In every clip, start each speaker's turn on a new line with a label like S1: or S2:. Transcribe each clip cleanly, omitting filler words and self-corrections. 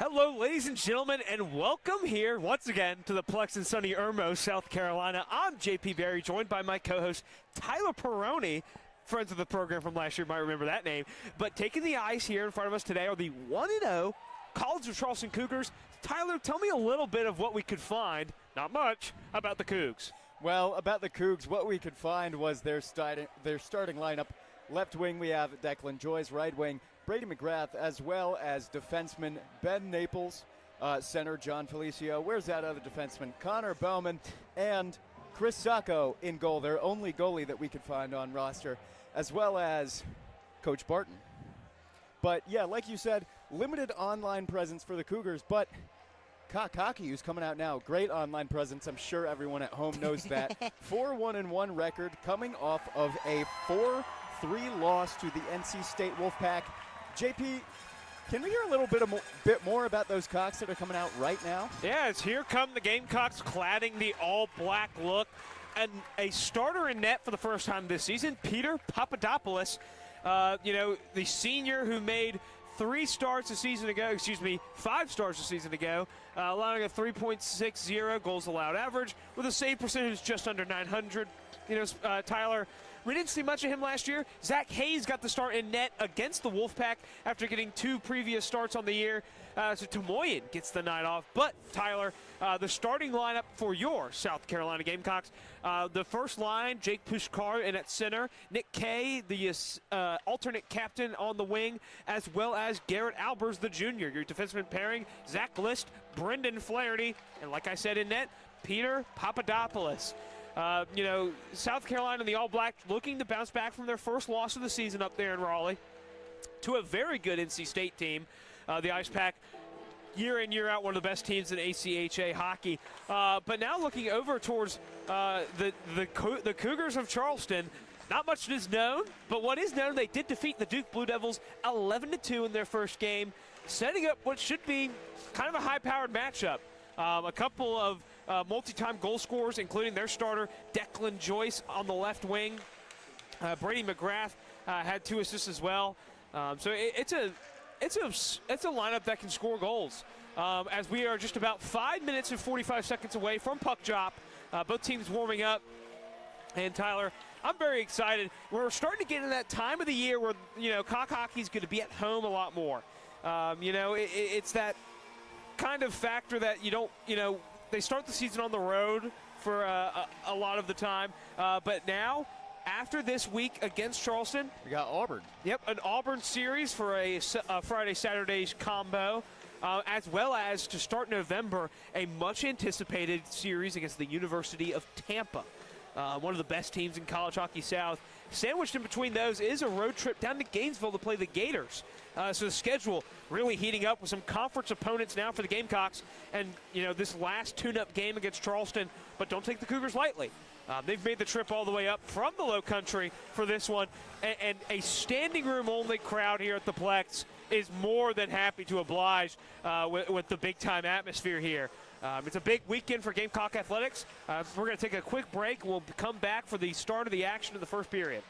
S1: Hello, ladies and gentlemen, and welcome here once again to the Plex in sunny Irmo, South Carolina. I'm JP Berry, joined by my co-host Tyler Perrone, friends of the program from last year, might remember that name. But taking the ice here in front of us today are the 1-0 College of Charleston Cougars. Tyler, tell me a little bit of what we could find, not much, about the Cougs.
S2: Well, about the Cougs, what we could find was their starting lineup. Left wing, we have Declan Joyce. Right wing, Brady McGrath, as well as defenseman Ben Naples. Center, John Felicio. Where's that other defenseman? Connor Bowman. And Chris Sacco in goal, their only goalie that we could find on roster, as well as Coach Barton. But, yeah, like you said, limited online presence for the Cougars, but Kakaki, who's coming out now, great online presence. I'm sure everyone at home knows that. 4-1-1 record coming off of a 4-3 loss to the NC State Wolfpack. JP, can we hear a little bit more about those Cocks that are coming out right now?
S1: Yeah, it's here come the Gamecocks cladding the all-black look. And a starter in net for the first time this season, Peter Papadopoulos. The senior who made 5 starts a season ago, allowing a 3.60 goals allowed average with a save percentage just under 900. Tyler, we didn't see much of him last year. Zach Hayes got the start in net against the Wolfpack after getting 2 previous starts on the year. So Tomoyan gets the night off. But, Tyler, the starting lineup for your South Carolina Gamecocks, the first line, Jake Pushkar in at center, Nick Kay, the alternate captain on the wing, as well as Garrett Albers, the junior. Your defenseman pairing, Zach List, Brendan Flaherty, and like I said in net, Peter Papadopoulos. South Carolina and the All Blacks looking to bounce back from their first loss of the season up there in Raleigh to a very good NC State team. The Ice Pack, year in, year out, one of the best teams in ACHA hockey. But now looking over towards the Cougars of Charleston, not much is known, but what is known, they did defeat the Duke Blue Devils 11-2 in their first game, setting up what should be kind of a high-powered matchup. A couple of multi-time goal scorers, including their starter, Declan Joyce on the left wing. Brady McGrath had 2 assists as well. So it's a lineup that can score goals. As we are just about 5 minutes and 45 seconds away from puck drop, both teams warming up. And Tyler, I'm very excited. We're starting to get in that time of the year where, cock hockey is going to be at home a lot more. It's that kind of factor that they start the season on the road for a lot of the time. But now, after this week against Charleston,
S2: We got Auburn.
S1: Yep, an Auburn series for a Friday-Saturdays combo, as well as to start November, a much-anticipated series against the University of Tampa. One of the best teams in college hockey south. Sandwiched in between those is a road trip down to Gainesville to play the Gators. So the schedule really heating up with some conference opponents now for the Gamecocks. And, this last tune-up game against Charleston, but don't take the Cougars lightly. They've made the trip all the way up from the Low Country for this one. And a standing room only crowd here at the Plex is more than happy to oblige with the big-time atmosphere here. It's a big weekend for Gamecock Athletics. We're going to take a quick break. We'll come back for the start of the action of the first period.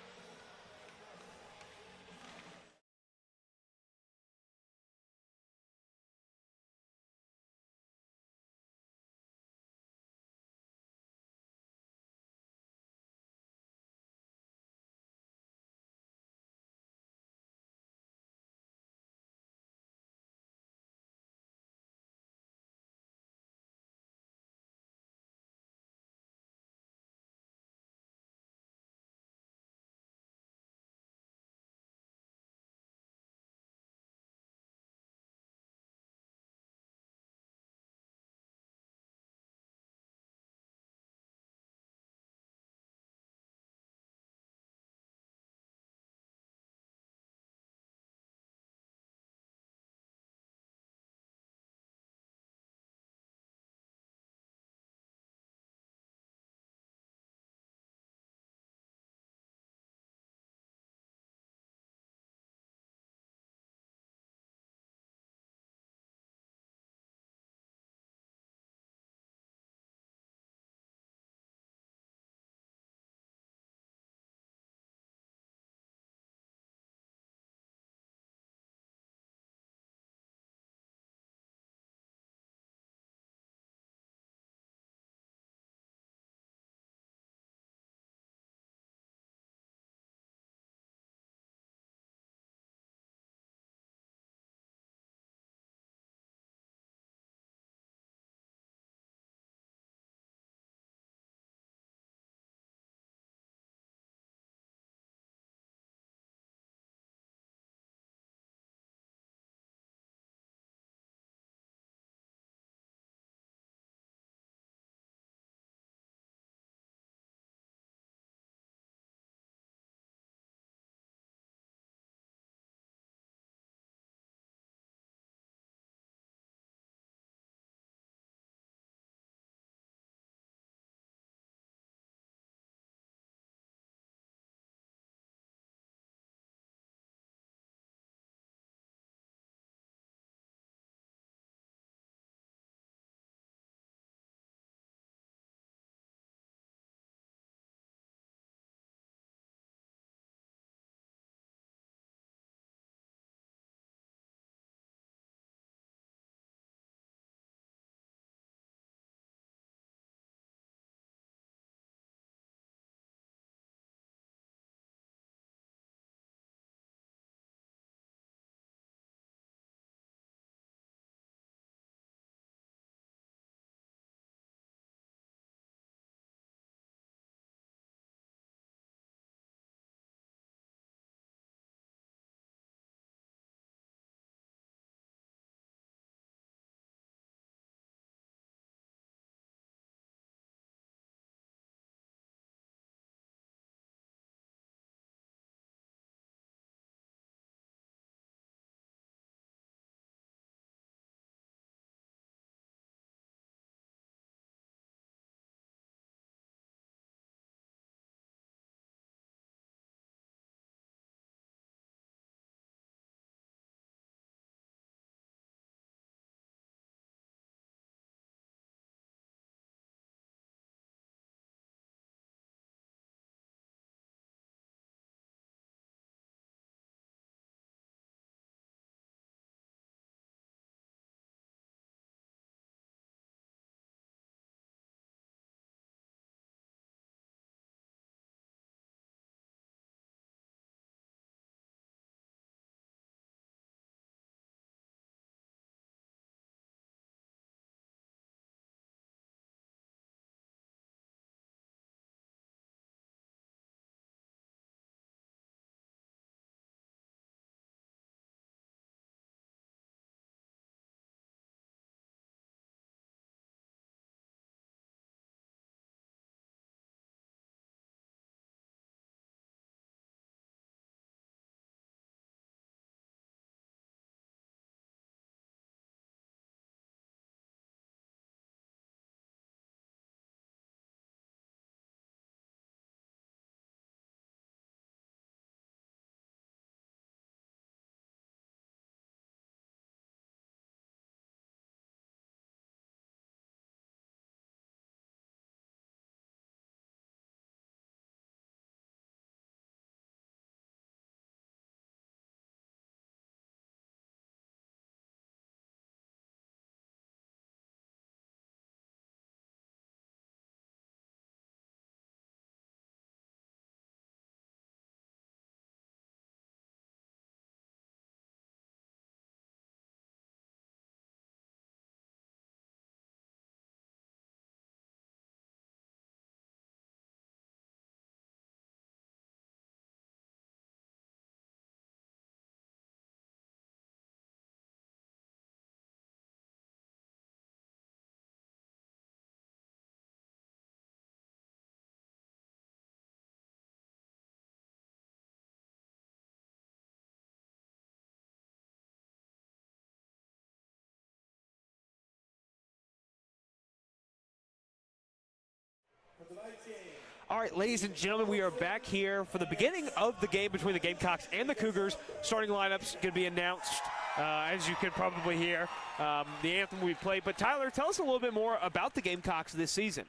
S1: All right, ladies and gentlemen, we are back here for the beginning of the game between the Gamecocks and the Cougars. Starting lineups going to be announced, as you can probably hear, the anthem we played. But Tyler, tell us a little bit more about the Gamecocks this season.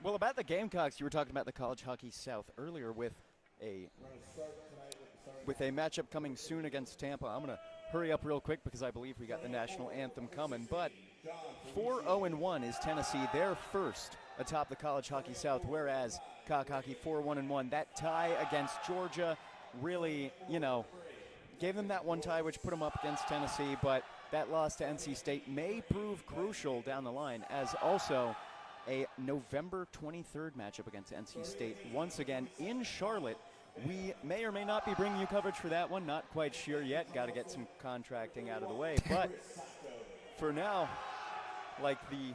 S2: Well, about the Gamecocks, you were talking about the College Hockey South earlier with a matchup coming soon against Tampa. I'm going to hurry up real quick because I believe we got the national anthem coming. But 4-0-1 is Tennessee. They're first atop the College Hockey South, whereas Cock Hockey 4-1-1. That tie against Georgia really, gave them that one tie, which put them up against Tennessee. But that loss to NC State may prove crucial down the line, as also a November 23rd matchup against NC State. Once again in Charlotte. We may or may not be bringing you coverage for that one. Not quite sure yet. Got to get some contracting out of the way. But for now, like the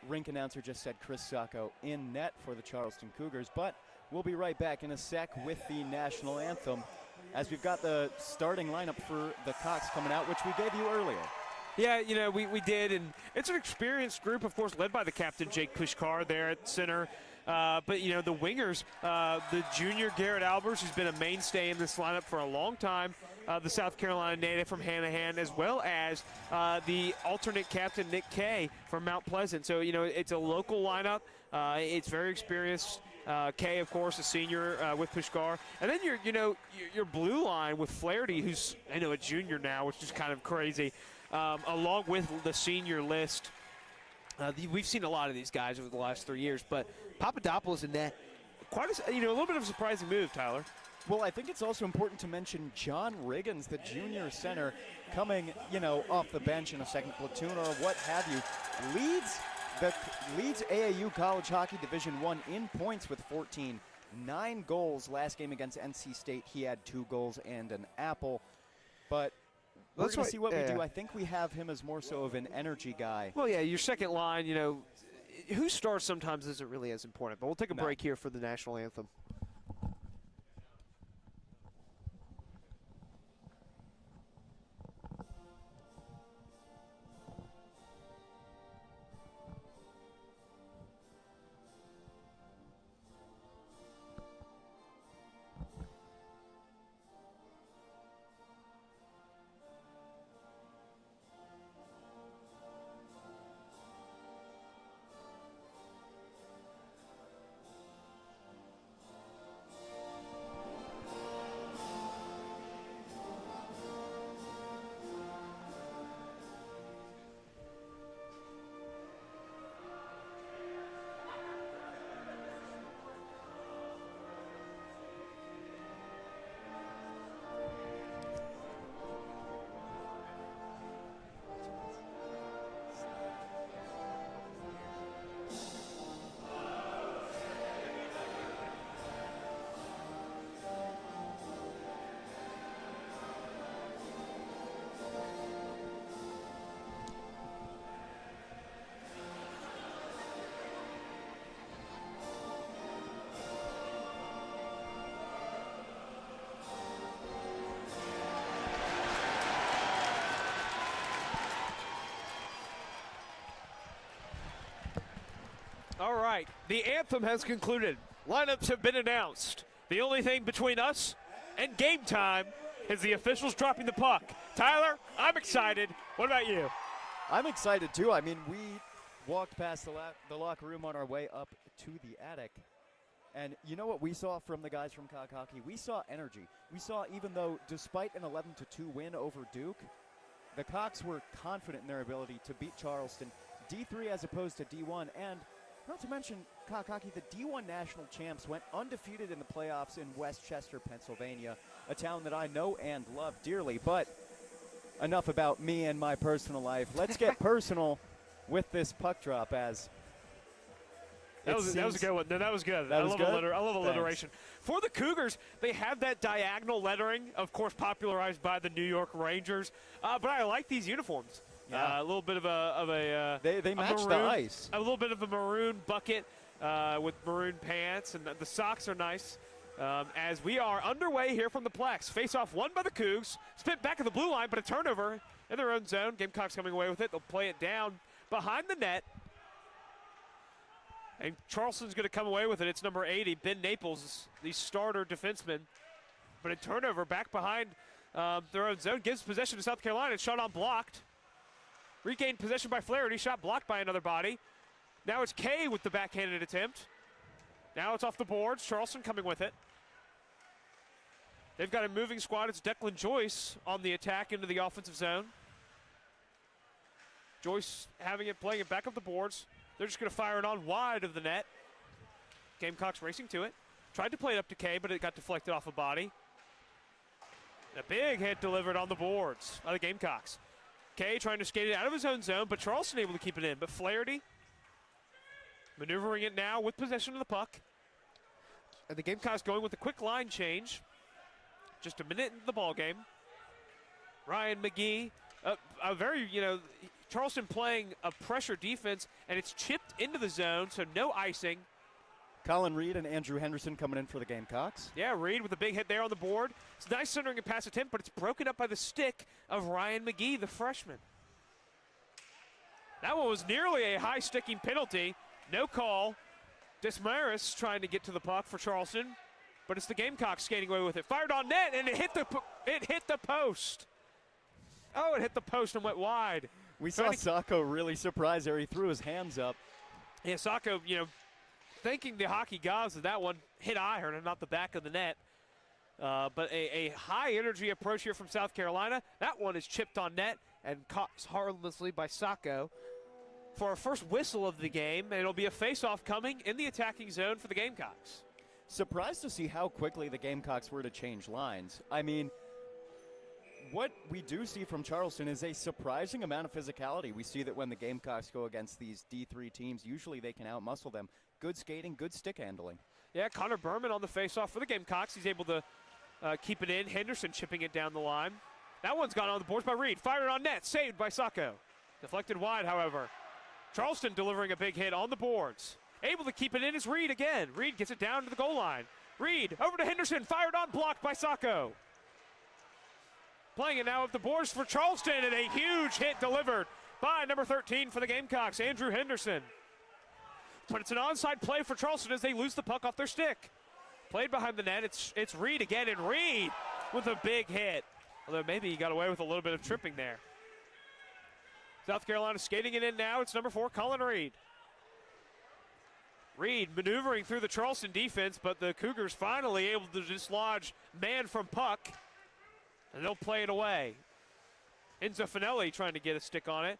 S2: rink announcer just said, Chris Sacco in net for the Charleston Cougars. But we'll be right back in a sec with the national anthem, as we've got the starting lineup for the Cocks coming out, which we gave you earlier.
S1: Yeah, we did, and it's an experienced group, of course, led by the captain, Jake Pushkar, there at center. But, the wingers, the junior Garrett Albers, who's been a mainstay in this lineup for a long time, the South Carolina native from Hanahan, as well as the alternate captain, Nick Kay, from Mount Pleasant. So, it's a local lineup. It's very experienced. Kay, of course, a senior with Pushkar. And then your blue line with Flaherty, who's, a junior now, which is kind of crazy, along with the senior list. We've seen a lot of these guys over the last 3 years, but Papadopoulos in net, quite a little bit of a surprising move, Tyler.
S2: Well, I think it's also important to mention John Riggins, the junior center, coming, off the bench in a second platoon or what have you, leads AAU College Hockey Division I in points with 14. 9 goals last game against NC State. He had 2 goals and an apple, but we're going to see what we do. I think we have him as more so of an energy guy.
S1: Well, yeah, your second line, who starts sometimes isn't really as important. But we'll take a break here for the national anthem. All right, the anthem has concluded. Lineups have been announced. The only thing between us and game time is the officials dropping the puck. Tyler, I'm excited. What about you?
S2: I'm excited too. I mean, we walked past the locker room on our way up to the attic, and you know what we saw from the guys from Cock Hockey? We saw energy. We saw, even though despite an 11-2 win over Duke, the Cocks were confident in their ability to beat Charleston, D3 as opposed to D1, and not to mention, Cock Hockey, the D1 national champs, went undefeated in the playoffs in Westchester, Pennsylvania, a town that I know and love dearly. But enough about me and my personal life. Let's get personal with this puck drop, as
S1: that was a good one. No, that was good.
S2: I
S1: love alliteration. For the Cougars, they have that diagonal lettering, of course, popularized by the New York Rangers. But I like these uniforms.
S2: Yeah.
S1: A little bit of a
S2: they match
S1: maroon,
S2: the ice.
S1: A little bit of a maroon bucket with maroon pants, and the socks are nice. As we are underway here from the Plex. Face-off won by the Cougs. Spit back at the blue line, but a turnover in their own zone. Gamecocks coming away with it. They'll play it down behind the net. And Charleston's going to come away with it. It's number 80, Ben Naples, the starter defenseman. But a turnover back behind their own zone gives possession to South Carolina. It's shot on blocked. Regained possession by Flaherty, shot blocked by another body. Now it's Kay with the backhanded attempt. Now it's off the boards. Charleston coming with it. They've got a moving squad. It's Declan Joyce on the attack into the offensive zone. Joyce having it, playing it back up the boards. They're just going to fire it on wide of the net. Gamecocks racing to it. Tried to play it up to Kay, but it got deflected off a body. A big hit delivered on the boards by the Gamecocks. Kay trying to skate it out of his own zone, but Charleston able to keep it in. But Flaherty maneuvering it now with possession of the puck. And the Gamecocks going with a quick line change. Just a minute into the ball game. Ryan McGee, a very, Charleston playing a pressure defense, and it's chipped into the zone, so no icing.
S2: Colin Reed and Andrew Henderson coming in for the Gamecocks.
S1: Yeah, Reed with a big hit there on the board. It's a nice centering and pass attempt, but it's broken up by the stick of Ryan McGee, the freshman. That one was nearly a high sticking penalty. No call. Desmaris trying to get to the puck for Charleston, but it's the Gamecocks skating away with it. Fired on net, and it hit the post. Oh, it hit the post and went wide.
S2: We saw Sacco really surprised there. He threw his hands up.
S1: Yeah, Sacco, thanking the hockey gods that that one hit iron and not the back of the net. But a high-energy approach here from South Carolina. That one is chipped on net and caught harmlessly by Sacco for our first whistle of the game. And it'll be a face-off coming in the attacking zone for the Gamecocks.
S2: Surprised to see how quickly the Gamecocks were to change lines. I mean, what we do see from Charleston is a surprising amount of physicality. We see that when the Gamecocks go against these D3 teams, usually they can outmuscle them. Good skating, good stick handling. Yeah,
S1: Connor Berman on the faceoff for the Gamecocks. He's able to keep it in. Henderson chipping it down the line. That one's gone on the boards by Reed. Fired on net, saved by Sacco. Deflected wide, however. Charleston delivering a big hit on the boards. Able to keep it in is Reed again. Reed gets it down to the goal line. Reed over to Henderson, fired on, blocked by Sacco. Playing it now up the boards for Charleston, and a huge hit delivered by number 13 for the Gamecocks, Andrew Henderson. But it's an onside play for Charleston as they lose the puck off their stick. Played behind the net, it's Reed again, and Reed with a big hit. Although maybe he got away with a little bit of tripping there. South Carolina skating it in now, it's number 4, Colin Reed. Reed maneuvering through the Charleston defense, but the Cougars finally able to dislodge man from puck. And they'll play it away. Enzo Finelli trying to get a stick on it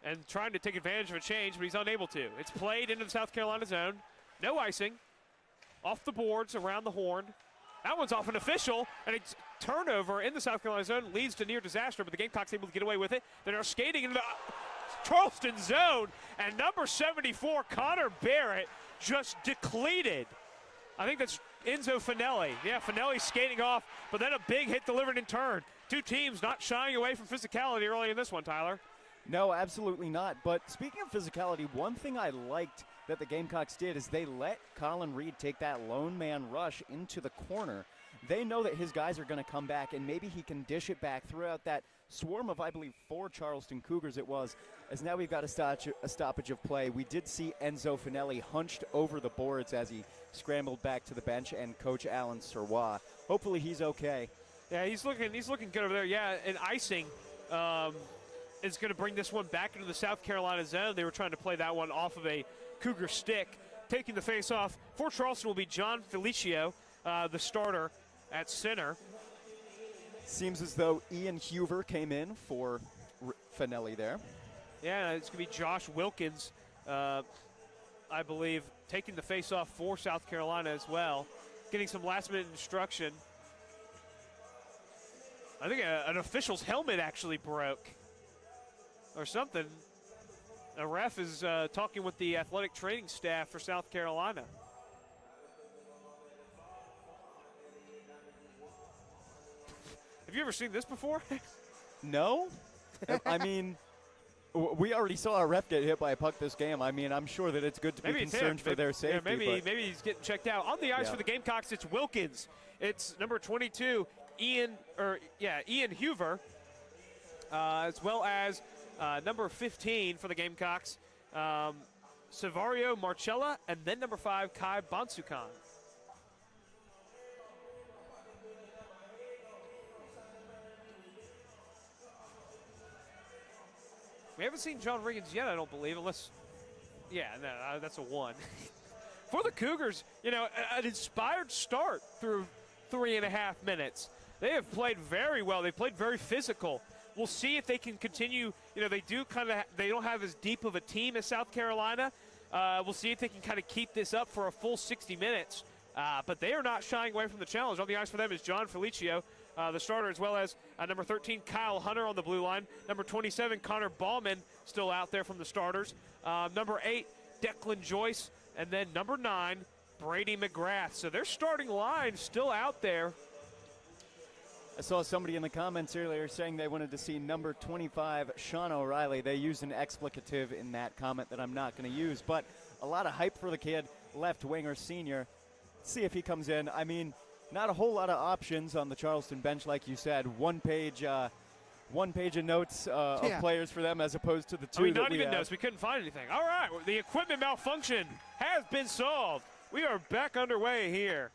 S1: and trying to take advantage of a change, but he's unable to. It's played into the South Carolina zone. No icing. Off the boards, around the horn. That one's off an official, and it's turnover in the South Carolina zone. Leads to near disaster, but the Gamecocks able to get away with it. They're now skating into the Charleston zone, and number 74, Connor Barrett, just depleted. I think that's Enzo Finelli. Yeah, Finelli skating off, but then a big hit delivered in turn. Two teams not shying away from physicality early in this one, Tyler.
S2: No, absolutely not. But speaking of physicality, one thing I liked that the Gamecocks did is they let Colin Reed take that lone man rush into the corner. They know that his guys are going to come back, and maybe he can dish it back throughout that swarm of, I believe, 4 Charleston Cougars it was, as now we've got a stoppage of play. We did see Enzo Finelli hunched over the boards as he scrambled back to the bench, and Coach Alan Serrois. Hopefully he's okay.
S1: Yeah, he's looking good over there. Yeah, and icing is going to bring this one back into the South Carolina zone. They were trying to play that one off of a Cougar stick. Taking the face-off for Charleston will be John Felicio, the starter at center.
S2: Seems as though Ian Huver came in for Finelli there.
S1: Yeah, it's going to be Josh Wilkins, I believe, taking the face-off for South Carolina as well. Getting some last-minute instruction. I think an official's helmet actually broke or something. A ref is talking with the athletic training staff for South Carolina. Have you ever seen this before?
S2: No. I mean, we already saw a ref get hit by a puck this game. I mean, I'm sure that it's good to be concerned for their safety.
S1: Yeah, maybe he's getting checked out. On the ice for the Gamecocks, it's Wilkins. It's number 22, Ian Huver, as well as number 15 for the Gamecocks, Savario Marcella, and then number 5, Kai Bonsukan. We haven't seen John Riggins yet, I don't believe, unless, yeah, no, that's a 1. For the Cougars, you know, an inspired start through 3.5 minutes. They have played very well. They played very physical. We'll see if they can continue. You know, they don't have as deep of a team as South Carolina. We'll see if they can kind of keep this up for a full 60 minutes. But they are not shying away from the challenge. On the ice for them is John Felicio, the starter, as well as number 13, Kyle Hunter on the blue line. Number 27, Connor Ballman, still out there from the starters. Number 8, Declan Joyce. And then number 9, Brady McGrath. So their starting line still out there.
S2: I saw somebody in the comments earlier saying they wanted to see number 25, Sean O'Reilly. They used an explicative in that comment that I'm not going to use, but a lot of hype for the kid, left winger senior. See if he comes in. I mean, not a whole lot of options on the Charleston bench, like you said. One page of notes of players for them as opposed to the 2
S1: not even notes. We couldn't find anything. All right, the equipment malfunction has been solved. We are back underway here.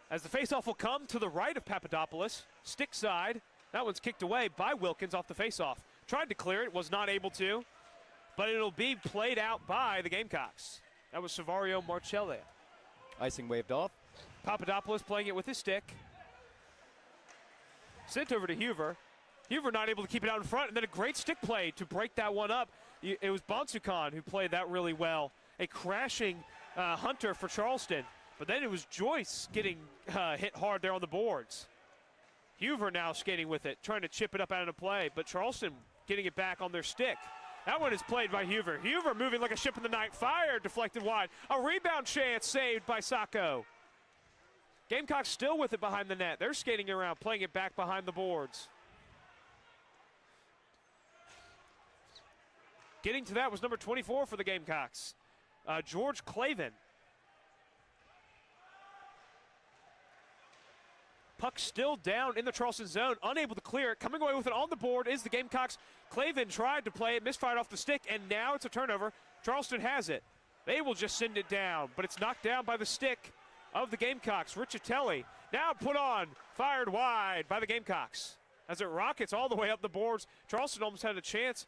S1: As the faceoff will come to the right of Papadopoulos, stick side. That one's kicked away by Wilkins off the faceoff. Tried to clear it, was not able to, but it'll be played out by the Gamecocks. That was Savario Marcella.
S2: Icing waved off.
S1: Papadopoulos playing it with his stick. Sent over to Huver. Huver not able to keep it out in front, and then a great stick play to break that one up. It was Bonsukan who played that really well. A crashing Hunter for Charleston. But then it was Joyce getting hit hard there on the boards. Huver now skating with it, trying to chip it up out of play, but Charleston getting it back on their stick. That one is played by Huver. Huver moving like a ship in the night. Fire deflected wide. A rebound chance saved by Sacco. Gamecocks still with it behind the net. They're skating around, playing it back behind the boards. Getting to that was number 24 for the Gamecocks, George Clavin. Puck still down in the Charleston zone, unable to clear it. Coming away with it on the board is the Gamecocks. Clavin tried to play it, misfired off the stick, and now it's a turnover. Charleston has it. They will just send it down, but it's knocked down by the stick of the Gamecocks. Riccitelli now put on, fired wide by the Gamecocks. As it rockets all the way up the boards, Charleston almost had a chance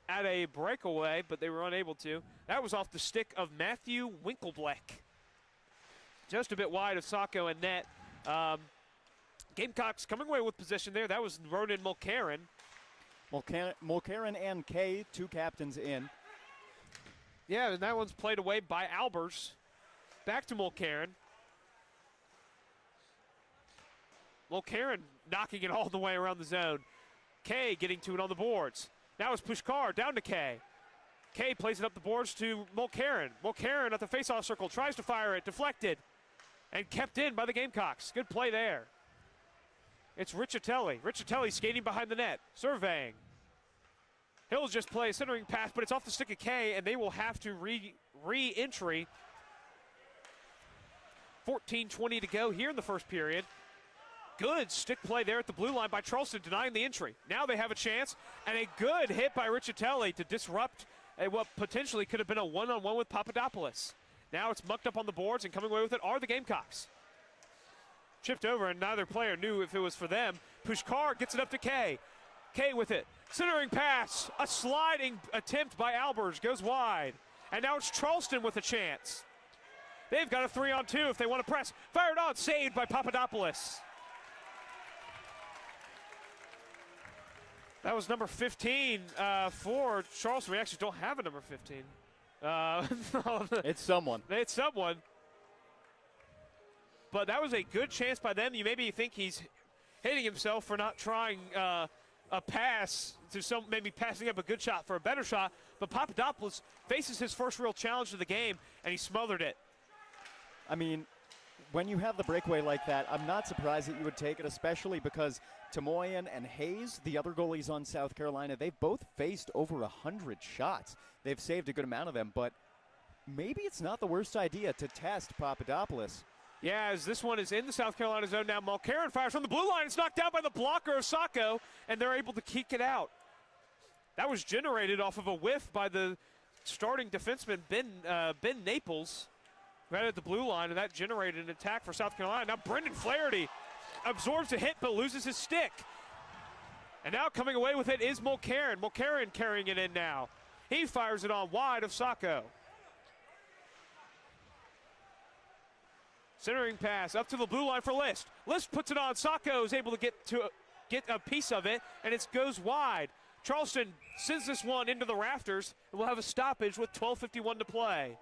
S1: at a breakaway, but they were unable to. That was off the stick of Matthew Winklebleck. Just a bit wide of Sacco and net. Gamecocks coming away with possession there. That was Ronan Mulcairn.
S2: Mulcairn and Kay, 2 captains in.
S1: Yeah, and that one's played away by Albers. Back to Mulcairn. Mulcairn knocking it all the way around the zone. Kay getting to it on the boards. Now it's Pushkar down to Kay. Kay plays it up the boards to Mulcairn. Mulcairn at the faceoff circle, tries to fire it, deflected, and kept in by the Gamecocks. Good play there. It's Riccitelli. Riccitelli skating behind the net, surveying. He'll just play a centering pass, but it's off the stick of Kay, and they will have to re-entry. 14:20 to go here in the first period. Good stick play there at the blue line by Charleston, denying the entry. Now they have a chance, and a good hit by Riccitelli to disrupt what potentially could have been a one-on-one with Papadopoulos. Now it's mucked up on the boards, and coming away with it are the Gamecocks. Chipped over, and neither player knew if it was for them. Pushkar gets it up to Kay. Kay with it. Centering pass. A sliding attempt by Albers goes wide. And now it's Charleston with a chance. They've got a 3-on-2 if they want to press. Fired on, saved by Papadopoulos. That was number 15 for Charleston. We actually don't have a number 15.
S2: It's someone.
S1: It's someone. But that was a good chance by them. You maybe think he's hitting himself for not trying a pass to maybe passing up a good shot for a better shot. But Papadopoulos faces his first real challenge of the game, and he smothered it.
S2: I mean, when you have the breakaway like that, I'm not surprised that you would take it, especially because Tamoyan and Hayes, the other goalies on South Carolina, they've both faced over 100 shots. They've saved a good amount of them, but maybe it's not the worst idea to test Papadopoulos.
S1: Yeah, as this one is in the South Carolina zone now. Mulcairn fires from the blue line. It's knocked down by the blocker of Sacco, and they're able to kick it out. That was generated off of a whiff by the starting defenseman, Ben Naples, right at the blue line, and that generated an attack for South Carolina. Now Brendan Flaherty absorbs a hit but loses his stick. And now coming away with it is Mulcairn. Mulcairn carrying it in now. He fires it on wide of Sacco. Centering pass up to the blue line for List. List puts it on. Sacco is able to get a piece of it, and it goes wide. Charleston sends this one into the rafters, and we'll have a stoppage with 12:51 to play.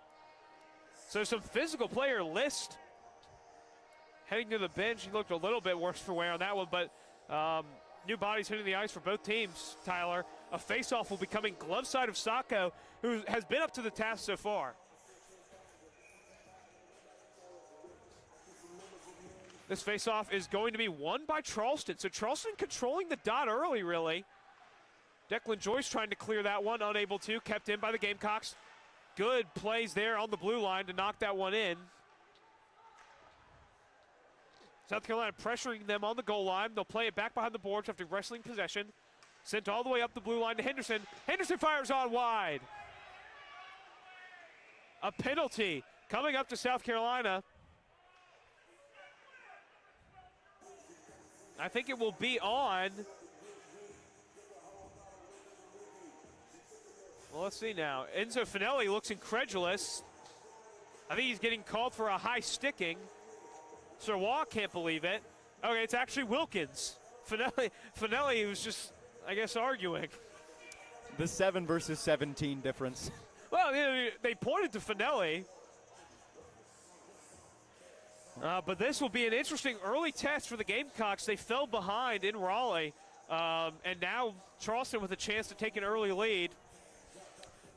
S1: So some physical player. List heading to the bench. He looked a little bit worse for wear on that one, but new bodies hitting the ice for both teams, Tyler. A face-off will be coming glove side of Sacco, who has been up to the task so far. This face-off is going to be won by Charleston. So Charleston controlling the dot early, really. Declan Joyce trying to clear that one, unable to, kept in by the Gamecocks. Good plays there on the blue line to knock that one in. South Carolina pressuring them on the goal line. They'll play it back behind the boards after wrestling possession. Sent all the way up the blue line to Henderson. Henderson fires on wide. A penalty coming up to South Carolina. I think it will be on. Well, let's see now. Enzo Finelli looks incredulous. I think he's getting called for a high sticking. Sir Waugh can't believe it. Okay, it's actually Wilkins. Finelli was just, I guess, arguing.
S2: The 7 versus 17 difference.
S1: Well, they pointed to Finelli. But this will be an interesting early test for the Gamecocks. They fell behind in Raleigh, and now Charleston with a chance to take an early lead.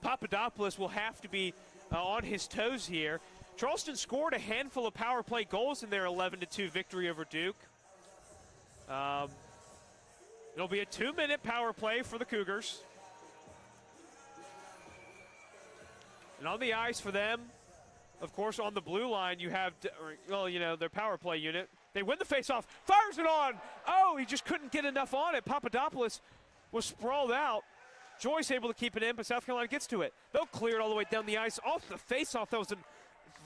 S1: Papadopoulos will have to be on his toes here. Charleston scored a handful of power play goals in their 11-2 victory over Duke. It'll be a 2-minute power play for the Cougars. And on the ice for them, of course, on the blue line, you have, well, you know, their power play unit. They win the faceoff, fires it on. Oh, he just couldn't get enough on it. Papadopoulos was sprawled out. Joyce able to keep it in, but South Carolina gets to it. They'll clear it all the way down the ice off the faceoff. That was a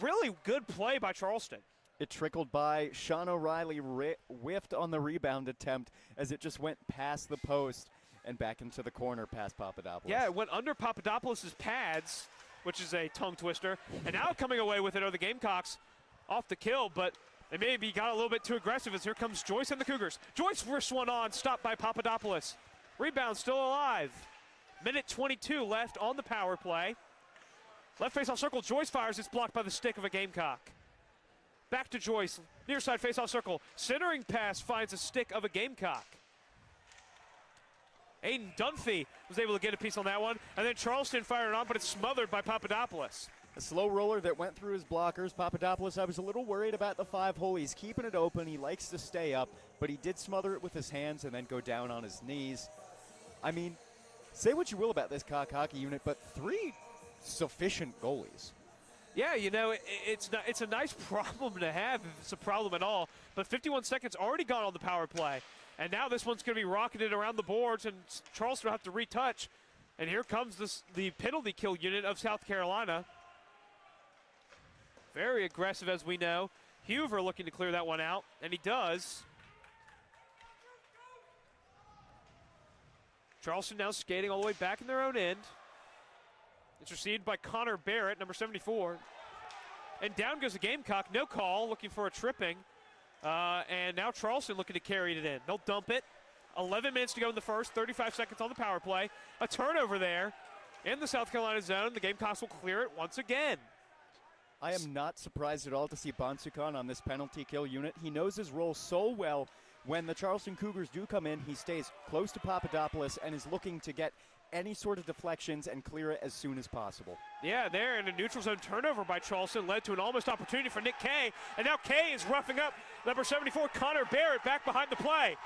S1: really good play by Charleston.
S2: It trickled by. Sean O'Reilly whiffed on the rebound attempt as it just went past the post and back into the corner past Papadopoulos.
S1: Yeah, it went under Papadopoulos' pads, which is a tongue twister. And now coming away with it are the Gamecocks off the kill, but they maybe got a little bit too aggressive as here comes Joyce and the Cougars. Joyce first one on, stopped by Papadopoulos. Rebound still alive. Minute 22 left on the power play. Left face-off circle, Joyce fires, it's blocked by the stick of a Gamecock. Back to Joyce, near side face-off circle. Centering pass finds a stick of a Gamecock. Aiden Dunphy was able to get a piece on that one, and then Charleston fired on, but it's smothered by Papadopoulos.
S2: A slow roller that went through his blockers. Papadopoulos, I was a little worried about the 5-hole. He's keeping it open. He likes to stay up, but he did smother it with his hands and then go down on his knees. I mean, say what you will about this Cock hockey unit, but 3 sufficient goalies.
S1: Yeah, you know, it's a nice problem to have if it's a problem at all. But 51 seconds already gone on the power play. And now this one's going to be rocketed around the boards, and Charleston will have to retouch. And here comes the penalty kill unit of South Carolina. Very aggressive, as we know. Huver looking to clear that one out, and he does. Charleston now skating all the way back in their own end. It's received by Connor Barrett, number 74. And down goes the Gamecock, no call, looking for a tripping. And now Charleston looking to carry it in. They'll dump it. 11 minutes to go in the first, 35 seconds on the power play. A turnover there in the South Carolina zone. The Gamecocks will clear it once again.
S2: I am not surprised at all to see Bonsukan on this penalty kill unit. He knows his role so well. When the Charleston Cougars do come in, he stays close to Papadopoulos and is looking to get any sort of deflections and clear it as soon as possible.
S1: Yeah, there in a neutral zone turnover by Charleston led to an almost opportunity for Nick Kay. And now Kay is roughing up number 74, Connor Barrett, back behind the play.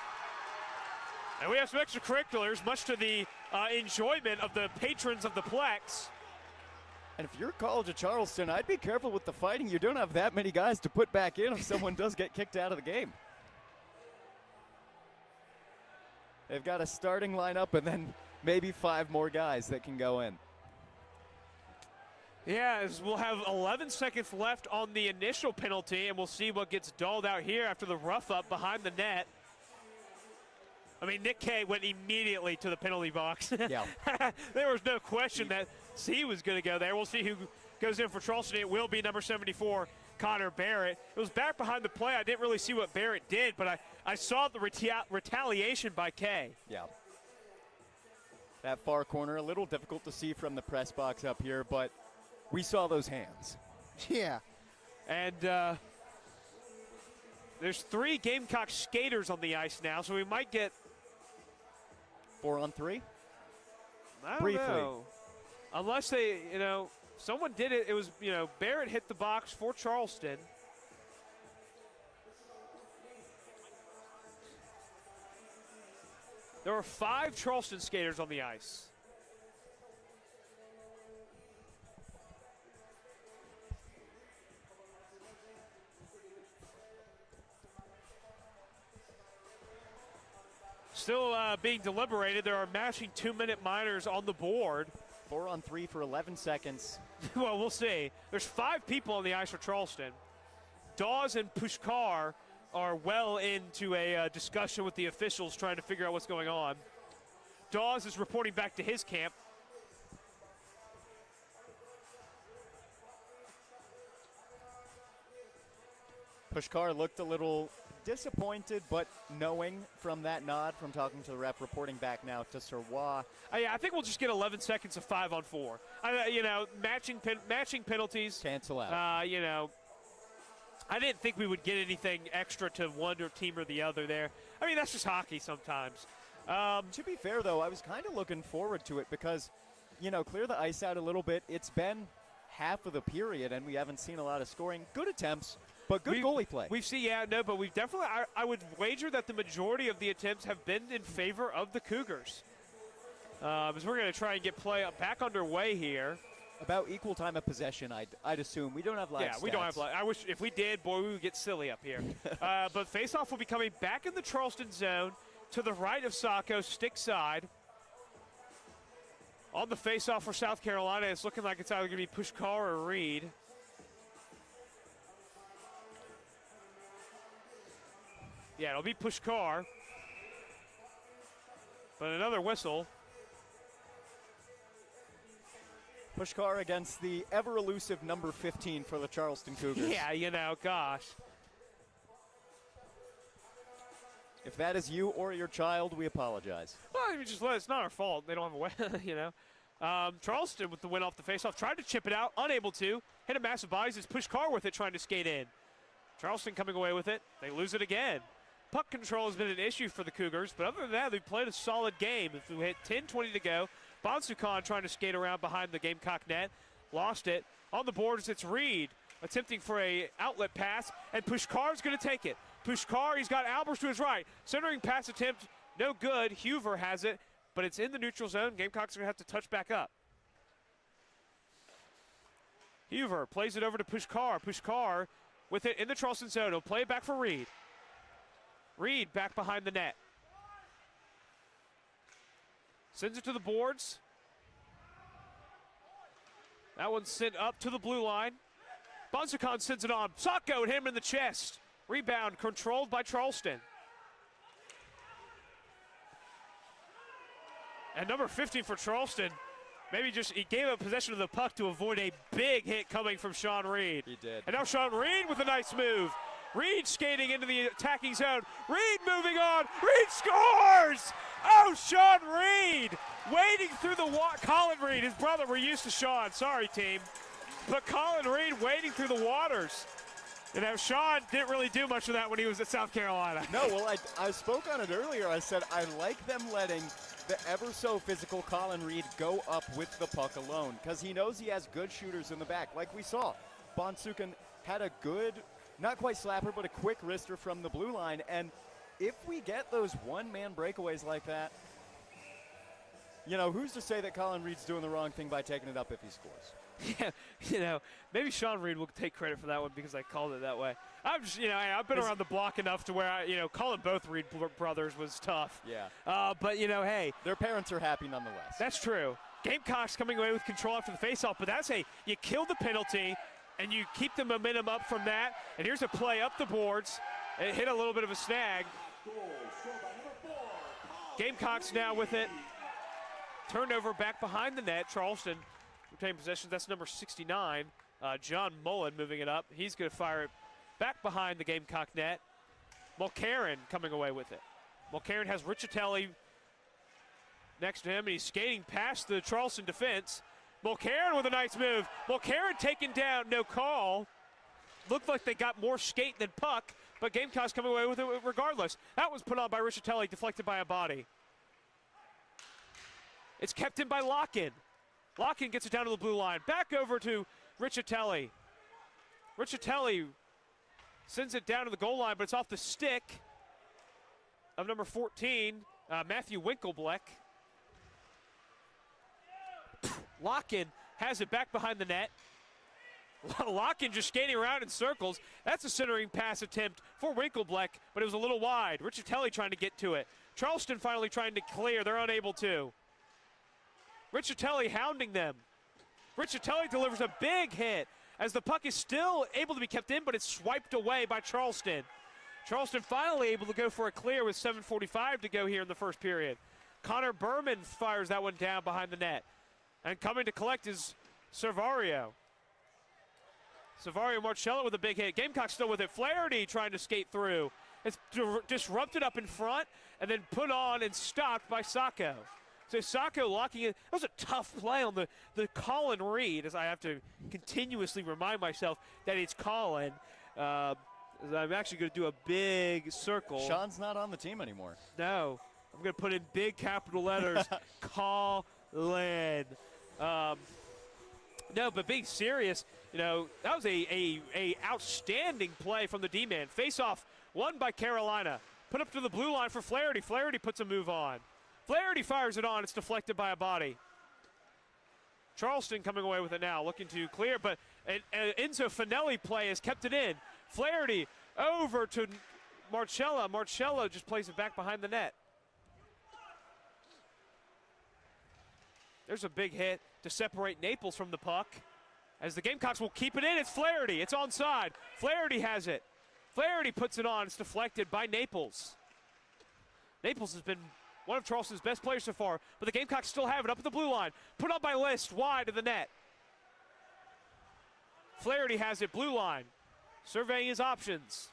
S1: And we have some extracurriculars, much to the enjoyment of the patrons of the Plex.
S2: And if you're College of Charleston, I'd be careful with the fighting. You don't have that many guys to put back in if someone does get kicked out of the game. They've got a starting lineup and then maybe 5 more guys that can go in.
S1: Yeah, as we'll have 11 seconds left on the initial penalty, and we'll see what gets doled out here after the rough up behind the net. I mean, Nick Kay went immediately to the penalty box.
S2: Yeah.
S1: There was no question that he was going to go there. We'll see who goes in for Charleston. It will be number 74, Connor Barrett. It was back behind the play. I didn't really see what Barrett did, but I saw the retaliation by Kay.
S2: Yeah. That far corner, a little difficult to see from the press box up here, but we saw those hands.
S1: Yeah. And there's 3 Gamecock skaters on the ice now, so we might get
S2: 4-on-3?
S1: I don't
S2: Briefly.
S1: know. Unless they, someone did it. It was, Barrett hit the box for Charleston. There were 5 Charleston skaters on the ice. Still being deliberated. There are matching 2-minute minors on the board.
S2: 4-on-3 for 11 seconds.
S1: Well, we'll see. There's 5 people on the ice for Charleston. Dawes and Pushkar are well into a discussion with the officials trying to figure out what's going on. Dawes is reporting back to his camp.
S2: Pushkar looked a little disappointed, but knowing from that nod from talking to the ref, reporting back now to Sirwa.
S1: Yeah, I think we'll just get 11 seconds of 5-on-4. Matching penalties.
S2: Cancel out.
S1: I didn't think we would get anything extra to one team or the other there. I mean, that's just hockey sometimes.
S2: To be fair, though, I was kind of looking forward to it because, clear the ice out a little bit. It's been half of the period, and we haven't seen a lot of scoring. Good attempts, but good goalie play.
S1: We've seen, but we've definitely, I would wager that the majority of the attempts have been in favor of the Cougars. As we're going to try and get play back underway here.
S2: About equal time of possession, I'd assume. We don't have live stats.
S1: We don't have live. I wish if we did, boy, we would get silly up here. But faceoff will be coming back in the Charleston zone to the right of Sacco, stick side. On the faceoff for South Carolina, it's looking like it's either going to be Pushkar or Reed. Yeah, it'll be Pushkar. But another whistle.
S2: Pushkar against the ever-elusive number 15 for the Charleston Cougars.
S1: Yeah, gosh.
S2: If that is you or your child, we apologize.
S1: Well, it's not our fault. They don't have a way, Charleston with the win off the faceoff. Tried to chip it out, unable to. Hit a massive bodies. It's Pushkar with it, trying to skate in. Charleston coming away with it. They lose it again. Puck control has been an issue for the Cougars, but other than that, they've played a solid game. If we hit 10-20 to go, Bonsukan trying to skate around behind the Gamecock net. Lost it. On the boards, it's Reed attempting for a outlet pass, and Pushkar's going to take it. Pushkar, he's got Albers to his right. Centering pass attempt, no good. Huver has it, but it's in the neutral zone. Gamecocks are going to have to touch back up. Huver plays it over to Pushkar. Pushkar with it in the Charleston zone. He'll play it back for Reed. Reed back behind the net. Sends it to the boards. That one's sent up to the blue line. Bonsukan sends it on. Sacco hit him in the chest. Rebound controlled by Charleston. And number 15 for Charleston, he gave up possession of the puck to avoid a big hit coming from Sean Reed.
S2: He did.
S1: And now Sean Reed with a nice move. Reed skating into the attacking zone. Reed moving on. Reed scores! Oh, Sean Reed wading through the water. Colin Reed, his brother, we're used to Sean. Sorry, team. But Colin Reed wading through the waters. Sean didn't really do much of that when he was at South Carolina.
S2: No, well, I spoke on it earlier. I said I like them letting the ever-so-physical Colin Reed go up with the puck alone because he knows he has good shooters in the back. Like we saw, Bonsukan had a good, not quite slapper, but a quick wrister from the blue line. And if we get those one-man breakaways like that, who's to say that Colin Reed's doing the wrong thing by taking it up if he scores?
S1: Yeah, maybe Sean Reed will take credit for that one because I called it that way. I've been around the block enough to where calling both Reed brothers was tough.
S2: Yeah.
S1: But hey,
S2: their parents are happy nonetheless.
S1: That's true. Gamecocks coming away with control after the faceoff, but that's you kill the penalty and you keep the momentum up from that. And here's a play up the boards. It hit a little bit of a snag. Gamecocks now with it. Turnover back behind the net. Charleston retaining possession. That's number 69. John Mullen moving it up. He's going to fire it back behind the Gamecock net. Mulcairn coming away with it. Mulcairn has Richatelli next to him, and he's skating past the Charleston defense. Mulcairn with a nice move. Mulcairn taken down, no call. Looked like they got more skate than puck, but Gamecocks coming away with it regardless. That was put on by Richatelli, deflected by a body. It's kept in by Locken. Locken gets it down to the blue line. Back over to Richatelli. Richatelli sends it down to the goal line, but it's off the stick of number 14, Matthew Winklebleck. Locken has it back behind the net. Locken just skating around in circles. That's a centering pass attempt for Winklebleck, but it was a little wide. Richatelli trying to get to it. Charleston finally trying to clear. They're unable to. Richatelli hounding them. Richatelli delivers a big hit as the puck is still able to be kept in, but it's swiped away by Charleston. Charleston finally able to go for a clear with 7:45 to go here in the first period. Connor Berman fires that one down behind the net. And coming to collect is Servario. Servario Marcello with a big hit. Gamecock still with it. Flaherty trying to skate through. It's disrupted up in front and then put on and stopped by Sacco. So Sacco locking it. That was a tough play on the Colin Reed, as I have to continuously remind myself that it's Colin. I'm actually going to do a big circle.
S2: Sean's not on the team anymore.
S1: No. I'm going to put in big capital letters, Colin. No, but being serious, that was a outstanding play from the D-man. Face-off won by Carolina. Put up to the blue line for Flaherty. Flaherty puts a move on. Flaherty fires it on. It's deflected by a body. Charleston coming away with it now, looking to clear, but an Enzo Finelli play has kept it in. Flaherty over to Marcella. Marcella just plays it back behind the net. There's a big hit to separate Naples from the puck. As the Gamecocks will keep it in, it's Flaherty. It's onside. Flaherty has it. Flaherty puts it on. It's deflected by Naples. Naples has been one of Charleston's best players so far, but the Gamecocks still have it up at the blue line. Put on by List, wide of the net. Flaherty has it, blue line. Surveying his options.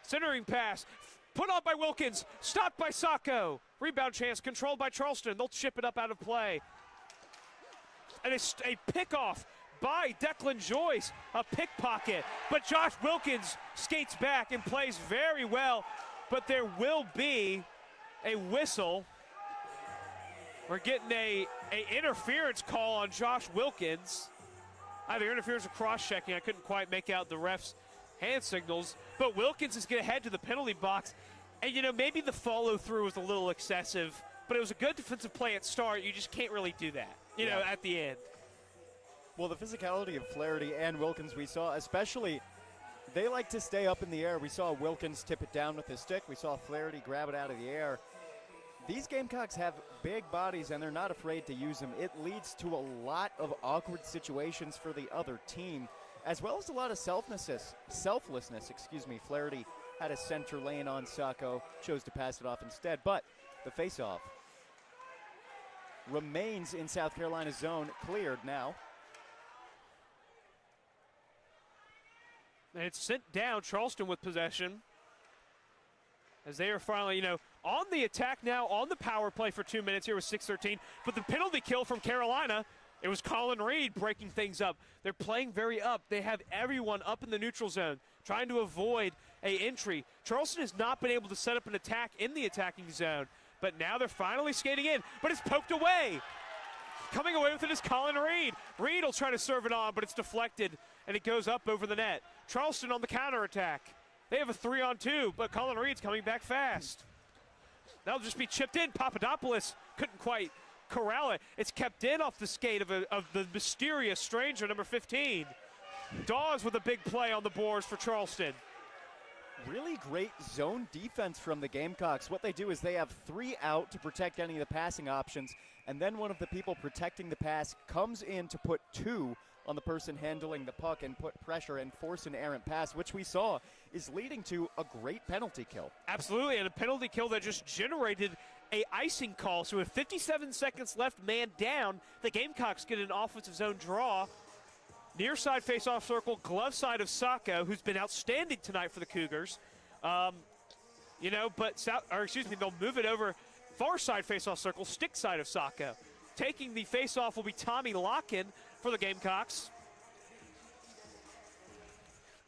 S1: Centering pass, put on by Wilkins, stopped by Sacco. Rebound chance controlled by Charleston. They'll chip it up out of play. And a pick-off by Declan Joyce, a pickpocket. But Josh Wilkins skates back and plays very well, but there will be a whistle. We're getting a interference call on Josh Wilkins. Either interference or cross-checking. I couldn't quite make out the ref's hand signals, but Wilkins is going to head to the penalty box. And, maybe the follow-through was a little excessive, but it was a good defensive play at start. You just can't really do that, at the end.
S2: Well, the physicality of Flaherty and Wilkins we saw, especially, they like to stay up in the air. We saw Wilkins tip it down with his stick. We saw Flaherty grab it out of the air. These Gamecocks have big bodies, and they're not afraid to use them. It leads to a lot of awkward situations for the other team, as well as a lot of selflessness. Flaherty had a center lane on Sacco, chose to pass it off instead, but the faceoff remains in South Carolina's zone, cleared now.
S1: And it's sent down, Charleston with possession. As they are finally, on the attack now, on the power play for 2 minutes here with 6:13. But the penalty kill from Carolina, it was Colin Reed breaking things up. They're playing very up. They have everyone up in the neutral zone, trying to avoid an entry. Charleston has not been able to set up an attack in the attacking zone. But now they're finally skating in, but it's poked away. Coming away with it is Colin Reed. Reed will try to serve it on, but it's deflected, and it goes up over the net. Charleston on the counterattack. They have a 3-on-2, but Colin Reed's coming back fast. That'll just be chipped in. Papadopoulos couldn't quite corral it. It's kept in off the skate of the mysterious stranger, number 15. Dawes with a big play on the boards for Charleston.
S2: really great zone defense from the Gamecocks. What they do is they have 3 out to protect any of the passing options, and then one of the people protecting the pass comes in to put 2 on the person handling the puck and put pressure and force an errant pass, which we saw is leading to a great penalty kill.
S1: Absolutely, and a penalty kill that just generated a icing call. So with 57 seconds left, man down, the Gamecocks get an offensive zone draw. Near side face-off circle, glove side of Sacco, who's been outstanding tonight for the Cougars. But they'll move it over far side face-off circle, stick side of Sacco. Taking the face-off will be Tommy Locken for the Gamecocks.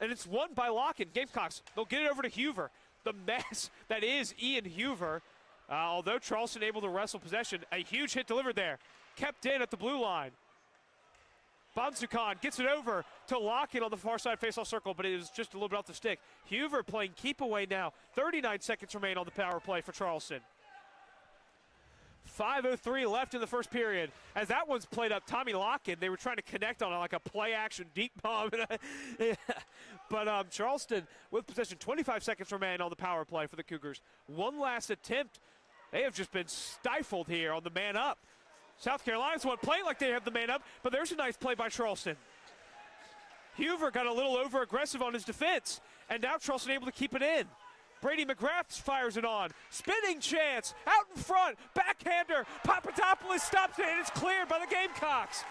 S1: And it's won by Locken. Gamecocks, they'll get it over to Huver. The mess that is Ian Huver. Although Charleston able to wrestle possession, a huge hit delivered there. Kept in at the blue line. Bonsukan gets it over to Locken on the far side face-off circle, but it was just a little bit off the stick. Huver playing keep away now. 39 seconds remain on the power play for Charleston. 5:03 left in the first period. As that one's played up, Tommy Locken, they were trying to connect on like a play-action deep bomb. But Charleston with possession, 25 seconds remain on the power play for the Cougars. One last attempt. They have just been stifled here on the man up. South Carolina's one playing like they have the man up, but there's a nice play by Charleston. Huver got a little over-aggressive on his defense, and now Charleston able to keep it in. Brady McGrath fires it on. Spinning chance, out in front, backhander. Papadopoulos stops it, and it's cleared by the Gamecocks.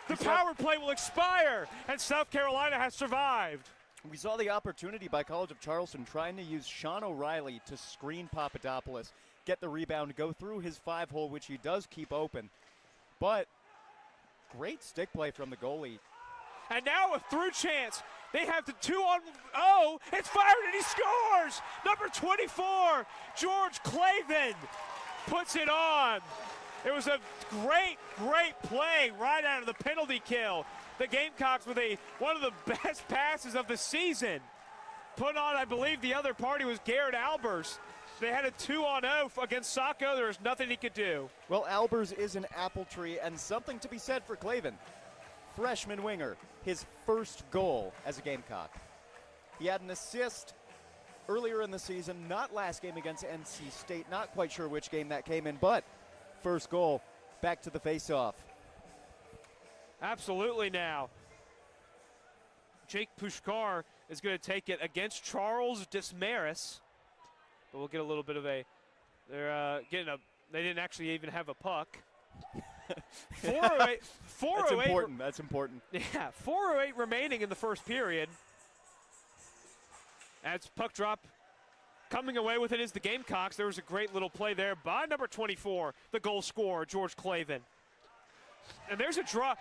S1: The power play will expire, and South Carolina has survived.
S2: We saw the opportunity by College of Charleston trying to use Sean O'Reilly to screen Papadopoulos, get the rebound, go through his 5-hole, which he does keep open. But great stick play from the goalie.
S1: And now a through chance. They have the 2-on-0. It's fired and he scores. Number 24, George Clavin, puts it on. It was a great, great play right out of the penalty kill. The Gamecocks with one of the best passes of the season. Put on, I believe the other party was Garrett Albers. They had a 2-on-0 against Sacco. There was nothing he could do.
S2: Well, Albers is an apple tree, and something to be said for Clavin. Freshman winger, his first goal as a Gamecock. He had an assist earlier in the season, not last game against NC State. Not quite sure which game that came in, but first goal, back to the face-off.
S1: Absolutely now. Jake Pushkar is going to take it against Charles Dismaris. But we'll get a little bit of they didn't actually even have a puck. 4:08.
S2: That's important.
S1: Yeah, 4:08 remaining in the first period. As puck drop, coming away with it is the Gamecocks. There was a great little play there by number 24, the goal scorer, George Clavin. And there's a draw.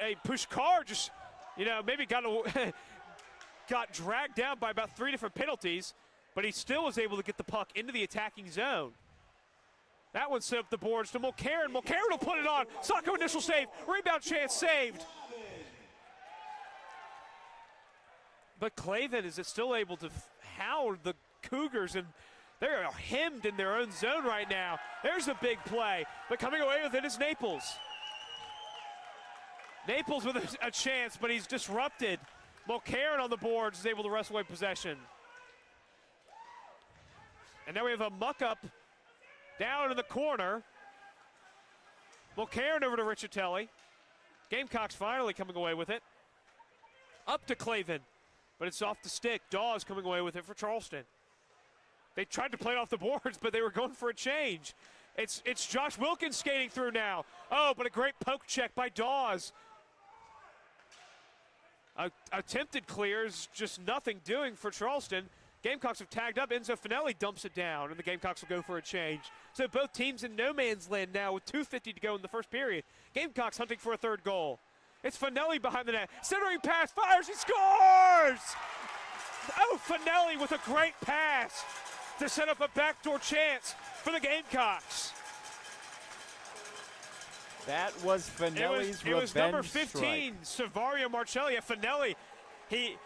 S1: A Pushkar just, maybe got dragged down by about 3 different penalties, but he still was able to get the puck into the attacking zone. That one set up the boards to Mulcairn. Mulcairn will put it on. Sacco initial save. Rebound chance saved. But Clavin is still able to hound the Cougars, and they're hemmed in their own zone right now. There's a big play, but coming away with it is Naples. Naples with a chance, but he's disrupted. Mulcairn on the boards is able to wrestle away possession. And now we have a muck-up down in the corner. Mulcairn over to Riccitelli. Gamecocks finally coming away with it. Up to Clavin, but it's off the stick. Dawes coming away with it for Charleston. They tried to play it off the boards, but they were going for a change. It's Josh Wilkins skating through now. Oh, but a great poke check by Dawes. Attempted clears, just nothing doing for Charleston. Gamecocks have tagged up. Enzo Finelli dumps it down, and the Gamecocks will go for a change. So both teams in no man's land now with 2:50 to go in the first period. Gamecocks hunting for a third goal. It's Finelli behind the net. Centering pass, fires, he scores! Oh, Finelli with a great pass to set up a backdoor chance for the Gamecocks.
S2: That was Finelli's
S1: It was number
S2: 15,
S1: Savario Marcelli. Finelli, he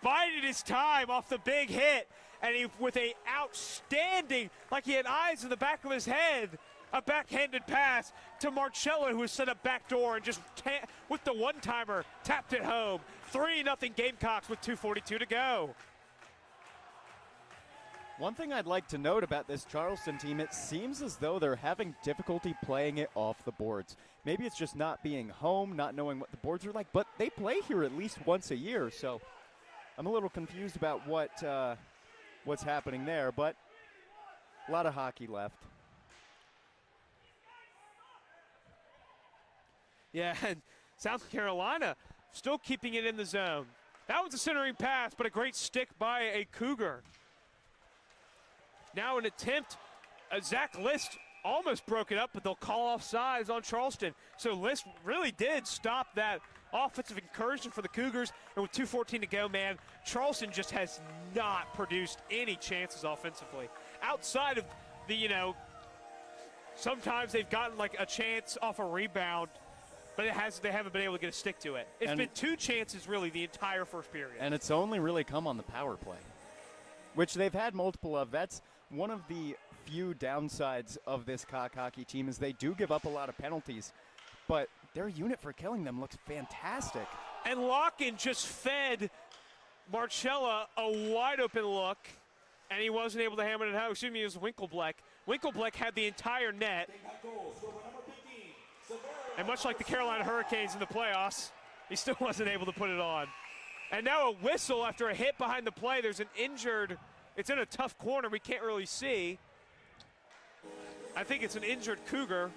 S1: bided his time off the big hit, and he with a outstanding, like he had eyes in the back of his head, a backhanded pass to Marcello, who was set up backdoor and just with the one-timer tapped it home. 3-0 Gamecocks with 2:42 to go.
S2: One thing I'd like to note about this Charleston team, it seems as though they're having difficulty playing it off the boards. Maybe it's just not being home, not knowing what the boards are like, but they play here at least once a year, so I'm a little confused about what's happening there, but a lot of hockey left.
S1: Yeah, and South Carolina still keeping it in the zone. That was a centering pass, but a great stick by a Cougar. Now an attempt, Zach List almost broke it up, but they'll call off sides on Charleston. So List really did stop that offensive incursion for the Cougars. And with 2:14 to go, man, Charleston just has not produced any chances offensively. Outside of the, sometimes they've gotten like a chance off a rebound, but they haven't been able to get a stick to it. It's been 2 chances really the entire first period.
S2: And it's only really come on the power play, which they've had multiple of. That's one of the few downsides of this Cock hockey team is they do give up a lot of penalties, but their unit for killing them looks fantastic.
S1: And Locken just fed Marcella a wide open look, and he wasn't able to hammer it home. Excuse me, it was Winklebleck. Winklebleck had the entire net. And much like the Carolina Hurricanes in the playoffs, he still wasn't able to put it on. And now a whistle after a hit behind the play. There's an injured, it's in a tough corner we can't really see. I think it's an injured Cougar.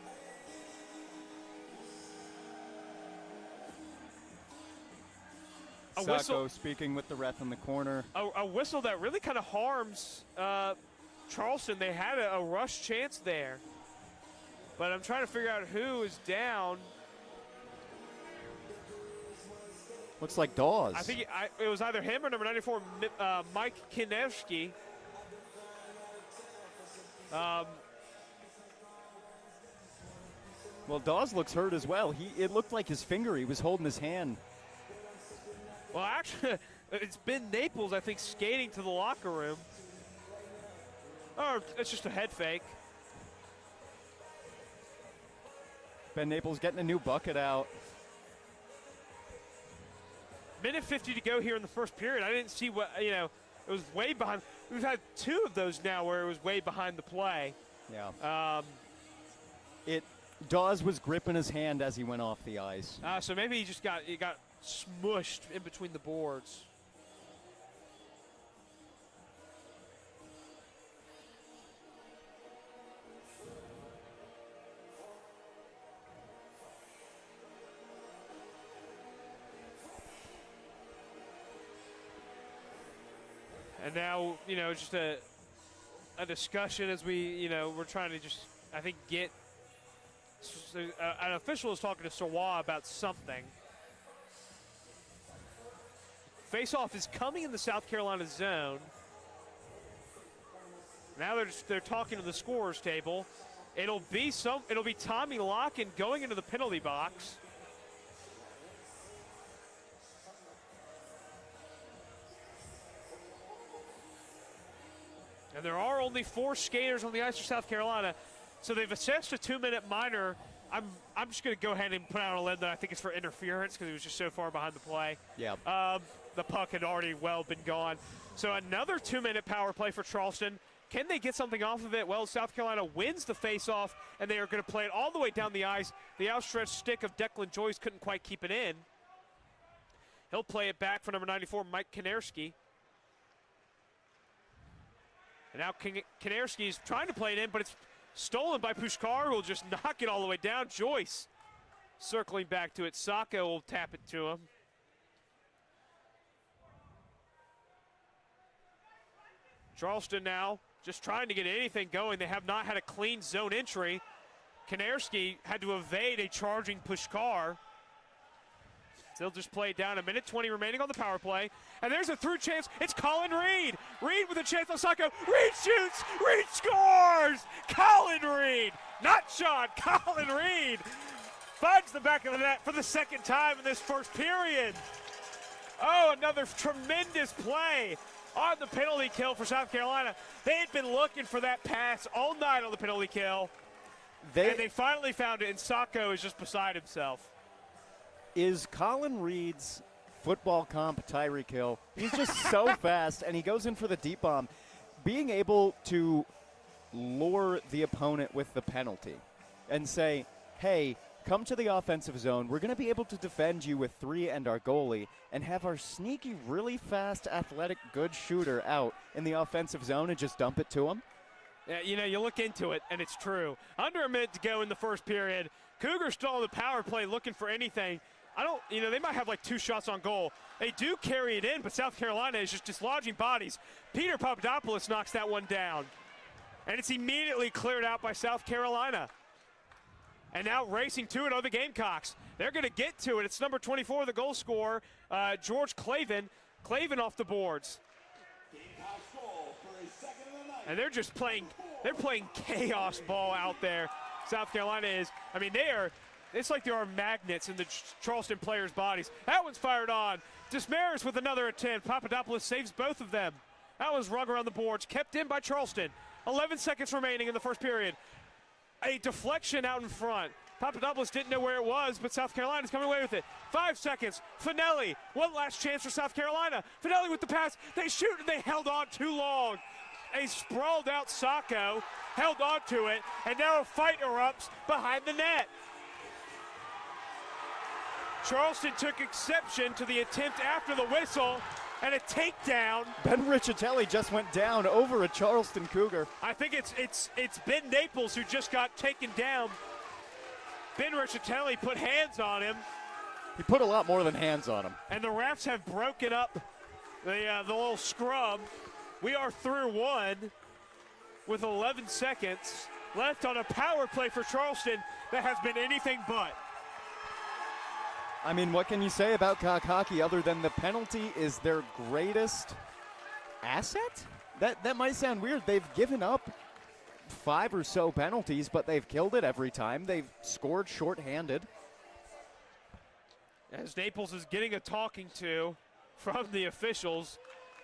S1: A whistle
S2: speaking with the ref in the corner.
S1: A whistle that really kind of harms Charleston. They had a rush chance there. But I'm trying to figure out who is down.
S2: Looks like Dawes.
S1: I think it was either him or number 94, Mike Kinevsky.
S2: Well, Dawes looks hurt as well. It looked like his finger. He was holding his hand.
S1: Well, actually, it's Ben Naples, I think, skating to the locker room. Or it's just a head fake.
S2: Ben Naples getting a new bucket out.
S1: Minute 50 to go here in the first period. I didn't see what, it was way behind. We've had 2 of those now where it was way behind the play.
S2: Yeah. Dawes was gripping his hand as he went off the ice.
S1: So maybe he got smushed in between the boards. And now, just a discussion as we're trying to just, I think, get an official is talking to Sawah about something. Face-off is coming in the South Carolina zone. Now they're talking to the scorers table. It'll be Tommy Locken going into the penalty box. And there are only 4 skaters on the ice for South Carolina. So they've assessed a 2-minute minor. I'm just going to go ahead and put out a limb that I think it's for interference because he was just so far behind the play.
S2: Yeah.
S1: The puck had already been gone. So another 2-minute power play for Charleston. Can they get something off of it? Well, South Carolina wins the face-off, and they are going to play it all the way down the ice. The outstretched stick of Declan Joyce couldn't quite keep it in. He'll play it back for number 94, Mike Kinevsky. And now Kinevsky is trying to play it in, but it's stolen by Pushkar, who will just knock it all the way down. Joyce circling back to it. Sacco will tap it to him. Charleston now just trying to get anything going. They have not had a clean zone entry. Kinevsky had to evade a charging Pushkar. They'll just play it down. 1:20 remaining on the power play. And there's a through chance. It's Colin Reed. Reed with a chance on Sacco. Reed shoots. Reed scores. Colin Reed. Not Sean. Colin Reed finds the back of the net for the second time in this first period. Oh, another tremendous play on the penalty kill for South Carolina. They had been looking for that pass all night on the penalty kill. And they finally found it, and Sacco is just beside himself.
S2: Is Colin Reed's football comp Tyreek Hill? He's just so fast, and he goes in for the deep bomb. being able to lure the opponent with the penalty and say, hey, come to the offensive zone. We're going to be able to defend you with 3 and our goalie, and have our sneaky, really fast, athletic, good shooter out in the offensive zone and just dump it to him.
S1: Yeah, you know, you look into it, and it's true. Under a minute to go in the first period. Cougars still on the power play looking for anything. They might have like 2 shots on goal. They do carry it in, but South Carolina is just dislodging bodies. Peter Papadopoulos knocks that one down. And it's immediately cleared out by South Carolina. And now racing to it are the Gamecocks. They're going to get to it. It's number 24, the goal scorer, George Clavin. Clavin off the boards. And they're just playing chaos ball out there. South Carolina is. I mean, it's like there are magnets in the Charleston players' bodies. That one's fired on. Dismaris with another attempt. Papadopoulos saves both of them. That was rug around the boards, kept in by Charleston. 11 seconds remaining in the first period. A deflection out in front. Papadopoulos didn't know where it was, but South Carolina's coming away with it. 5 seconds. Finelli, one last chance for South Carolina. Finelli with the pass. They shoot, and they held on too long. A sprawled out Sacco held on to it, and now a fight erupts behind the net. Charleston took exception to the attempt after the whistle, and a takedown.
S2: Ben Riccitelli just went down over a Charleston Cougar.
S1: I think it's Ben Naples who just got taken down. Ben Riccitelli put hands on him.
S2: He put a lot more than hands on him.
S1: And the refs have broken up the little scrum. We are through one with 11 seconds left on a power play for Charleston that has been anything but.
S2: I mean, what can you say about Cock Hockey other than the penalty is their greatest asset? That might sound weird. They've given up 5 or so penalties, but they've killed it every time. They've scored shorthanded.
S1: As Naples is getting a talking to from the officials.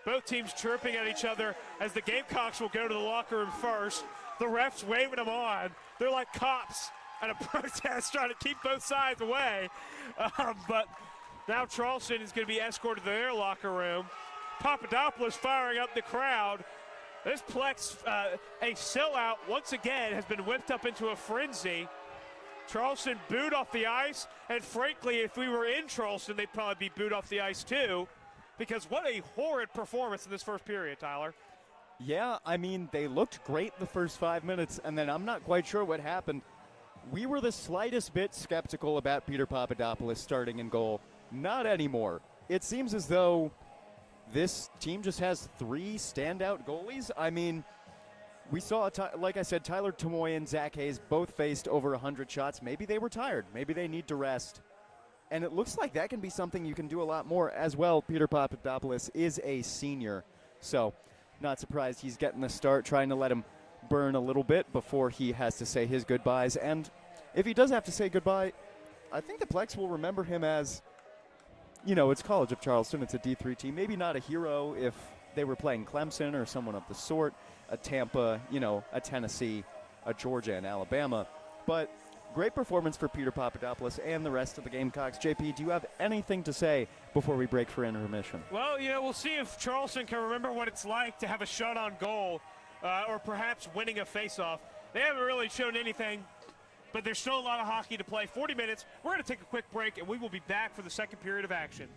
S1: Both teams chirping at each other as the Gamecocks will go to the locker room first. The refs waving them on. They're like cops at a protest trying to keep both sides away. But now Charleston is going to be escorted to their locker room. Papadopoulos firing up the crowd. This Plex, a sellout once again, has been whipped up into a frenzy. Charleston booed off the ice, and frankly, if we were in Charleston, they'd probably be booed off the ice too. Because what a horrid performance in this first period, Tyler.
S2: Yeah, I mean, they looked great the first 5 minutes, and then I'm not quite sure what happened. We were the slightest bit skeptical about Peter Papadopoulos starting in goal. Not anymore. It seems as though this team just has 3 standout goalies. I mean, we saw, like I said, Tyler Tomoy and Zach Hayes both faced over 100 shots. Maybe they were tired. Maybe they need to rest. And it looks like that can be something you can do a lot more as well. Peter Papadopoulos is a senior, so not surprised he's getting the start, trying to let him burn a little bit before he has to say his goodbyes. And if he does have to say goodbye, I think the Plex will remember him as, it's College of Charleston. It's a D3 team. Maybe not a hero if they were playing Clemson or someone of the sort, a Tampa, a Tennessee, a Georgia, and Alabama. But great performance for Peter Papadopoulos and the rest of the Gamecocks. JP, do you have anything to say before we break for intermission?
S1: Well, we'll see if Charleston can remember what it's like to have a shot on goal or perhaps winning a faceoff. They haven't really shown anything, but there's still a lot of hockey to play. 40 minutes. We're going to take a quick break, and we will be back for the second period of action.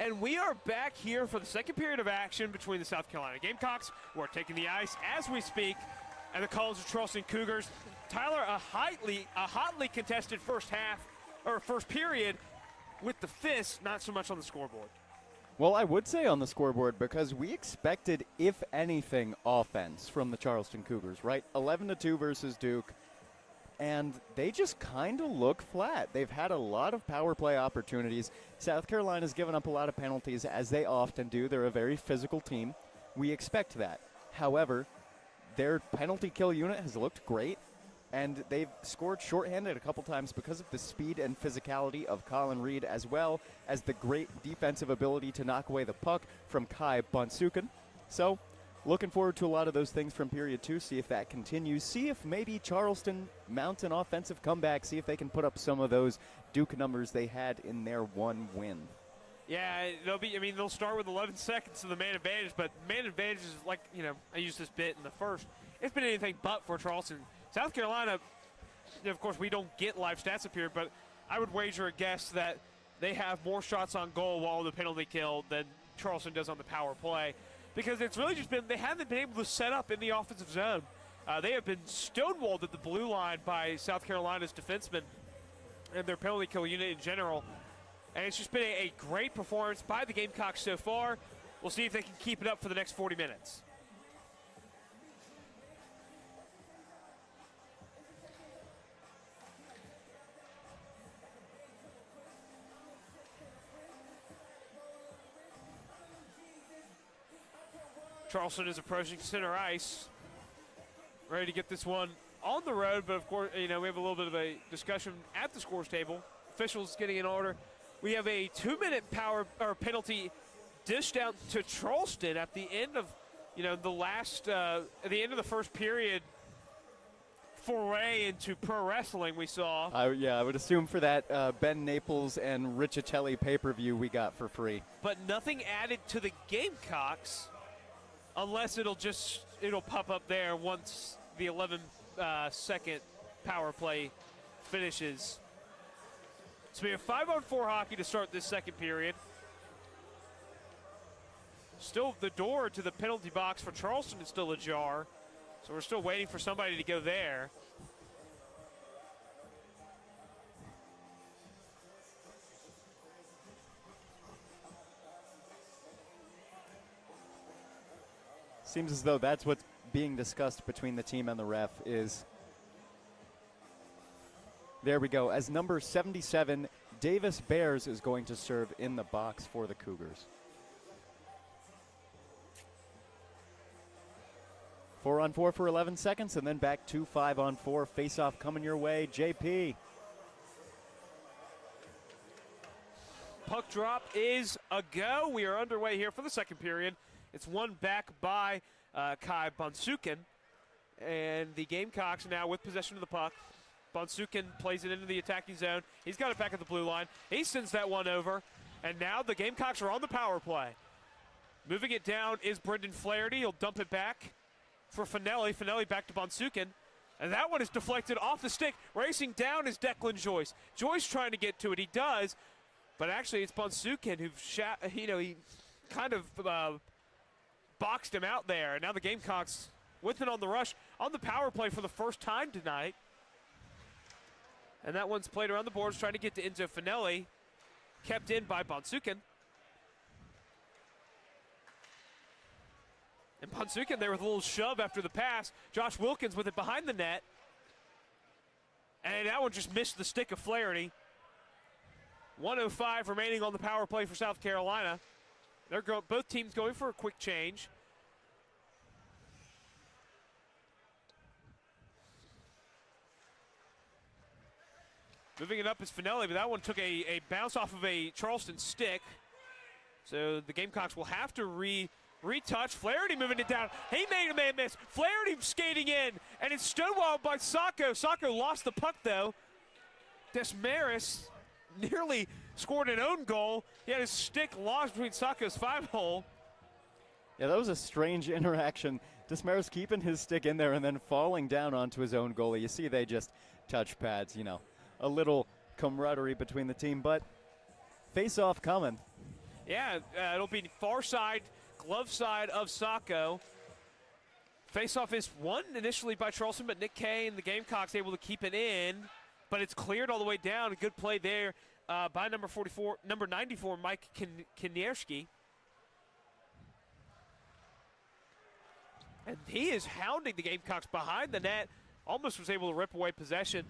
S1: And we are back here for the second period of action between the South Carolina Gamecocks, who are taking the ice as we speak, and the College of Charleston Cougars. Tyler, a hotly contested first period with the fist, not so much on the scoreboard.
S2: Well, I would say on the scoreboard because we expected, if anything, offense from the Charleston Cougars, right? 11-2 versus Duke, and they just kind of look flat. They've had a lot of power play opportunities. South Carolina's given up a lot of penalties, as they often do. They're a very physical team. We expect that. However, their penalty kill unit has looked great, and they've scored shorthanded a couple times because of the speed and physicality of Colin Reed, as well as the great defensive ability to knock away the puck from Kai Bonsuken. So, looking forward to a lot of those things from period 2, see if that continues, see if maybe Charleston mounts an offensive comeback, see if they can put up some of those Duke numbers they had in their one win.
S1: Yeah, they'll start with 11 seconds of the man advantage, but man advantage is like, I used this bit in the first. It's been anything but for Charleston. South Carolina, of course, we don't get live stats up here, but I would wager a guess that they have more shots on goal while the penalty kill than Charleston does on the power play, because it's really just been, they haven't been able to set up in the offensive zone. They have been stonewalled at the blue line by South Carolina's defensemen and their penalty kill unit in general. And it's just been a great performance by the Gamecocks so far. We'll see if they can keep it up for the next 40 minutes. Charleston is approaching center ice, ready to get this one on the road, but of course, we have a little bit of a discussion at the scores table. Officials getting in order. We have a 2-minute penalty dished out to Charleston at the end of, at the end of the first period. Foray into pro wrestling we saw.
S2: I would assume for that Ben Naples and Richatelli pay-per-view we got for free.
S1: But nothing added to the Gamecocks, unless it'll pop up there once the 11-second power play finishes. So we have 5-on-4 hockey to start this second period. Still, the door to the penalty box for Charleston is still ajar, so we're still waiting for somebody to go there.
S2: Seems as though that's what's being discussed between the team and the ref is. There we go. As number 77, Davis Bears is going to serve in the box for the Cougars. 4-on-4 for 11 seconds, and then back to 5-on-4. Face-off coming your way. JP.
S1: Puck drop is a go. We are underway here for the second period. It's won back by Kai Bonsuken, and the Gamecocks now with possession of the puck. Bonsuken plays it into the attacking zone. He's got it back at the blue line. He sends that one over, and now the Gamecocks are on the power play. Moving it down is Brendan Flaherty. He'll dump it back for Finelli. Finelli back to Bonsuken, and that one is deflected off the stick. Racing down is Declan Joyce. Joyce trying to get to it. He does, but actually it's Bonsuken who he kind of boxed him out there. And now the Gamecocks with it on the rush on the power play for the first time tonight. And that one's played around the boards, trying to get to Enzo Finelli. Kept in by Bonsuken. And Bonsuken there with a little shove after the pass. Josh Wilkins with it behind the net. And that one just missed the stick of Flaherty. 1:05 remaining on the power play for South Carolina. They're both teams going for a quick change. Moving it up is Finelli, but that one took a bounce off of a Charleston stick. So the Gamecocks will have to retouch. Flaherty moving it down. He made a man miss. Flaherty skating in, and it's stonewalled by Sacco. Sacco lost the puck, though. Desmaris nearly scored an own goal. He had his stick lodged between Sacco's 5-hole.
S2: Yeah, that was a strange interaction. Desmaris keeping his stick in there and then falling down onto his own goalie. You see they just touch pads, a little camaraderie between the team, but face-off coming.
S1: Yeah, it'll be far side, glove side of Sacco. Face-off is won initially by Charleston, but Nick Kay and the Gamecocks able to keep it in. But it's cleared all the way down. A good play there by number 94, Mike Kinierski. And he is hounding the Gamecocks behind the net. Almost was able to rip away possession.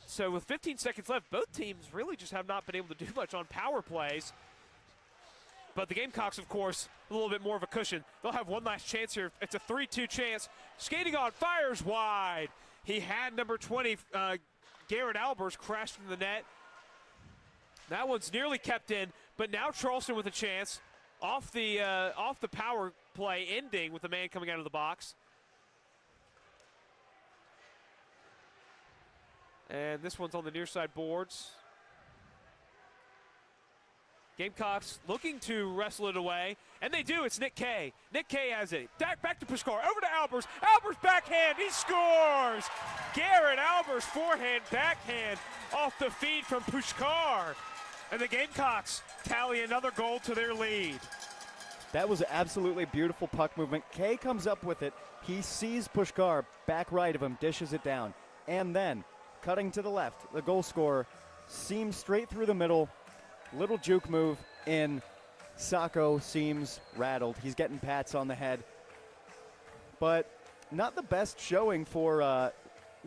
S1: So with 15 seconds left, both teams really just have not been able to do much on power plays. But the Gamecocks, of course, a little bit more of a cushion. They'll have one last chance here. It's a 3-2 chance. Skating on, fires wide. He had number 20, Garrett Albers, crashed into the net. That one's nearly kept in, but now Charleston with a chance off the power play ending with the man coming out of the box. And this one's on the near side boards. Gamecocks looking to wrestle it away, and they do. It's Nick Kay. Nick Kay has it. Back to Pushkar. Over to Albers. Albers backhand. He scores. Garrett Albers forehand, backhand off the feed from Pushkar. And the Gamecocks tally another goal to their lead.
S2: That was absolutely beautiful puck movement. Kay comes up with it. He sees Pushkar back right of him, dishes it down. And then, cutting to the left, the goal scorer seams straight through the middle. Little juke move in. Sacco seems rattled. He's getting pats on the head. But not the best showing for, a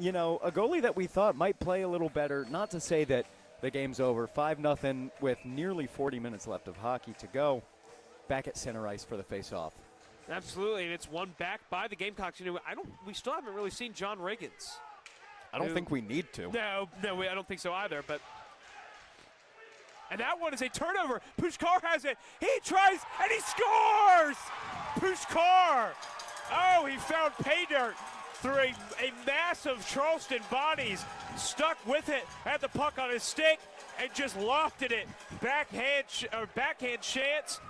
S2: goalie that we thought might play a little better. Not to say that the game's over. 5-0 with nearly 40 minutes left of hockey to go. Back at center ice for the face-off.
S1: Absolutely, and it's won back by the Gamecocks. We still haven't really seen John Riggins.
S2: I don't think we need to.
S1: No, I don't think so either, but... And that one is a turnover. Pushkar has it. He tries, and he scores! Pushkar! Oh, he found pay dirt through a mass of Charleston bodies. Stuck with it, had the puck on his stick, and just lofted it. Backhand chance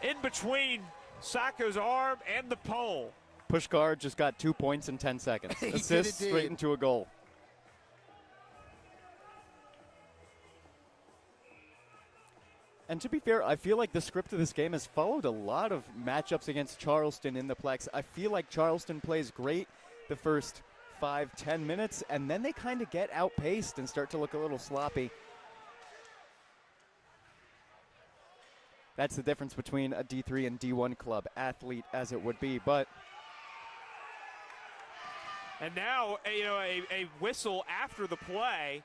S1: in between Sacco's arm and the pole.
S2: Pushkar just got 2 points in 10 seconds. Assist straight into a goal. And to be fair, I feel like the script of this game has followed a lot of matchups against Charleston in the Plex. I feel like Charleston plays great the first 5-10 minutes, and then they kind of get outpaced and start to look a little sloppy. That's the difference between a D3 and D1 club, athlete as it would be, but...
S1: And now, a whistle after the play,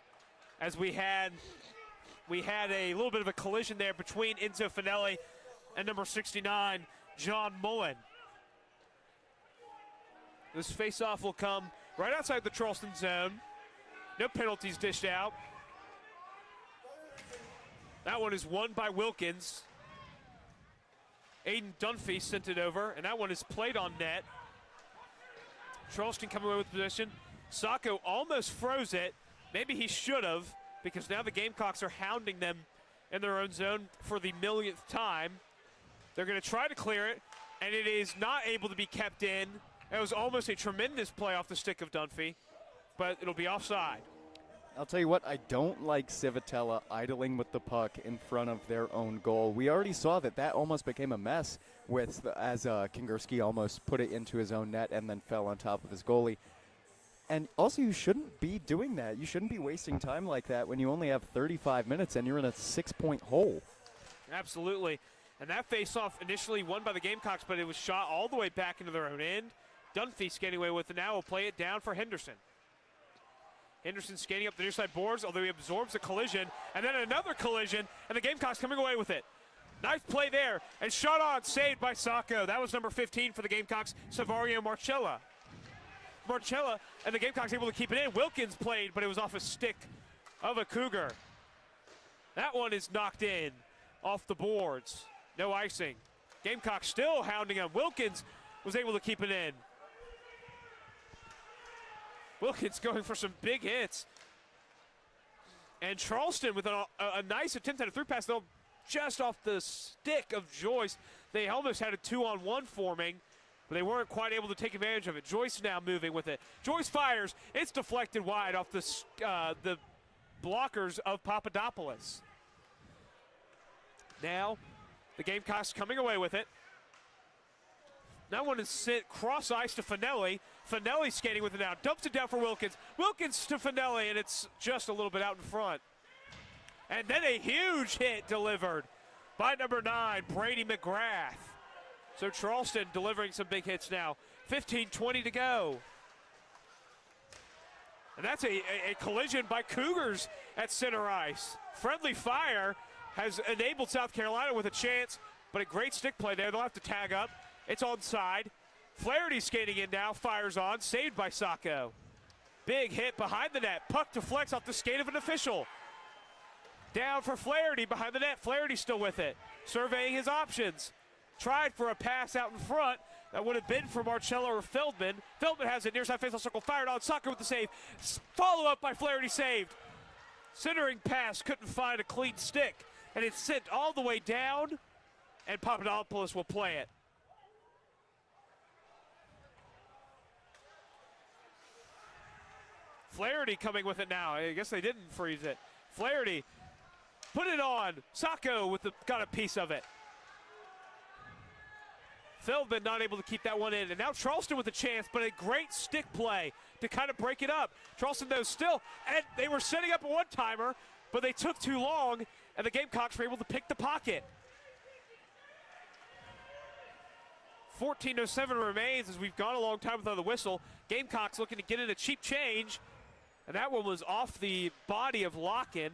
S1: as we had a little bit of a collision there between Enzo Finelli and number 69, John Mullen. This face-off will come right outside the Charleston zone. No penalties dished out. That one is won by Wilkins. Aiden Dunphy sent it over, and that one is played on net. Charleston coming away with possession. Sacco almost froze it. Maybe he should have, because now the Gamecocks are hounding them in their own zone for the millionth time. They're going to try to clear it, and it is not able to be kept in. It was almost a tremendous play off the stick of Dunphy, but it'll be offside.
S2: I'll tell you what, I don't like Civitella idling with the puck in front of their own goal. We already saw that almost became a mess as Kingerski almost put it into his own net and then fell on top of his goalie. And also, you shouldn't be doing that. You shouldn't be wasting time like that when you only have 35 minutes and you're in a 6-point hole.
S1: Absolutely. And that face-off initially won by the Gamecocks, but it was shot all the way back into their own end. Dunphy skating away with it now. Will play it down for Henderson. Henderson skating up the near side boards, although he absorbs a collision, and then another collision, and the Gamecocks coming away with it. Nice play there, and shot on, saved by Sacco. That was number 15 for the Gamecocks, Savario Marcella. Marcella and the Gamecocks able to keep it in. Wilkins played, but it was off a stick of a Cougar. That one is knocked in off the boards. No icing. Gamecocks still hounding him. Wilkins was able to keep it in. Wilkins going for some big hits. And Charleston with a nice attempt at a through pass, though, just off the stick of Joyce. They almost had a 2-on-1 forming, but they weren't quite able to take advantage of it. Joyce now moving with it. Joyce fires. It's deflected wide off the blockers of Papadopoulos. Now The Gamecocks coming away with it. That one is sent cross ice to Finelli. Finelli skating with it now. Dumps it down for Wilkins. Wilkins to Finelli, and it's just a little bit out in front. And then a huge hit delivered by number 9, Brady McGrath. So Charleston delivering some big hits now. 15:20 to go. And that's a collision by Cougars at center ice. Friendly fire has enabled South Carolina with a chance, but a great stick play there. They'll have to tag up. It's onside. Flaherty skating in now, fires on, saved by Sacco. Big hit behind the net. Puck deflects off the skate of an official. Down for Flaherty behind the net. Flaherty still with it. Surveying his options. Tried for a pass out in front. That would have been for Marcello or Feldman. Feldman has it near side faceoff circle. Fired on. Sacco with the save. Follow up by Flaherty, saved. Centering pass, couldn't find a clean stick. And it's sent all the way down, and Papadopoulos will play it. Flaherty coming with it now. I guess they didn't freeze it. Flaherty put it on. Sacco got a piece of it. Feldman not able to keep that one in. And now Charleston with a chance, but a great stick play to kind of break it up. Charleston, though, still, and they were setting up a one-timer, but they took too long, and the Gamecocks were able to pick the pocket. 14:07 remains as we've gone a long time without the whistle. Gamecocks looking to get in a cheap change, and that one was off the body of Locken.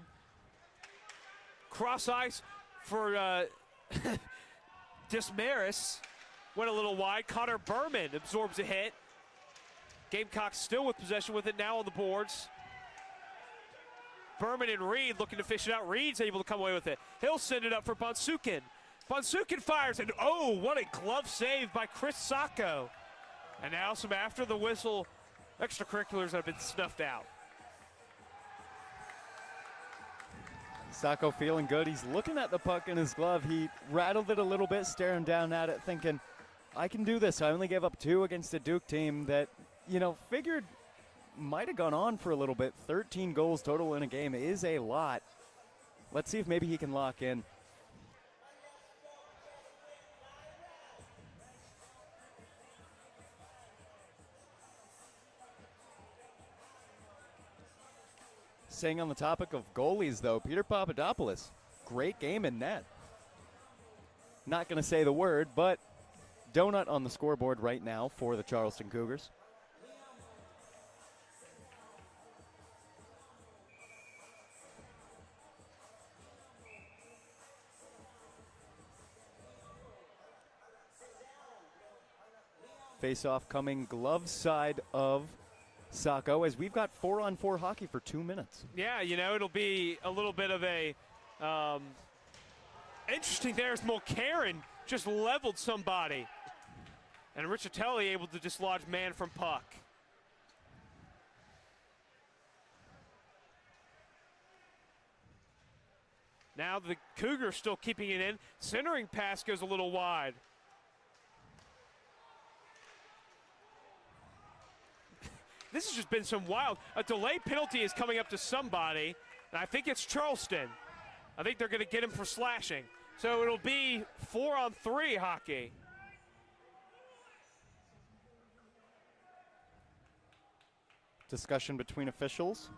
S1: Cross ice for Dismaris. Went a little wide. Connor Berman absorbs a hit. Gamecocks still with possession with it now on the boards. Berman and Reed looking to fish it out. Reed's able to come away with it. He'll send it up for Bonsukin. Bonsukin fires, and oh, what a glove save by Chris Sacco. And now some after the whistle extracurriculars have been snuffed out.
S2: Sacco feeling good. He's looking at the puck in his glove. He rattled it a little bit, staring down at it, thinking, I can do this. I only gave up 2 against a Duke team that, figured might have gone on for a little bit. 13 goals total in a game is a lot. Let's see if maybe he can lock in. Staying on the topic of goalies, though, Peter Papadopoulos, great game in net. Not going to say the word, but donut on the scoreboard right now for the Charleston Cougars. Face-off coming glove side of Sacco, as we've got 4-on-4 hockey for 2 minutes.
S1: Yeah, it'll be a little bit of a interesting there as Mulcairn just leveled somebody. And Riccitelli able to dislodge man from puck. Now the Cougars still keeping it in. Centering pass goes a little wide. This has just been some wild. A delay penalty is coming up to somebody, and I think it's Charleston. I think they're going to get him for slashing. So it'll be 4-on-3 hockey.
S2: Discussion between officials.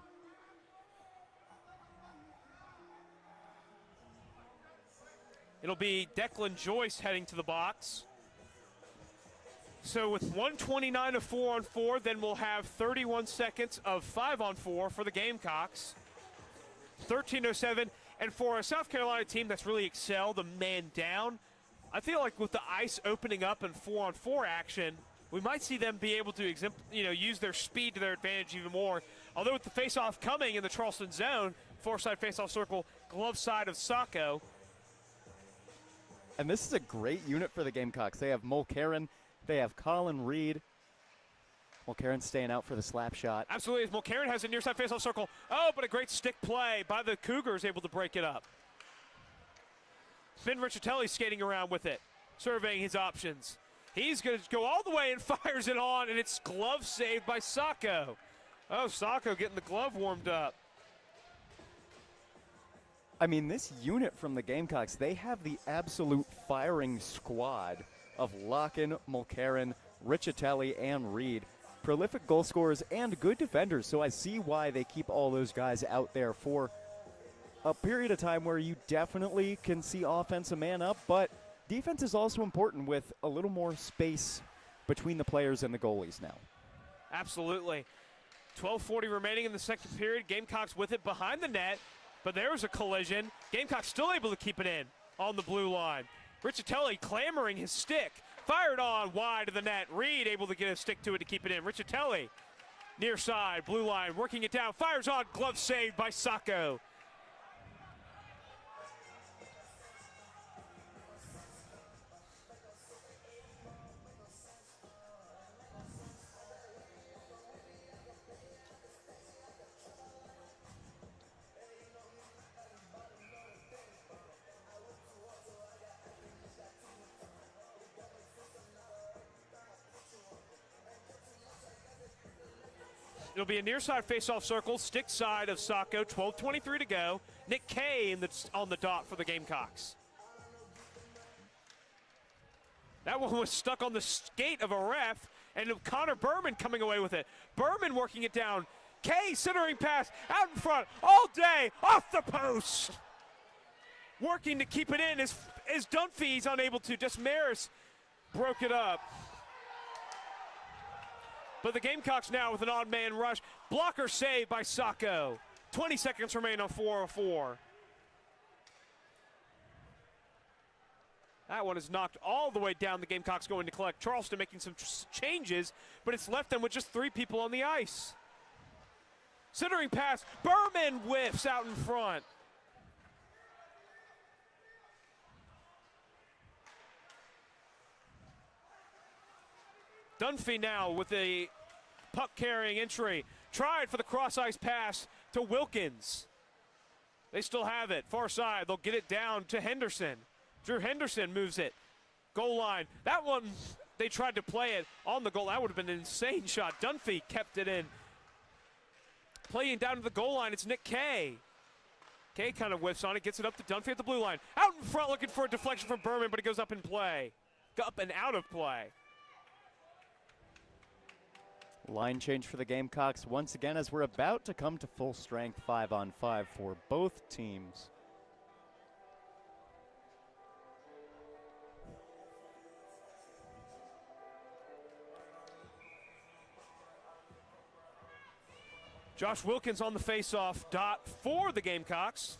S1: It'll be Declan Joyce heading to the box. So with 1:29 of 4-on-4, then we'll have 31 seconds of 5-on-4 for the Gamecocks. 13:07, and for a South Carolina team that's really excelled, a man down, I feel like with the ice opening up in 4-on-4 action, we might see them be able to use their speed to their advantage even more. Although with the face-off coming in the Charleston zone, four-side face-off circle, glove side of Sacco.
S2: And this is a great unit for the Gamecocks. They have Mulcairn. They have Colin Reed. Mulcairn staying out for the slap shot.
S1: Absolutely, as Mulcairn has a near side faceoff circle. Oh, but a great stick play by the Cougars, able to break it up. Finn Riccitelli skating around with it, surveying his options. He's going to go all the way and fires it on, and it's glove saved by Sacco. Oh, Sacco getting the glove warmed up.
S2: I mean, this unit from the Gamecocks, they have the absolute firing squad of Locken, Mulcairn, Richitelli, and Reed. Prolific goal scorers and good defenders, so I see why they keep all those guys out there for a period of time where you definitely can see offense a man up, but defense is also important with a little more space between the players and the goalies now.
S1: Absolutely. 12:40 remaining in the second period. Gamecocks with it behind the net, but there was a collision. Gamecocks still able to keep it in on the blue line. Richitelli clamoring his stick. Fired on wide of the net. Reed able to get a stick to it to keep it in. Richitelli near side, blue line, working it down. Fires on, glove saved by Sacco. It'll be a near side face-off circle, stick side of Sacco, 12:23 to go. Nick Kay on the dot for the Gamecocks. That one was stuck on the skate of a ref, and Connor Berman coming away with it. Berman working it down. Kay centering pass out in front all day, off the post. Working to keep it in as Dunphy's unable to. Desmaris broke it up. But the Gamecocks now with an odd man rush. Blocker saved by Sacco. 20 seconds remain on 4:04. That one is knocked all the way down. The Gamecocks going to collect. Charleston making some changes, but it's left them with just 3 people on the ice. Centering pass. Berman whiffs out in front. Dunphy now with a puck-carrying entry. Tried for the cross-ice pass to Wilkins. They still have it. Far side. They'll get it down to Henderson. Drew Henderson moves it. Goal line. That one, they tried to play it on the goal. That would have been an insane shot. Dunphy kept it in. Playing down to the goal line, it's Nick Kay. Kay kind of whiffs on it, gets it up to Dunphy at the blue line. Out in front looking for a deflection from Berman, but it goes up in play. Up and out of play.
S2: Line change for the Gamecocks once again as we're about to come to full strength 5-on-5 for both teams.
S1: Josh Wilkins on the face-off dot for the Gamecocks.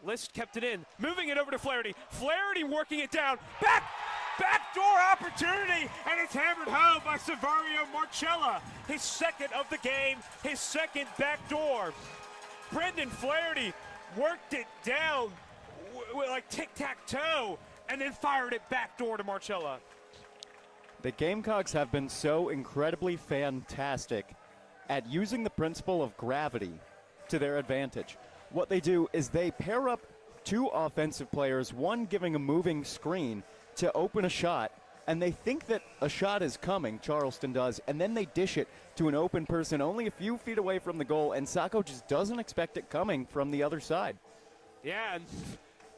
S1: List kept it in, moving it over to Flaherty. Flaherty working it down, backdoor opportunity, and it's hammered home by Saverio Marcella. His second of the game, his second backdoor. Brendan Flaherty worked it down like tic-tac-toe, and then fired it backdoor to Marcella.
S2: The Gamecocks have been so incredibly fantastic at using the principle of gravity to their advantage. What they do is they pair up 2 offensive players, one giving a moving screen to open a shot, and they think that a shot is coming, Charleston does, and then they dish it to an open person only a few feet away from the goal, and Sacco just doesn't expect it coming from the other side.
S1: Yeah, and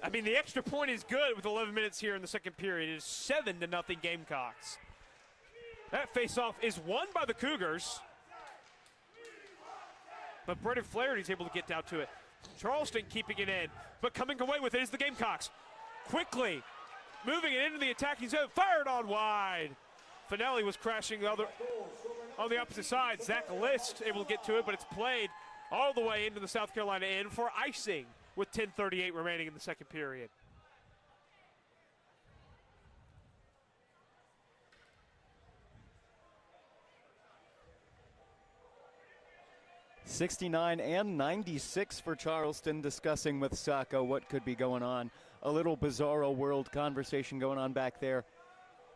S1: I mean, the extra point is good with 11 minutes here in the second period. It is 7-0 Gamecocks. That faceoff is won by the Cougars, but Brendan Flaherty's able to get down to it. Charleston keeping it in, but coming away with it is the Gamecocks. Quickly moving it into the attacking zone, fired on wide. Finelli was crashing on the opposite side. Zach List able to get to it, but it's played all the way into the South Carolina end for icing with 10:38 remaining in the second period.
S2: '69 and 96 for Charleston, discussing with Sacco what could be going on. A little bizarro world conversation going on back there.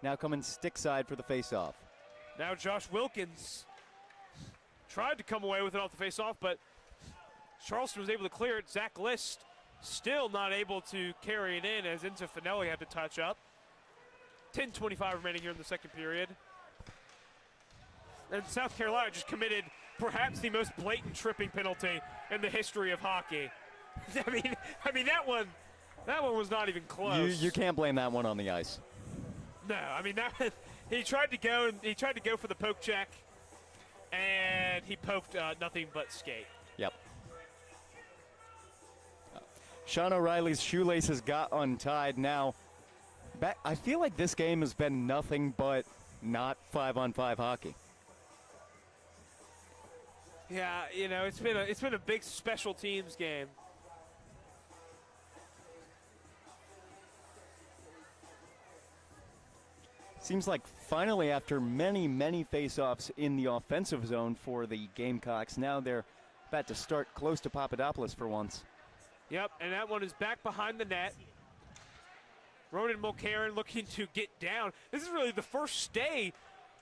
S2: Now coming stick side for the faceoff.
S1: Now Josh Wilkins tried to come away with it off the faceoff, but Charleston was able to clear it. Zach List still not able to carry it in as Enzo Finelli had to touch up. 10:25 remaining here in the second period. And South Carolina just committed perhaps the most blatant tripping penalty in the history of hockey. I mean that one was not even close.
S2: You can't blame that one on the ice.
S1: No, I mean he tried to go for the poke check, and he poked nothing but skate.
S2: Yep. Sean O'Reilly's shoelaces got untied. Now, I feel like this game has been nothing but not 5-on-5 hockey.
S1: Yeah, you know, it's been a big special teams game.
S2: Seems like finally, after many, many face-offs in the offensive zone for the Gamecocks, now they're about to start close to Papadopoulos for once.
S1: Yep, and that one is back behind the net. Ronan Mulcairn looking to get down. This is really the first stay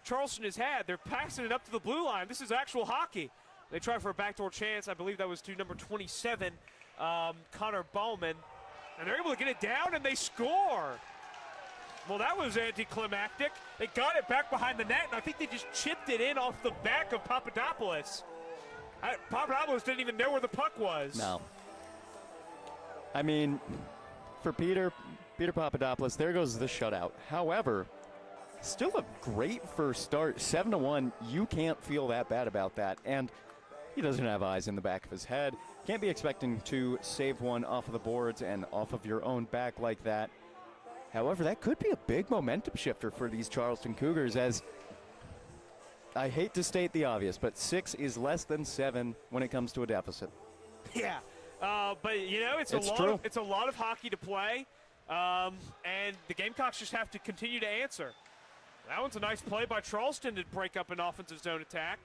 S1: Charleston has had. They're passing it up to the blue line. This is actual hockey. They try for a backdoor chance. I believe that was to number 27, Connor Bowman. And they're able to get it down, and they score. Well, that was anticlimactic. They got it back behind the net, and I think they just chipped it in off the back of Papadopoulos. Papadopoulos didn't even know where the puck was.
S2: No. I mean, for Peter Papadopoulos, there goes the shutout. However, still a great first start. 7-1, you can't feel that bad about that. And he doesn't have eyes in the back of his head. Can't be expecting to save one off of the boards and off of your own back like that. However, that could be a big momentum shifter for these Charleston Cougars, as I hate to state the obvious, but 6 is less than 7 when it comes to a deficit.
S1: Yeah, but you know, it's a lot of hockey to play, and the Gamecocks just have to continue to answer. That one's a nice play by Charleston to break up an offensive zone attack.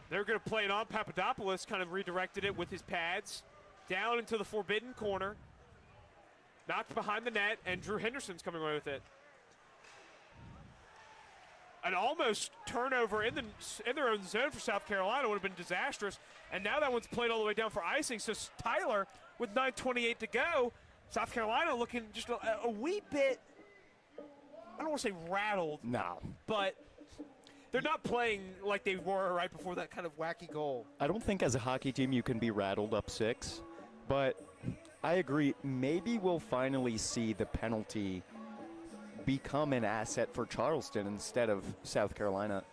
S1: They're going to play it on. Papadopoulos kind of redirected it with his pads down into the forbidden corner. Knocked behind the net, and Drew Henderson's coming away with it. An almost turnover in their own zone for South Carolina would have been disastrous, and now that one's played all the way down for icing. So Tyler, with 9:28 to go, South Carolina looking just a wee bit, I don't want to say rattled.
S2: No.
S1: But they're not playing like they were right before that kind of wacky goal.
S2: I don't think as a hockey team you can be rattled up 6, but I agree. Maybe we'll finally see the penalty become an asset for Charleston instead of South Carolina.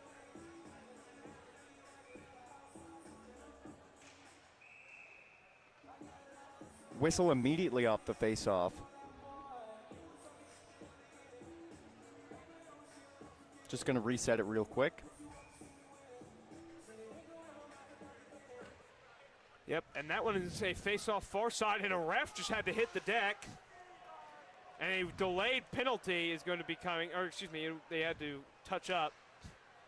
S2: Whistle immediately off the face-off. Just going to reset it real quick.
S1: Yep, and that one is a face-off far side, and a ref just had to hit the deck. And a delayed penalty is going to be coming, or excuse me, they had to touch up.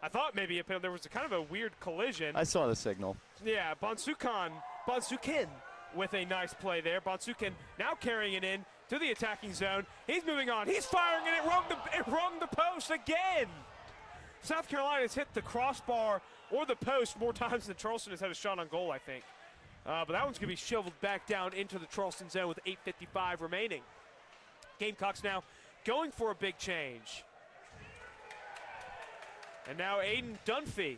S1: I thought maybe a penalty. There was a kind of a weird collision.
S2: I saw the signal.
S1: Yeah, Bonsukin with a nice play there. Bonsukin now carrying it in to the attacking zone. He's moving on. He's firing, and it rung the post again. South Carolina's hit the crossbar or the post more times than Charleston has had a shot on goal, I think. But that one's going to be shoveled back down into the Charleston zone with 8:55 remaining. Gamecocks now going for a big change. And now Aiden Dunphy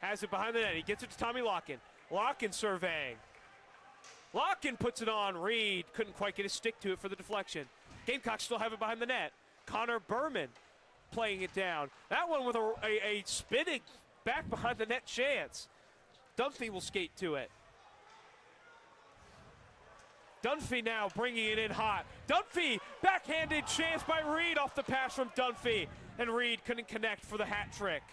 S1: has it behind the net. He gets it to Tommy Locken. Locken surveying. Locken puts it on. Reed couldn't quite get his stick to it for the deflection. Gamecocks still have it behind the net. Connor Berman playing it down. That one with a spinning back behind the net chance. Dunphy will skate to it. Dunphy now bringing it in hot. Dunphy, backhanded chance by Reed off the pass from Dunphy. And Reed couldn't connect for the hat trick.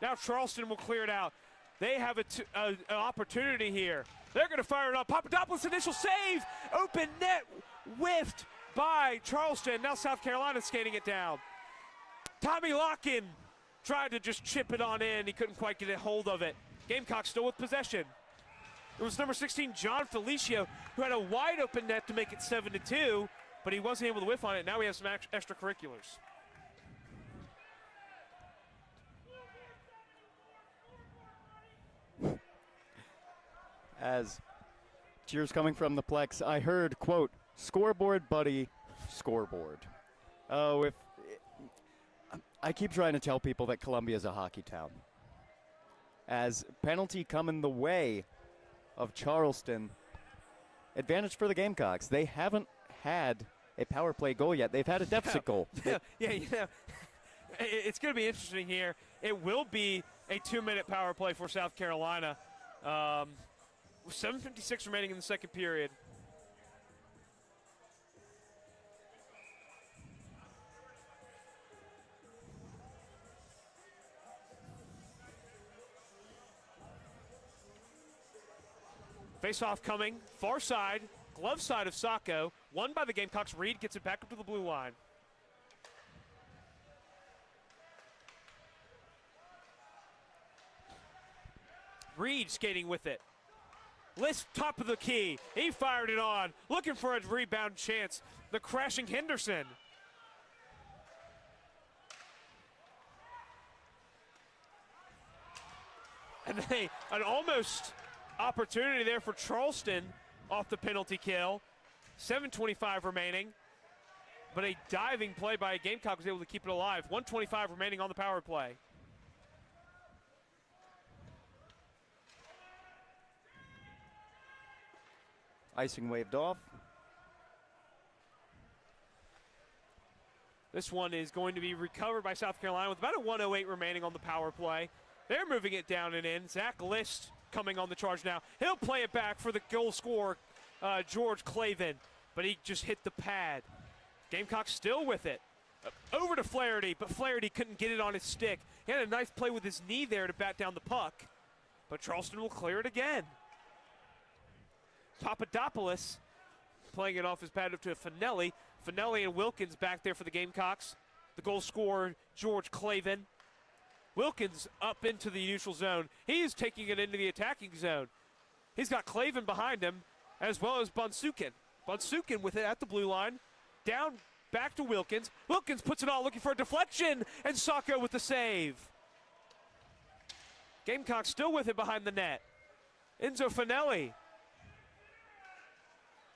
S1: Now Charleston will clear it out. They have an opportunity here. They're going to fire it up. Papadopoulos initial save. Open net whiffed by Charleston. Now South Carolina skating it down. Tommy Locken tried to just chip it on in. He couldn't quite get a hold of it. Gamecocks still with possession. It was number 16, John Felicio, who had a wide open net to make it 7-2, but he wasn't able to whiff on it. Now we have some extracurriculars.
S2: As cheers coming from the Plex, I heard, quote, "Scoreboard, buddy, scoreboard." Oh, I keep trying to tell people that Columbia is a hockey town. As penalty coming the way of Charleston. Advantage for the Gamecocks. They haven't had a power play goal yet. They've had a deficit goal.
S1: Yeah, it's going to be interesting here. It will be a 2-minute power play for South Carolina. 7:56 remaining in the second period. Face-off coming, far side, glove side of Sacco, won by the Gamecocks. Reed gets it back up to the blue line. Reed skating with it. List top of the key. He fired it on, looking for a rebound chance. The crashing Henderson. And an almost opportunity there for Charleston off the penalty kill. 7:25 remaining. But a diving play by a Gamecock was able to keep it alive. 1:25 remaining on the power play.
S2: Icing waved off.
S1: This one is going to be recovered by South Carolina with about a 1:08 remaining on the power play. They're moving it down and in. Zach List coming on the charge now. He'll play it back for the goal scorer, George Clavin, but he just hit the pad. Gamecocks still with it. Over to Flaherty, but Flaherty couldn't get it on his stick. He had a nice play with his knee there to bat down the puck, but Charleston will clear it again. Papadopoulos playing it off his pad up to Finelli. Finelli and Wilkins back there for the Gamecocks. The goal scorer, George Clavin. Wilkins up into the neutral zone. He's taking it into the attacking zone. He's got Clavin behind him, as well as Bonsukin. Bonsukin with it at the blue line. Down, back to Wilkins. Wilkins puts it on, looking for a deflection, and Sacco with the save. Gamecocks still with it behind the net. Enzo Finelli.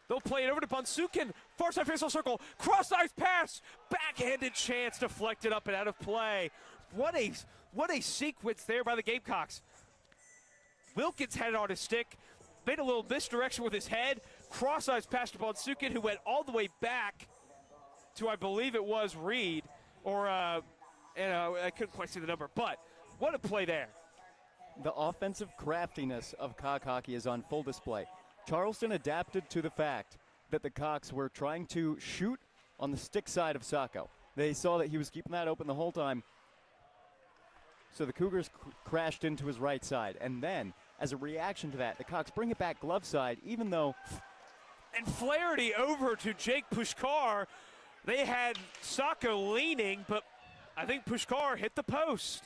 S1: They'll play it over to Bonsukin. Far side faceoff circle. Cross-ice pass. Backhanded chance deflected up and out of play. What a sequence there by the Gamecocks. Wilkins had it on his stick. Made a little misdirection with his head. Cross-ice pass to Bonsukin, who went all the way back to, I believe it was Reed. Or, I couldn't quite see the number. But what a play there.
S2: The offensive craftiness of Cock hockey is on full display. Charleston adapted to the fact that the Cocks were trying to shoot on the stick side of Sacco. They saw that he was keeping that open the whole time. So the Cougars crashed into his right side. And then, as a reaction to that, the Cocks bring it back glove side, even though...
S1: And Flaherty over to Jake Pushkar. They had Sacco leaning, but I think Pushkar hit the post.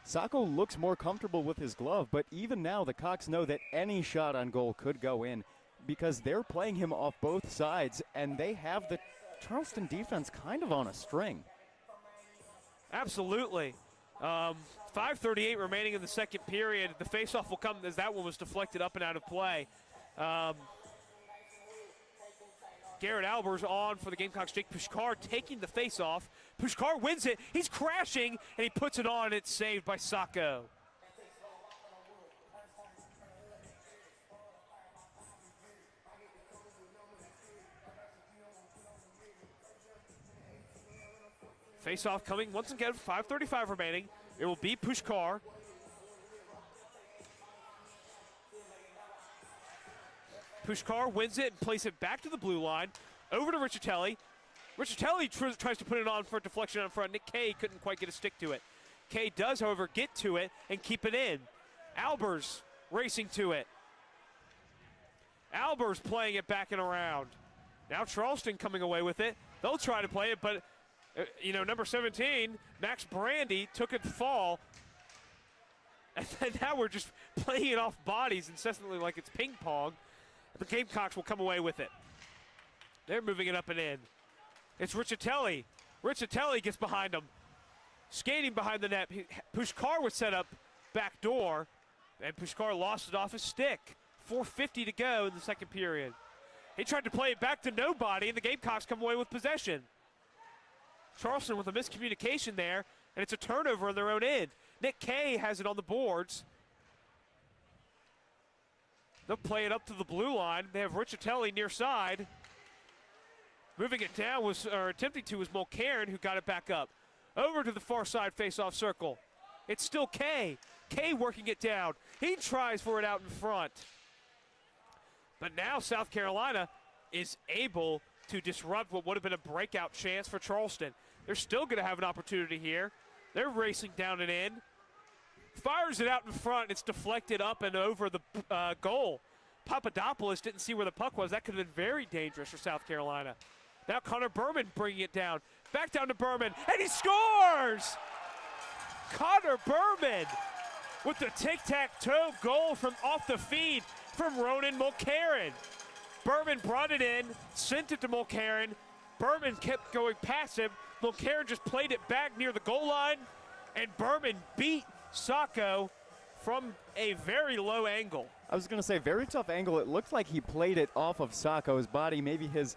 S2: Sacco looks more comfortable with his glove, but even now the Cocks know that any shot on goal could go in because they're playing him off both sides, and they have the Charleston defense kind of on a string.
S1: Absolutely. 5:38 remaining in the second period. The faceoff will come as that one was deflected up and out of play. Garrett Albers on for the Gamecocks. Jake Pushkar taking the faceoff. Pushkar wins it. He's crashing, and he puts it on. It's saved by Sacco. Faceoff coming once again. 5:35 remaining. It will be Pushkar. Pushkar wins it and plays it back to the blue line. Over to Riccitelli. Riccitelli tries to put it on for a deflection out front. Nick Kay couldn't quite get a stick to it. Kay does, however, get to it and keep it in. Albers racing to it. Albers playing it back and around. Now Charleston coming away with it. They'll try to play it, but number 17, Max Brandy, took it fall. And then now we're just playing it off bodies incessantly like it's ping pong. The Gamecocks will come away with it. They're moving it up and in. It's Riccitelli. Riccitelli gets behind him. Skating behind the net. Pushkar was set up back door, and Pushkar lost it off his stick. 4:50 to go in the second period. He tried to play it back to nobody, and the Gamecocks come away with possession. Charleston with a miscommunication there, and it's a turnover on their own end. Nick Kay has it on the boards. They'll play it up to the blue line. They have Riccitelli near side. Moving it down was, or attempting to, was Mulcairn, who got it back up. Over to the far side face-off circle. It's still Kay. Kay working it down. He tries for it out in front. But now South Carolina is able to disrupt what would have been a breakout chance for Charleston. They're still going to have an opportunity here. They're racing down and in. Fires it out in front. It's deflected up and over the goal. Papadopoulos didn't see where the puck was. That could have been very dangerous for South Carolina. Now Connor Berman bringing it down. Back down to Berman, and he scores! Connor Berman with the tic-tac-toe goal from off the feed from Ronan Mulcairn. Berman brought it in, sent it to Mulcairn. Berman kept going past him. Mulcairn just played it back near the goal line, and Berman beat Sacco from a very low angle.
S2: I was going to say, very tough angle. It looked like he played it off of Sacco's body, maybe his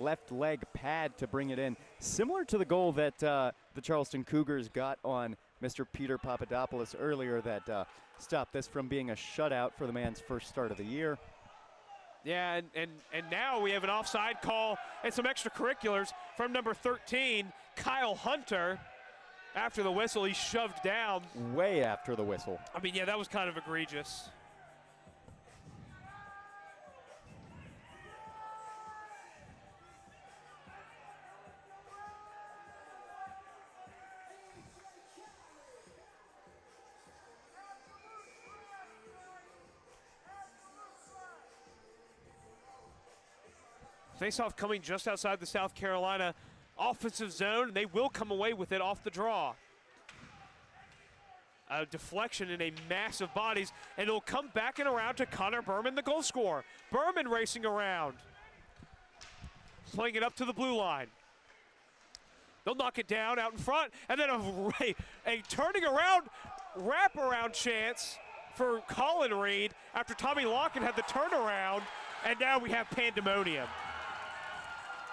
S2: left leg pad to bring it in. Similar to the goal that the Charleston Cougars got on Mr. Peter Papadopoulos earlier that stopped this from being a shutout for the man's first start of the year.
S1: Yeah, and now we have an offside call and some extracurriculars from number 13, Kyle Hunter. After the whistle, he's shoved down.
S2: Way after the whistle.
S1: I mean, yeah, that was kind of egregious. Face-off coming just outside the South Carolina offensive zone. They will come away with it off the draw. A deflection in a mass of bodies, and it'll come back and around to Connor Berman, the goal scorer. Berman racing around. Playing it up to the blue line. They'll knock it down out in front, and then a turning around, wraparound chance for Colin Reed after Tommy Lockett had the turnaround, and now we have pandemonium.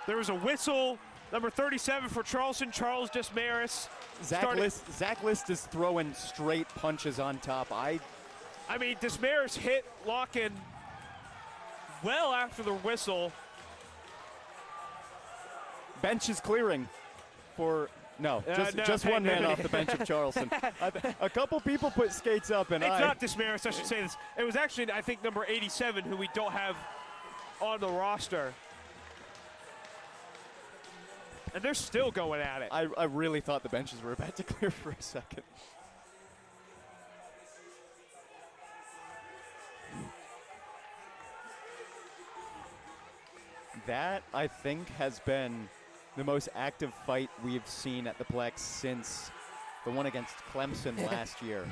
S1: There was a whistle, number 37 for Charleston, Charles Desmarais.
S2: Zach List is throwing straight punches on top. I
S1: mean, Desmarais hit Locken well after the whistle.
S2: Bench is clearing for, no, just one man off the bench of Charleston. A couple people put skates up, and
S1: it's not Desmarais, I should say this. It was actually, I think, number 87, who we don't have on the roster. And they're still going at it.
S2: I really thought the benches were about to clear for a second. That, I think, has been the most active fight we've seen at the Plex since the one against Clemson last year.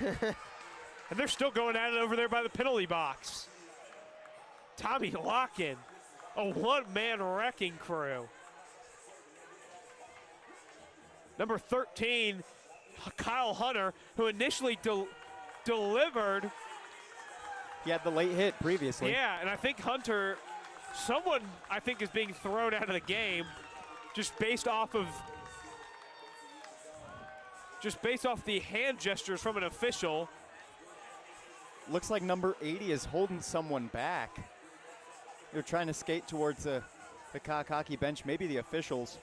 S1: And they're still going at it over there by the penalty box. Tommy Locken, a one-man wrecking crew. Number 13, Kyle Hunter, who initially delivered.
S2: He had the late hit previously.
S1: Yeah, and I think Hunter, someone I think is being thrown out of the game just based off the hand gestures from an official.
S2: Looks like number 80 is holding someone back. They're trying to skate towards the Kakaki bench, maybe the officials.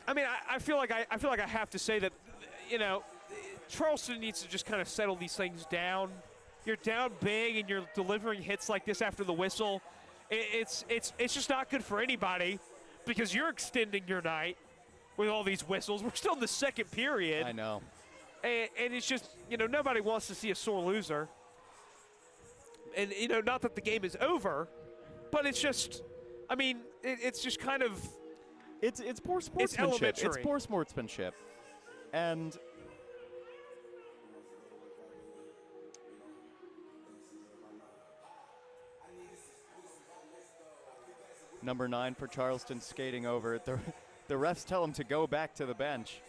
S1: I mean, I feel like I have to say that, you know, Charleston needs to just kind of settle these things down. You're down big and you're delivering hits like this after the whistle. It's just not good for anybody because you're extending your night with all these whistles. We're still in the second period.
S2: I know.
S1: And it's just, you know, nobody wants to see a sore loser. And, you know, not that the game is over, but it's just, I mean, it's just kind of.
S2: It's poor sportsmanship.
S1: It's
S2: poor sportsmanship. And number 9 for Charleston skating over. The refs tell him to go back to the bench.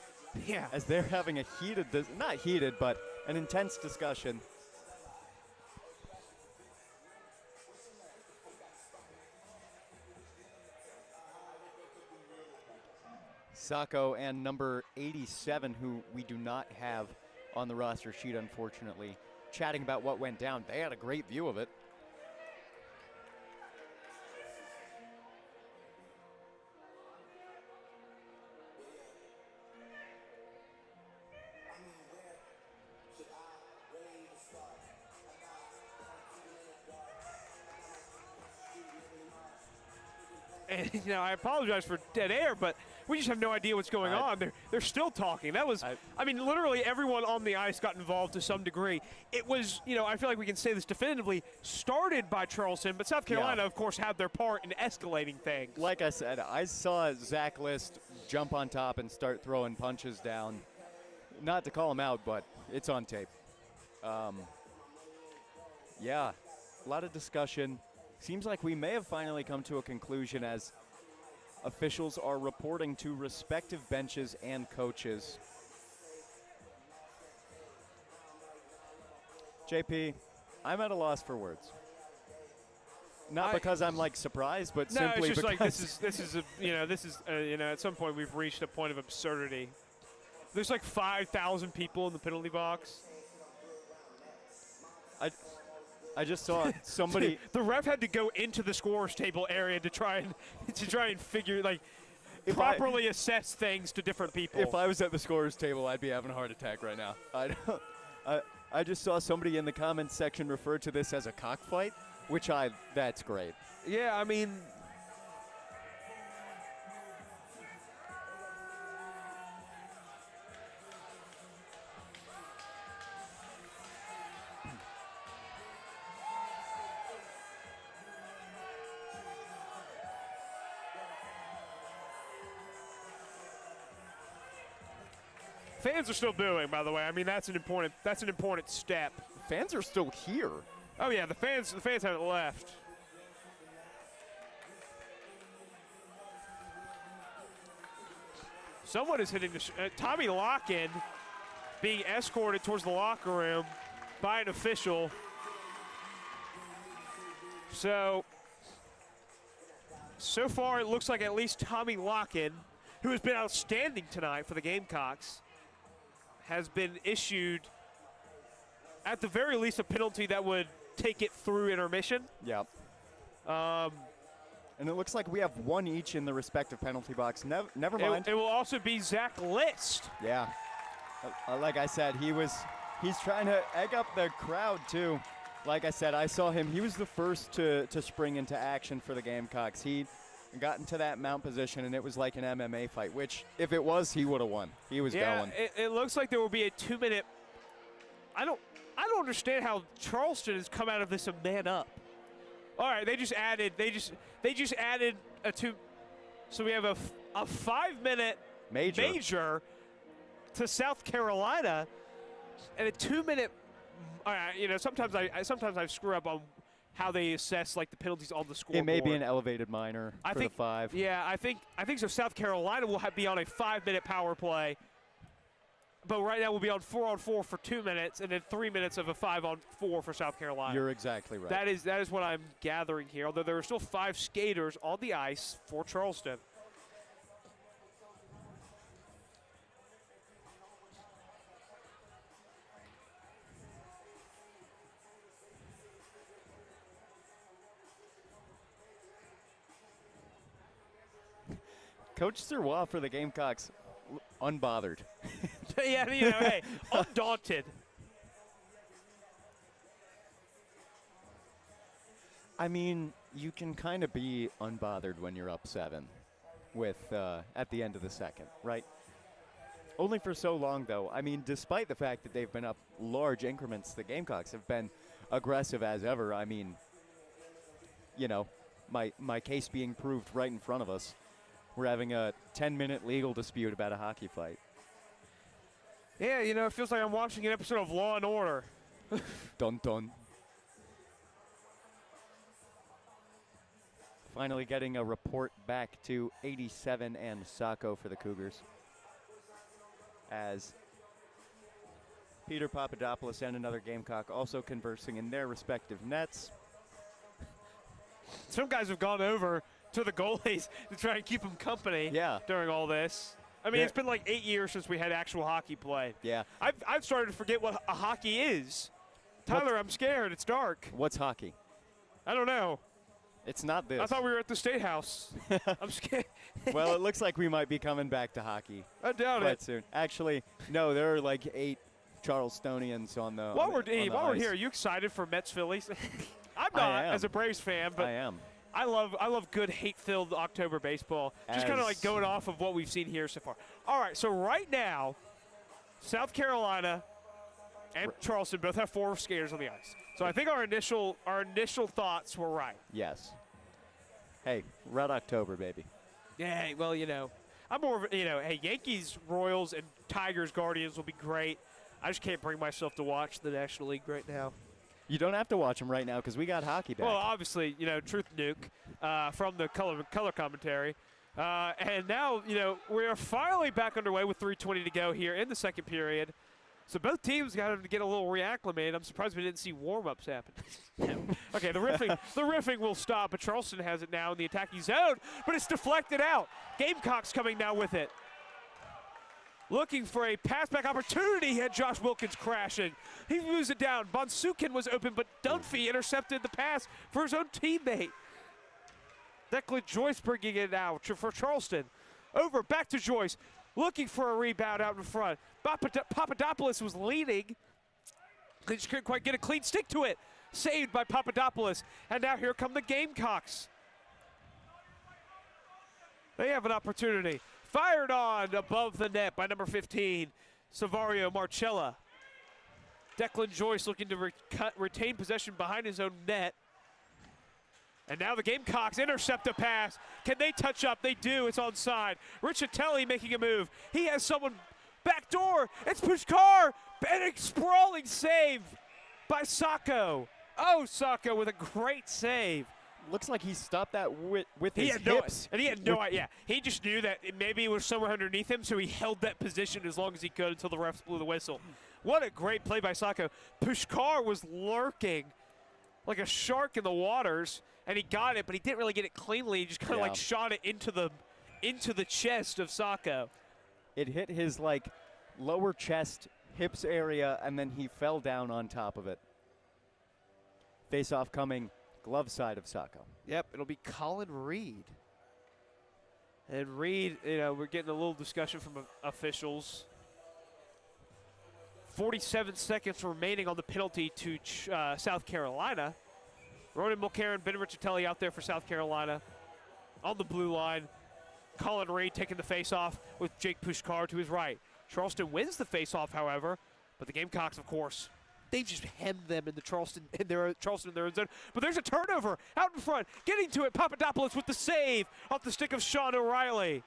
S1: Yeah.
S2: As they're having a heated, not heated, but an intense discussion. Sacco and number 87, who we do not have on the roster sheet, unfortunately, chatting about what went down. They had a great view of it.
S1: And, you know, I apologize for dead air, but we just have no idea what's going on. They're still talking. That was, I mean, literally everyone on the ice got involved to some degree. It was, you know, I feel like we can say this definitively, started by Charleston, but South Carolina, of course, had their part in escalating things.
S2: Like I said, I saw Zach List jump on top and start throwing punches down. Not to call him out, but it's on tape. Yeah, a lot of discussion. Seems like we may have finally come to a conclusion as officials are reporting to respective benches and coaches. JP, I'm at a loss for words. Not because I'm like surprised, but simply
S1: it's just
S2: because
S1: like you know, at some point we've reached a point of absurdity. There's like 5,000 people in the penalty box.
S2: I just saw somebody.
S1: The ref had to go into the scorer's table area to try and figure, like, properly assess things to different people.
S2: If I was at the scorer's table, I'd be having a heart attack right now. I just saw somebody in the comments section refer to this as a cockfight, which that's great.
S1: Yeah, I mean, fans are still booing, by the way. I mean, that's an important step.
S2: Fans are still here.
S1: Oh yeah, the fans haven't left. Someone is hitting the Tommy Locken being escorted towards the locker room by an official. So far it looks like at least Tommy Locken, who has been outstanding tonight for the Gamecocks, has been issued, at the very least, a penalty that would take it through intermission.
S2: Yep. And it looks like we have one each in the respective penalty box. Never mind.
S1: It will also be Zach List.
S2: Yeah. Like I said, he's trying to egg up the crowd, too. Like I said, I saw him. He was the first to spring into action for the Gamecocks. He got into that mount position, and it was like an MMA fight, which, if it was, he would have won. He was going.
S1: It looks like there will be a 2-minute. I don't understand how Charleston has come out of this a man up. All right, they just added a 2. So we have a 5-minute major to South Carolina, and a 2-minute. All right, you know, sometimes I screw up on how they assess like the penalties on the scoreboard.
S2: It may be an elevated minor for the 5.
S1: Yeah, I think so. South Carolina will be on a 5-minute power play, but right now we'll be on 4-on-4 for 2 minutes, and then 3 minutes of a 5-on-4 for South Carolina.
S2: You're exactly right.
S1: That is what I'm gathering here. Although there are still 5 skaters on the ice for Charleston.
S2: Coach Sirois for the Gamecocks, unbothered.
S1: Yeah, you know, hey, undaunted.
S2: I mean, you can kind of be unbothered when you're up 7 with at the end of the second, right? Only for so long, though. I mean, despite the fact that they've been up large increments, the Gamecocks have been aggressive as ever. I mean, you know, my case being proved right in front of us. We're having a 10-minute legal dispute about a hockey fight.
S1: Yeah, you know, it feels like I'm watching an episode of Law and Order.
S2: Dun dun. Finally getting a report back to 87 and Sacco for the Cougars, as Peter Papadopoulos and another Gamecock also conversing in their respective nets.
S1: Some guys have gone over to the goalies to try and keep them company during all this. I mean, it's been like 8 years since we had actual hockey play.
S2: Yeah.
S1: I've started to forget what a hockey is. Tyler, I'm scared. It's dark.
S2: What's hockey?
S1: I don't know.
S2: It's not this.
S1: I thought we were at the State House. I'm scared.
S2: Well, it looks like we might be coming back to hockey
S1: I doubt
S2: quite
S1: it.
S2: soon. Actually, no, there are like 8 Charlestonians on the
S1: While we're
S2: ice.
S1: here, are you excited for Mets Phillies? I'm not as a Braves fan, but
S2: I am.
S1: I love good hate-filled October baseball. Just kind of like going off of what we've seen here so far. All right, so right now, South Carolina and Charleston both have 4 skaters on the ice. So I think our initial thoughts were right.
S2: Yes. Hey, Red October, baby.
S1: Yeah, well, I'm more of hey, Yankees, Royals, and Tigers, Guardians will be great. I just can't bring myself to watch the National League right now.
S2: You don't have to watch them right now because we got hockey back.
S1: Well, obviously, Truth Nuke from the color commentary. And now, we are finally back underway with 3:20 to go here in the second period. So both teams got to get a little reacclimated. I'm surprised we didn't see warm-ups happen. Okay, the riffing will stop, but Charleston has it now in the attacking zone, but it's deflected out. Gamecocks coming now with it. Looking for a pass-back opportunity, had Josh Wilkins crashing. He moves it down. Bonsukin was open, but Dunphy intercepted the pass for his own teammate. Declan Joyce bringing it out for Charleston. Over, back to Joyce. Looking for a rebound out in front. Papadopoulos was leading. They just couldn't quite get a clean stick to it. Saved by Papadopoulos. And now here come the Gamecocks. They have an opportunity. Fired on above the net by number 15, Savario Marcella. Declan Joyce looking to retain possession behind his own net. And now the Gamecocks intercept the pass. Can they touch up? They do. It's onside. Richatelli making a move. He has someone backdoor. It's Pushkar. And a sprawling save by Sacco. Oh, Sacco with a great save.
S2: Looks like he stopped that with his hips.
S1: And he had no idea. He just knew that maybe it was somewhere underneath him, so he held that position as long as he could until the refs blew the whistle. What a great play by Sacco. Pushkar was lurking like a shark in the waters, and he got it, but he didn't really get it cleanly. He just kind of like shot it into the chest of Sacco.
S2: It hit his lower chest, hips area, and then he fell down on top of it. Face-off coming glove side of Sacco.
S1: Yep, it'll be Colin Reed. And Reed, we're getting a little discussion from officials. 47 seconds remaining on the penalty to South Carolina. Ronan Mulcairn, Ben Richatelli out there for South Carolina. On the blue line, Colin Reed taking the face-off with Jake Pushkar to his right. Charleston wins the face-off, however, but the Gamecocks, of course, they've just hemmed them in their own zone. But there's a turnover out in front. Getting to it, Papadopoulos with the save off the stick of Sean O'Reilly.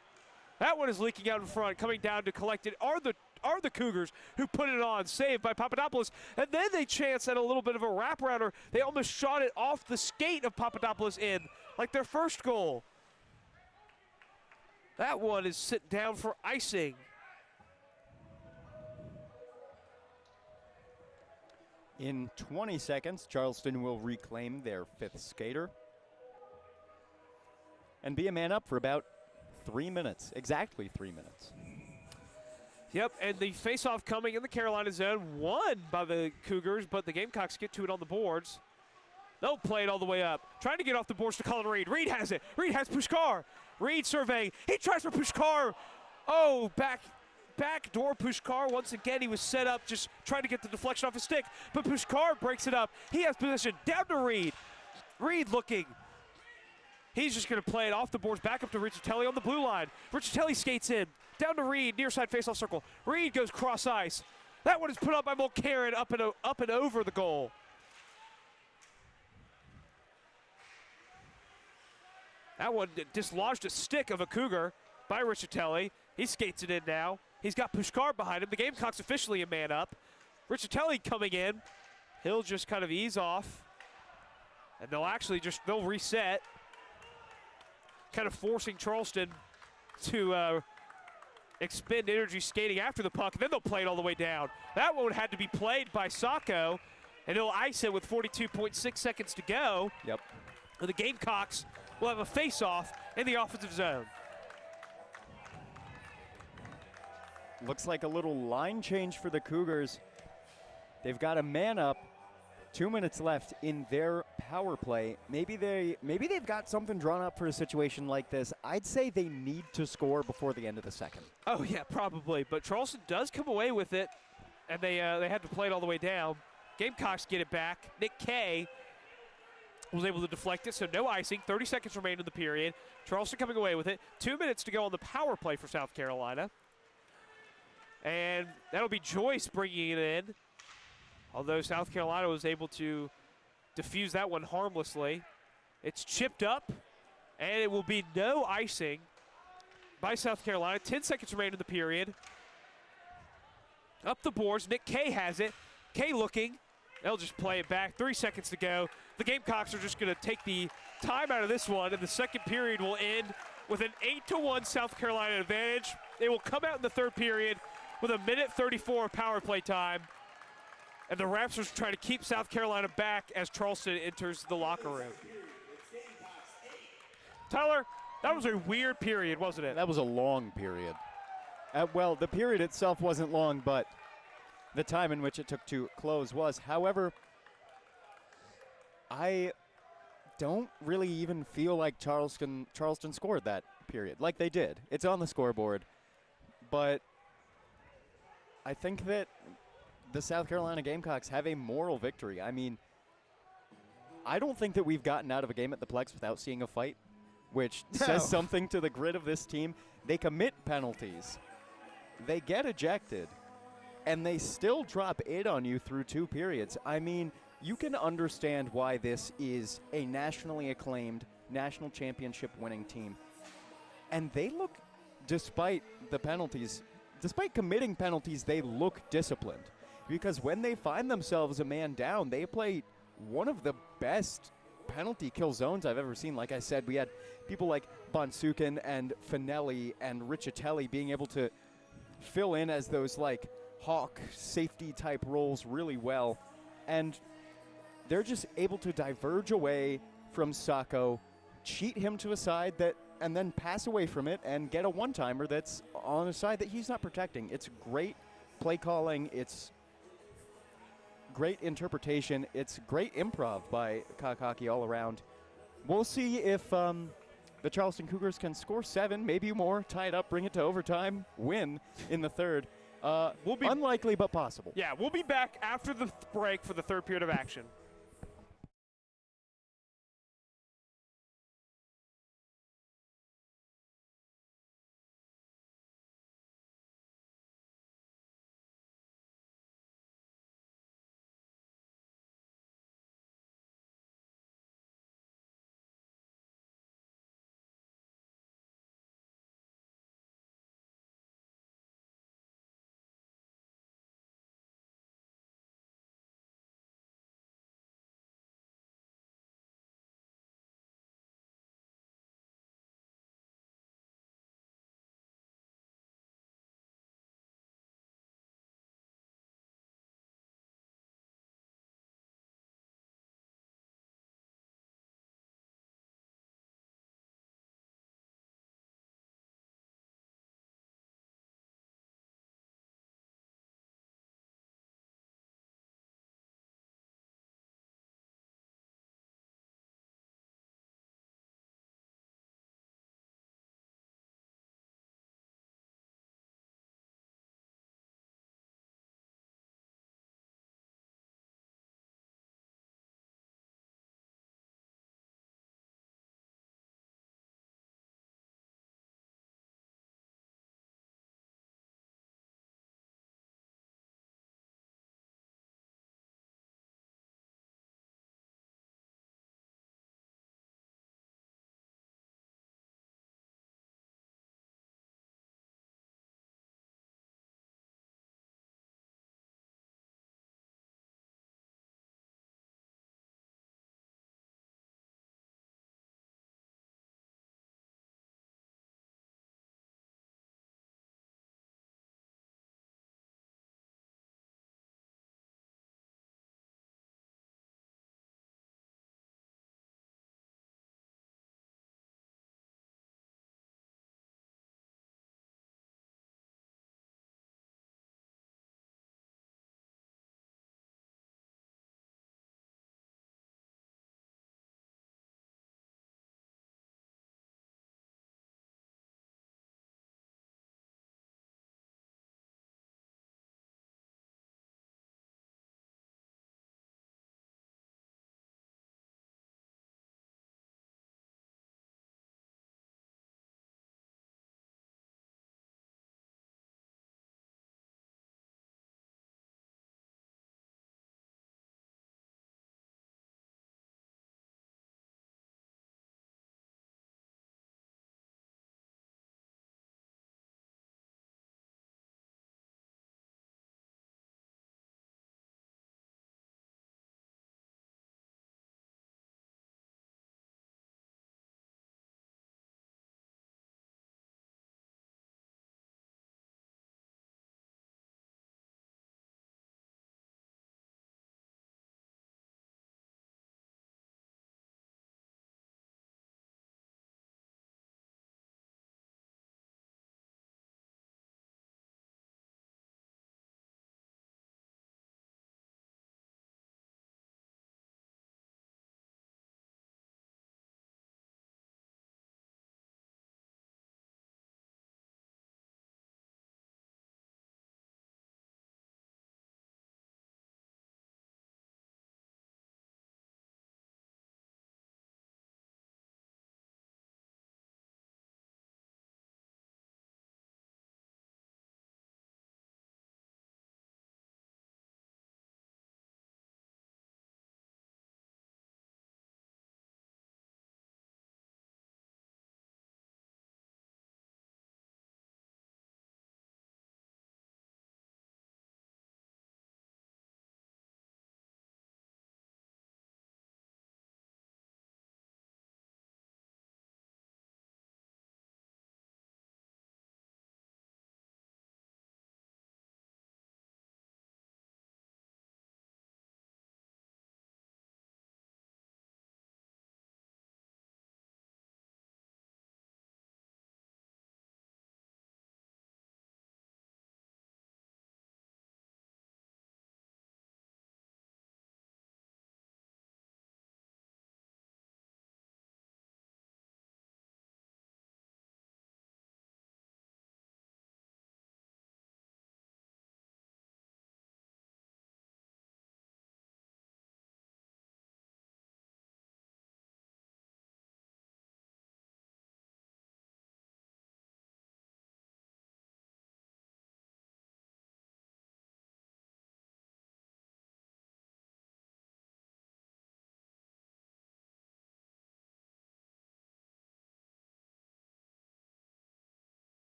S1: That one is leaking out in front. Coming down to collect it are the Cougars who put it on. Saved by Papadopoulos. And then they chance at a little bit of a wraparounder. They almost shot it off the skate of Papadopoulos in, like their first goal. That one is sit down for icing.
S2: In 20 seconds, Charleston will reclaim their 5th skater and be a man up for about 3 minutes, exactly 3 minutes.
S1: Yep, and the face-off coming in the Carolina zone, won by the Cougars, but the Gamecocks get to it on the boards. They'll play it all the way up. Trying to get off the boards to Colin Reed. Reed has it. Reed has Pushkar. Reed surveying. He tries for Pushkar. Oh, backdoor Pushkar. Once again, he was set up, just trying to get the deflection off his stick. But Pushkar breaks it up. He has possession. Down to Reed. Reed looking. He's just going to play it off the boards, back up to Richatelli on the blue line. Richatelli skates in. Down to Reed, near side faceoff circle. Reed goes cross ice. That one is put up by Mulcairn up and over the goal. That one dislodged a stick of a Cougar by Richatelli. He skates it in now. He's got Pushkar behind him. The Gamecocks officially a man up. Richatelli coming in. He'll just kind of ease off. And they'll reset. Kind of forcing Charleston to expend energy skating after the puck. Then they'll play it all the way down. That one had to be played by Sacco. And he'll ice it with 42.6 seconds to go.
S2: Yep.
S1: And the Gamecocks will have a face-off in the offensive zone.
S2: looks like a little line change for the Cougars. They've got a man up. 2 minutes left in their power play. Maybe they've got something drawn up for a situation like this. I'd say they need to score before the end of the second.
S1: Oh yeah, probably. But Charleston does come away with it, and they had to play it all the way down. Gamecocks get it back. Nick Kay was able to deflect it, so no icing. 30 seconds remain in the period. Charleston coming away with it. 2 minutes to go on the power play for South Carolina. And that'll be Joyce bringing it in. Although South Carolina was able to defuse that one harmlessly. It's chipped up, and it will be no icing by South Carolina. 10 seconds remain in the period. Up the boards, Nick Kay has it. Kay looking, they'll just play it back. 3 seconds to go. The Gamecocks are just gonna take the time out of this one, and the second period will end with an 8-1 South Carolina advantage. They will come out in the third period with a minute 34 of power play time. And the refs are trying to keep South Carolina back as Charleston enters the locker room. Tyler, that was a weird period, wasn't it?
S2: That was a long period. Well, the period itself wasn't long, but the time in which it took to close was. However, I don't really even feel like Charleston scored that period, like they did. It's on the scoreboard. But I think that the South Carolina Gamecocks have a moral victory. I mean, I don't think that we've gotten out of a game at the Plex without seeing a fight, which says something to the grit of this team. They commit penalties, they get ejected, and they still drop it on you through 2 periods. I mean, you can understand why this is a nationally acclaimed, national championship winning team. And they look, despite the penalties, despite committing penalties, they look disciplined. Because when they find themselves a man down, they play one of the best penalty kill zones I've ever seen. Like I said, we had people like Bonsukin and Finelli and Riccitelli being able to fill in as those like hawk safety type roles really well. And they're just able to diverge away from Sacco, cheat him to a side that, and then pass away from it and get a one-timer that's on a side that he's not protecting. It's great play calling. It's great interpretation. It's great improv by Kakaki all around. We'll see if the Charleston Cougars can score 7, maybe more, tie it up, bring it to overtime, win in the third. Will be unlikely, but possible.
S1: Yeah, we'll be back after the break for the third period of action.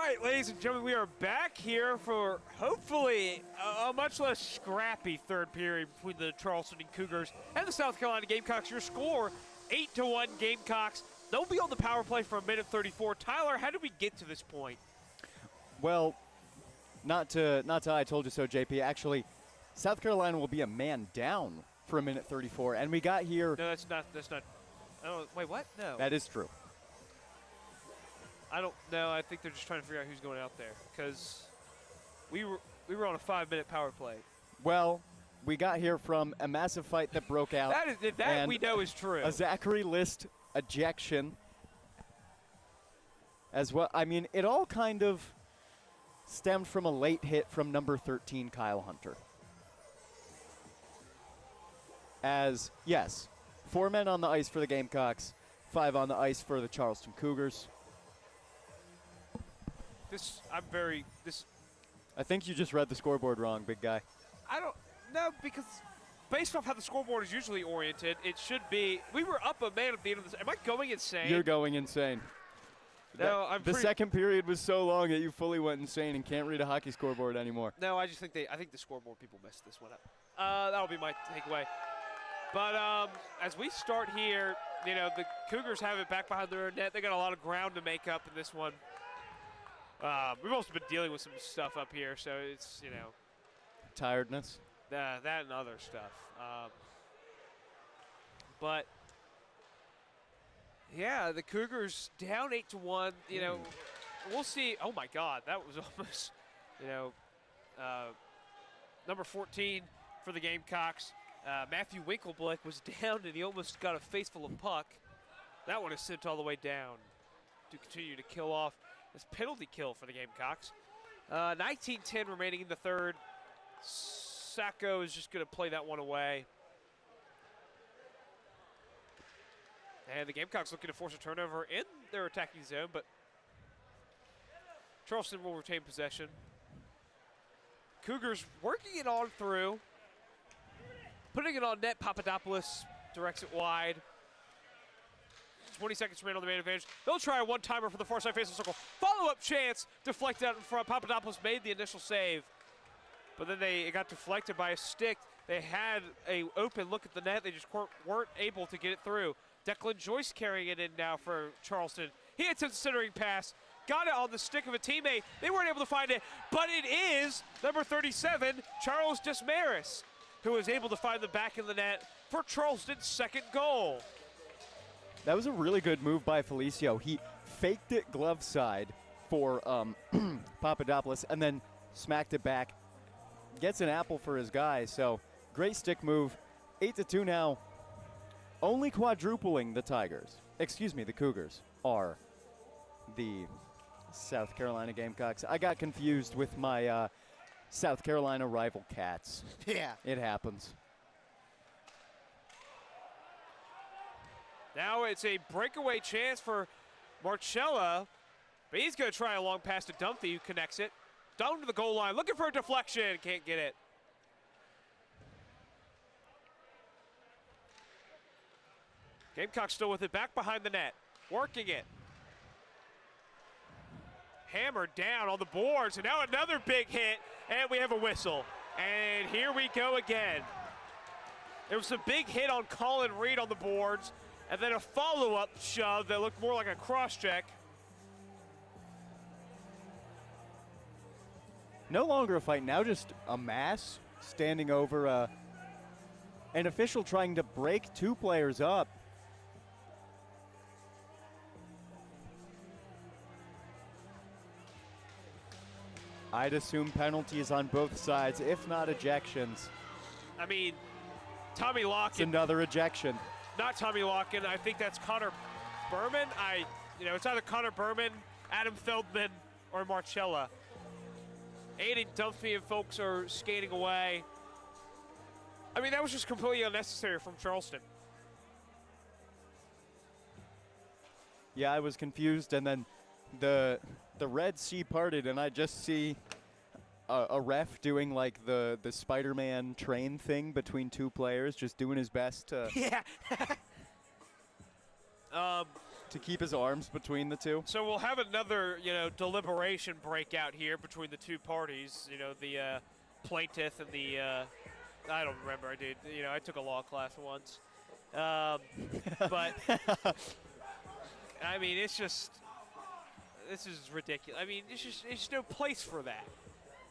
S1: right, ladies and gentlemen, we are back here for hopefully a much less scrappy third period between the Charleston and Cougars and the South Carolina Gamecocks. Your score, 8-1 Gamecocks. They'll be on the power play for a minute 34. Tyler, how did we get to this point?
S2: Well, not to I told you so, JP. Actually, South Carolina will be a man down for a minute 34, and we got here.
S1: No, that's not. Oh, wait, what? No.
S2: That is true.
S1: I don't know. I think they're just trying to figure out who's going out there because we were on a 5-minute power play.
S2: Well, we got here from a massive fight that broke out.
S1: That we know is true.
S2: A Zachary List ejection as well. I mean, it all kind of stemmed from a late hit from number 13, Kyle Hunter. As, yes, 4 men on the ice for the Gamecocks, 5 on the ice for the Charleston Cougars. I think you just read the scoreboard wrong, big guy.
S1: I don't know, because based off how the scoreboard is usually oriented, it should be. We were up a man at the end of this. Am I going insane?
S2: You're going insane.
S1: No,
S2: the second period was so long that you fully went insane and can't read a hockey scoreboard anymore.
S1: No, I just think I think the scoreboard people messed this one up. That'll be my takeaway. But as we start here, you know, the Cougars have it back behind their net. They got a lot of ground to make up in this one. We've also been dealing with some stuff up here, so it's, you know.
S2: Tiredness.
S1: That and other stuff. But, yeah, the Cougars down 8-1. You know, we'll see. Oh, my God, that was almost, you know, number 14 for the Gamecocks. Matthew Winkleblick was down, and he almost got a face full of puck. That one is sent all the way down to continue to kill off this penalty kill for the Gamecocks. 19-10 remaining in the third. Sacco is just going to play that one away. And the Gamecocks looking to force a turnover in their attacking zone, but Charleston will retain possession. Cougars working it on through. Putting it on net, Papadopoulos directs it wide. 20 seconds remain on the main advantage. They'll try a one-timer from the far side face of the circle. Follow-up chance, deflected out in front. Papadopoulos made the initial save, but then it got deflected by a stick. They had a open look at the net. They just weren't able to get it through. Declan Joyce carrying it in now for Charleston. He attempts a centering pass. Got it on the stick of a teammate. They weren't able to find it, but it is number 37, Charles Desmaris, who was able to find the back of the net for Charleston's second goal.
S2: That was a really good move by Felicio. He faked it glove side for Papadopoulos and then smacked it back. Gets an apple for his guy, so great stick move. 8-2 now. Only quadrupling the the Cougars are the South Carolina Gamecocks. I got confused with my South Carolina rival Cats.
S3: Yeah.
S2: It happens.
S1: Now it's a breakaway chance for Marcella, but he's going to try a long pass to Dumphy, who connects it. Down to the goal line, looking for a deflection, can't get it. Gamecock still with it, back behind the net, working it. Hammered down on the boards, and now another big hit, and we have a whistle. And here we go again. There was a big hit on Colin Reed on the boards, and then a follow-up shove that looked more like a cross-check.
S2: No longer a fight, now just a mass standing over an official trying to break 2 players up. I'd assume penalties on both sides, if not ejections.
S1: I mean, Tommy
S2: It's
S1: Locken.
S2: another ejection.
S1: Not Tommy Locken. I think that's Connor Berman. It's either Connor Berman, Adam Feldman, or Marcella. Aiden Dumphy and folks are skating away. I mean, that was just completely unnecessary from Charleston.
S2: Yeah, I was confused, and then the Red Sea parted, and I just see a ref doing like the Spider-Man train thing between 2 players, just doing his best to.
S1: Yeah.
S2: to keep his arms between the two.
S1: So we'll have another, deliberation breakout here between the two parties. The plaintiff and the, I don't remember, I did. I took a law class once. But, I mean, this is ridiculous. I mean, there's no place for that.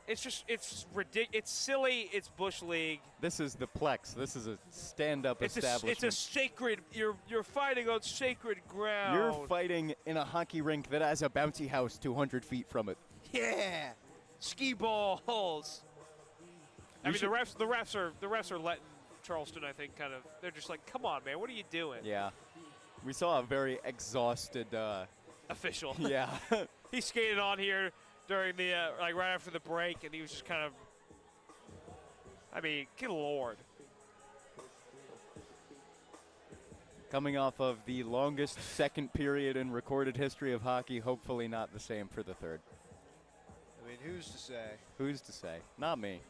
S1: It's ridiculous. It's silly. It's Bush League.
S2: This is the Plex. This is a stand-up establishment.
S1: It's a sacred. You're fighting on sacred ground.
S2: You're fighting in a hockey rink that has a bouncy house 200 feet from it.
S1: Yeah, ski balls. I mean, the refs are letting Charleston. I think they're just like, come on, man, what are you doing?
S2: Yeah, we saw a very exhausted
S1: official.
S2: Yeah,
S1: he skated on here during the right after the break, and he was just kind of. I mean, good Lord.
S2: Coming off of the longest second period in recorded history of hockey, hopefully not the same for the third.
S3: I mean, who's to say?
S2: Who's to say? Not me.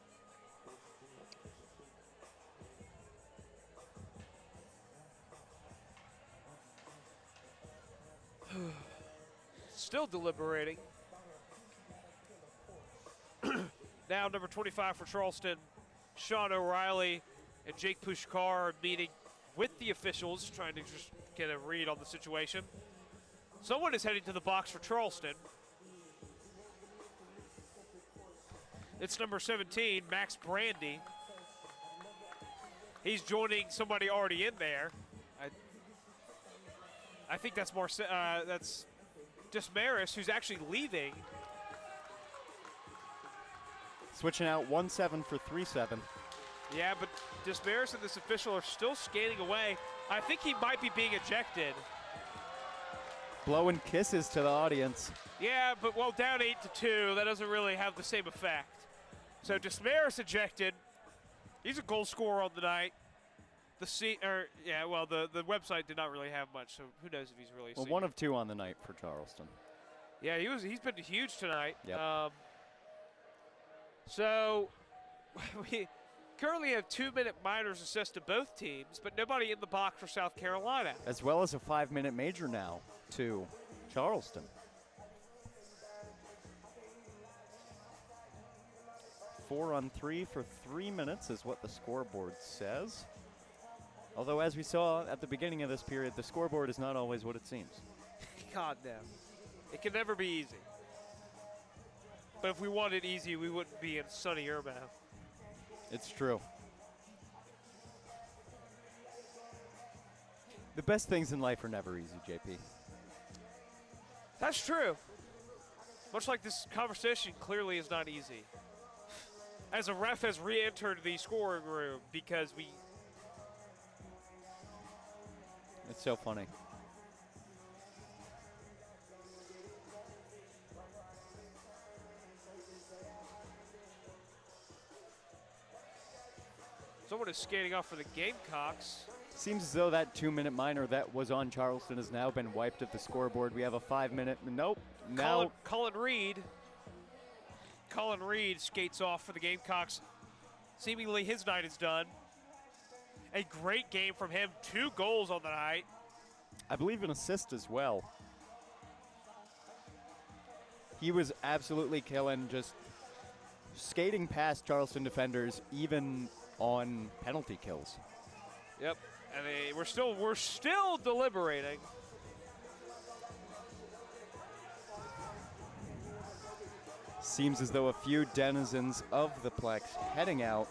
S1: Still deliberating. Now number 25 for Charleston, Sean O'Reilly and Jake Pushkar are meeting with the officials, trying to just get a read on the situation. Someone is heading to the box for Charleston. It's number 17, Max Brandy. He's joining somebody already in there. I think that's that's Dismaris, who's actually leaving.
S2: Switching out 1-7 for 3-7.
S1: Yeah, but Dismaris and this official are still skating away. I think he might be being ejected.
S2: Blowing kisses to the audience.
S1: Yeah, but down 8-2, that doesn't really have the same effect. So Dismaris ejected. He's a goal scorer on the night. The website did not really have much, so who knows if he's really.
S2: Well, 1 of 2 on the night for Charleston.
S1: Yeah, he's been huge tonight.
S2: Yep.
S1: So we currently have 2-minute minors assessed to both teams, but nobody in the box for South Carolina.
S2: As well as a 5-minute major now to Charleston. 4-on-3 for 3 minutes is what the scoreboard says. Although, as we saw at the beginning of this period, the scoreboard is not always what it seems.
S1: God, no. It can never be easy. But if we wanted easy, we wouldn't be in sunny Irma.
S2: It's true. The best things in life are never easy, JP.
S1: That's true. Much like this conversation clearly is not easy. As a ref has re-entered the scoring room because we...
S2: It's so funny.
S1: Someone is skating off for the Gamecocks.
S2: Seems as though that 2-minute minor that was on Charleston has now been wiped at the scoreboard. We have a 5-minute. Nope. Now
S1: Colin Reed. Colin Reed skates off for the Gamecocks. Seemingly his night is done. A great game from him. 2 goals on the night.
S2: I believe an assist as well. He was absolutely killing, just skating past Charleston defenders, even on penalty kills.
S1: Yep, and we're still deliberating.
S2: Seems as though a few denizens of the Plex heading out.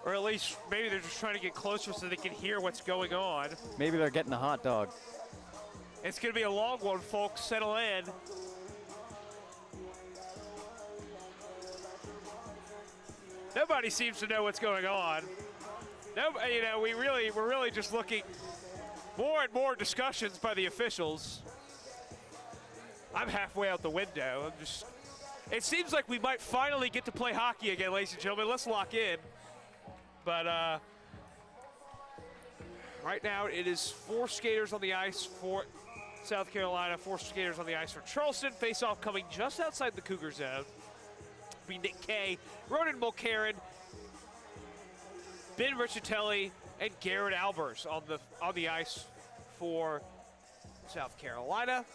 S1: Or at least maybe they're just trying to get closer so they can hear what's going on.
S2: Maybe they're getting a hot dog.
S1: It's going to be a long one, folks. Settle in. Nobody seems to know what's going on. No, we're really just looking more and more discussions by the officials. I'm halfway out the window. It seems like we might finally get to play hockey again, ladies and gentlemen. Let's lock in. But right now it is 4 skaters on the ice for South Carolina, 4 skaters on the ice for Charleston. Face-off coming just outside the Cougar zone. Be Nick Kay, Ronan Mulcairn, Ben Riccitelli, and Garrett Albers on the ice for South Carolina.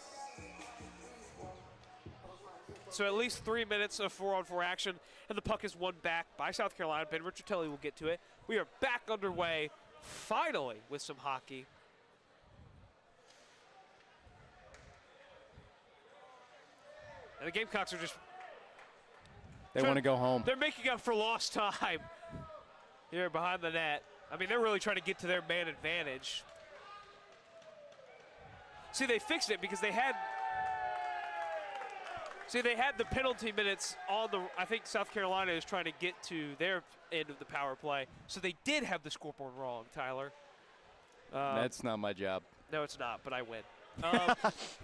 S1: So at least 3 minutes of 4-on-4 action, and the puck is won back by South Carolina. Ben Richartelli will get to it. We are back underway, finally, with some hockey. And the Gamecocks are just...
S2: They want to go home.
S1: They're making up for lost time here behind the net. I mean, they're really trying to get to their man advantage. See, they fixed it because they had... See, they had the penalty minutes on the... I think South Carolina is trying to get to their end of the power play. So they did have the scoreboard wrong, Tyler.
S2: That's not my job.
S1: No, it's not, but I win.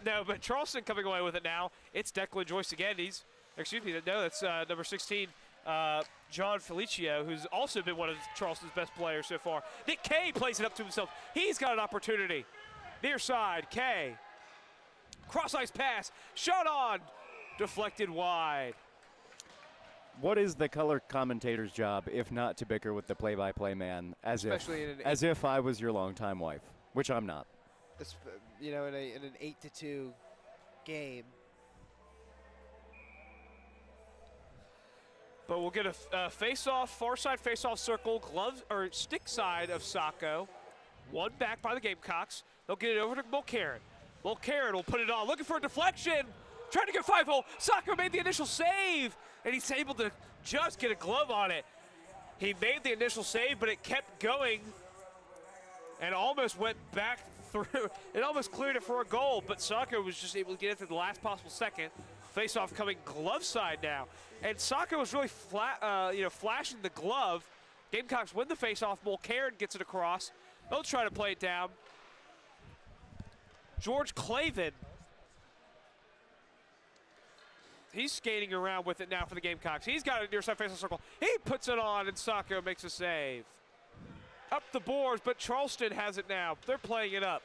S1: No, but Charleston coming away with it now. It's Declan Joyce again. Excuse me, no, that's number 16, John Felicio, who's also been one of Charleston's best players so far. Nick Kay plays it up to himself. He's got an opportunity. Near side, Kay. Cross-ice pass, shot on, deflected wide.
S2: What is the color commentator's job if not to bicker with the play-by-play man as if I was your longtime wife, which I'm not.
S3: You know, in an 8-2 game.
S1: But we'll get a face-off, far side face-off circle, glove or stick side of Sacco. One back by the Gamecocks. They'll get it over to Mulcairn. Mulcairn will put it on, looking for a deflection. Trying to get 5-hole. Sacco made the initial save, and he's able to just get a glove on it. He made the initial save, but it kept going and almost went back through. It almost cleared it for a goal, but Sacco was just able to get it to the last possible second. Face-off coming glove side now. And Sacco was really flashing the glove. Gamecocks win the face-off. Mulcairn gets it across. They'll try to play it down. George Clavin. He's skating around with it now for the Gamecocks. He's got a near side face-off circle. He puts it on, and Sacco makes a save. Up the boards, but Charleston has it now. They're playing it up.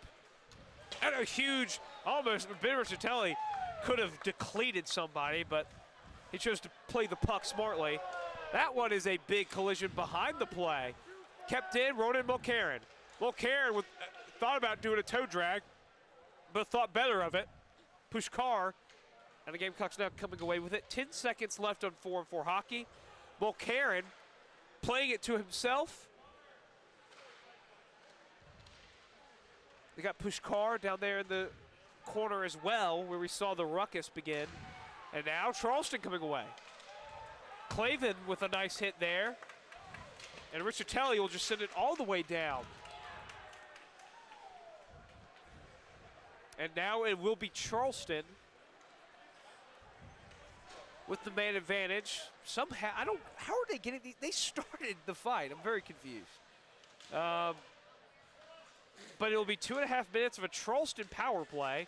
S1: And a huge, almost, Ben Richartelli could have depleted somebody, but he chose to play the puck smartly. That one is a big collision behind the play. Kept in, Ronan Mulcairn. Mulcairn thought about doing a toe drag, but thought better of it. Pushkar, and the Gamecocks now coming away with it. 10 seconds left on 4-on-4 hockey. Mulcairn playing it to himself. They got Pushkar down there in the corner as well, where we saw the ruckus begin. And now Charleston coming away. Clavin with a nice hit there. And Richartelli will just send it all the way down. And now it will be Charleston with the man advantage. Somehow, how are they getting these? They started the fight. I'm very confused. But it'll be 2.5 minutes of a Charleston power play.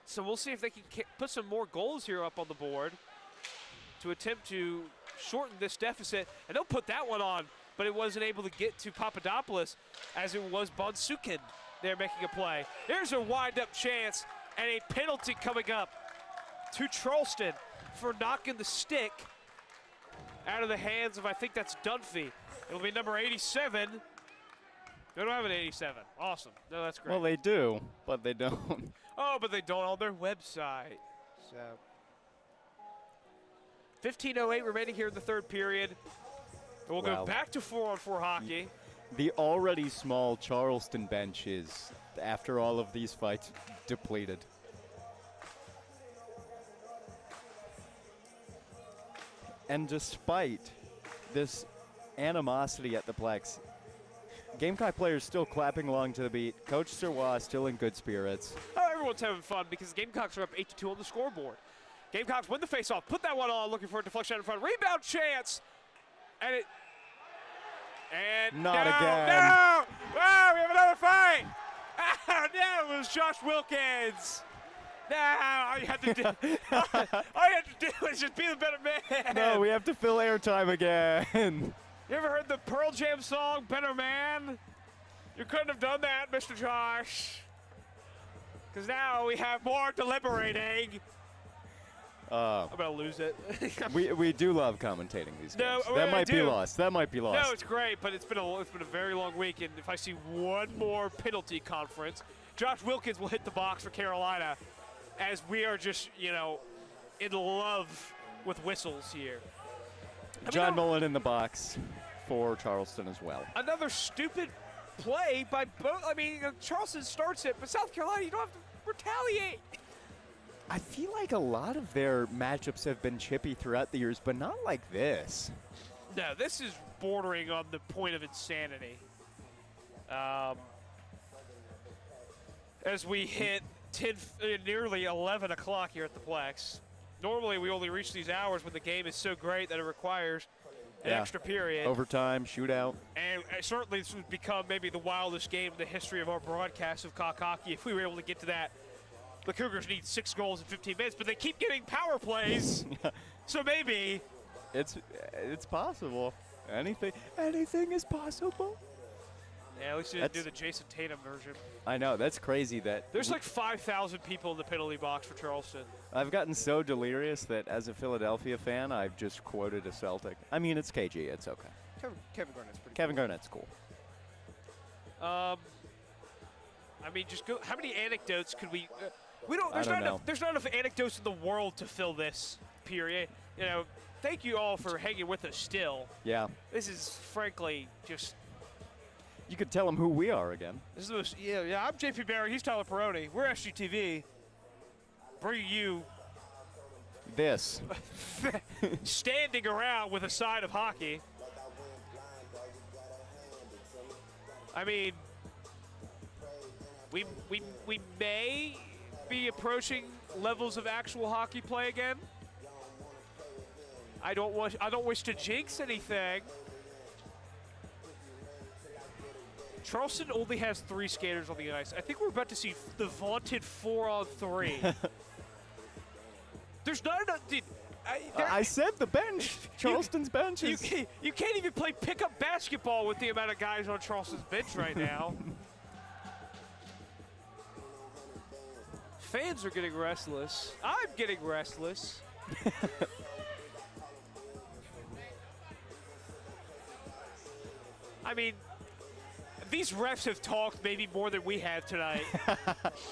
S1: So we'll see if they can put some more goals here up on the board to attempt to shorten this deficit. And they'll put that one on, but it wasn't able to get to Papadopoulos as it was Bonsukin there making a play. There's a wind-up chance and a penalty coming up to Charleston for knocking the stick out of the hands of, I think that's Dunphy. It'll be number 87. They don't have an 87. Awesome. No, that's great.
S2: Well, they do, but they don't.
S1: Oh, but they don't on their website.
S3: So
S1: 15:08 remaining here in the third period. And we'll go back to 4-on-4 hockey.
S2: The already small Charleston bench is, after all of these fights, depleted. And despite this animosity at the Plex, Gamecock players still clapping along to the beat. Coach Serwa still in good spirits.
S1: Oh, everyone's having fun because the Gamecocks are up 8-2 on the scoreboard. Gamecocks win the faceoff, put that one on, looking for a deflection out in front. Rebound chance, and it. And
S2: not
S1: no,
S2: again.
S1: No! Oh, we have another fight! Oh, no, it was Josh Wilkins. No, all you had to do, was just be the better man.
S2: No, we have to fill airtime again.
S1: You ever heard the Pearl Jam song, Better Man? You couldn't have done that, Mr. Josh. Because now we have more deliberating. I'm going to lose it.
S2: we do love commentating these games.
S1: No,
S2: that might be lost. That might be lost.
S1: No, it's great, but it's been a very long week, and if I see one more penalty conference, Josh Wilkins will hit the box for Carolina, as we are just, in love with whistles here.
S2: John Mullen in the box for Charleston as well.
S1: Another stupid play by both. Charleston starts it, but South Carolina, you don't have to retaliate.
S2: I feel like a lot of their matchups have been chippy throughout the years, but not like this.
S1: No, this is bordering on the point of insanity. As we hit nearly 11 o'clock here at the Plex. Normally we only reach these hours when the game is so great that it requires an extra period.
S2: Overtime, shootout.
S1: And certainly this would become maybe the wildest game in the history of our broadcast of cock hockey if we were able to get to that. The Cougars need 6 goals in 15 minutes, but they keep getting power plays. So maybe.
S2: It's possible. Anything is possible.
S1: Yeah, at least you didn't do the Jason Tatum version.
S2: I know, that's crazy that
S1: there's like 5,000 people in the penalty box for Charleston.
S2: I've gotten so delirious that as a Philadelphia fan, I've just quoted a Celtic. I mean, it's KG, it's okay.
S3: Kevin Garnett's pretty
S2: Kevin Garnett's cool.
S1: Just go. How many anecdotes could we?
S2: There's
S1: not enough anecdotes in the world to fill this period. Thank you all for hanging with us still.
S2: Yeah.
S1: This is frankly just.
S2: You could tell them who we are again.
S1: This is the most, I'm JP Barry. He's Tyler Perrone. We're SGTV. Bringing you
S2: this.
S1: Standing around with a side of hockey. We may be approaching levels of actual hockey play again. I don't wish to jinx anything. Charleston only has 3 skaters on the ice. I think we're about to see the vaunted 4-on-3. There's not enough. Dude,
S2: I said the bench. Charleston's bench is.
S1: You can't even play pickup basketball with the amount of guys on Charleston's bench right now. Fans are getting restless. I'm getting restless. These refs have talked maybe more than we have tonight.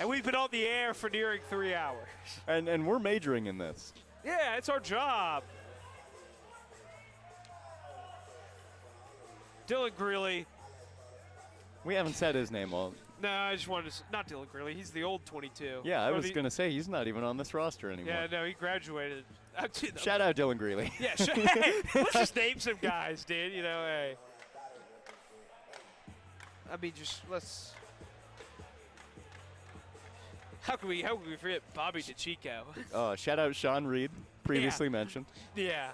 S1: And we've been on the air for nearing 3 hours.
S2: And we're majoring in this.
S1: Yeah, it's our job. Dylan Greeley.
S2: We haven't said his name all.
S1: No, I just wanted to. Not Dylan Greeley. He's the old 22.
S2: Yeah, I was going to say he's not even on this roster anymore.
S1: Yeah, no, he graduated.
S2: Shout out Dylan Greeley.
S1: Yeah, hey, let's just name some guys, dude. Hey. Let's. How can we forget Bobby DeChico?
S2: Shout out Sean Reed, previously mentioned.
S1: Yeah.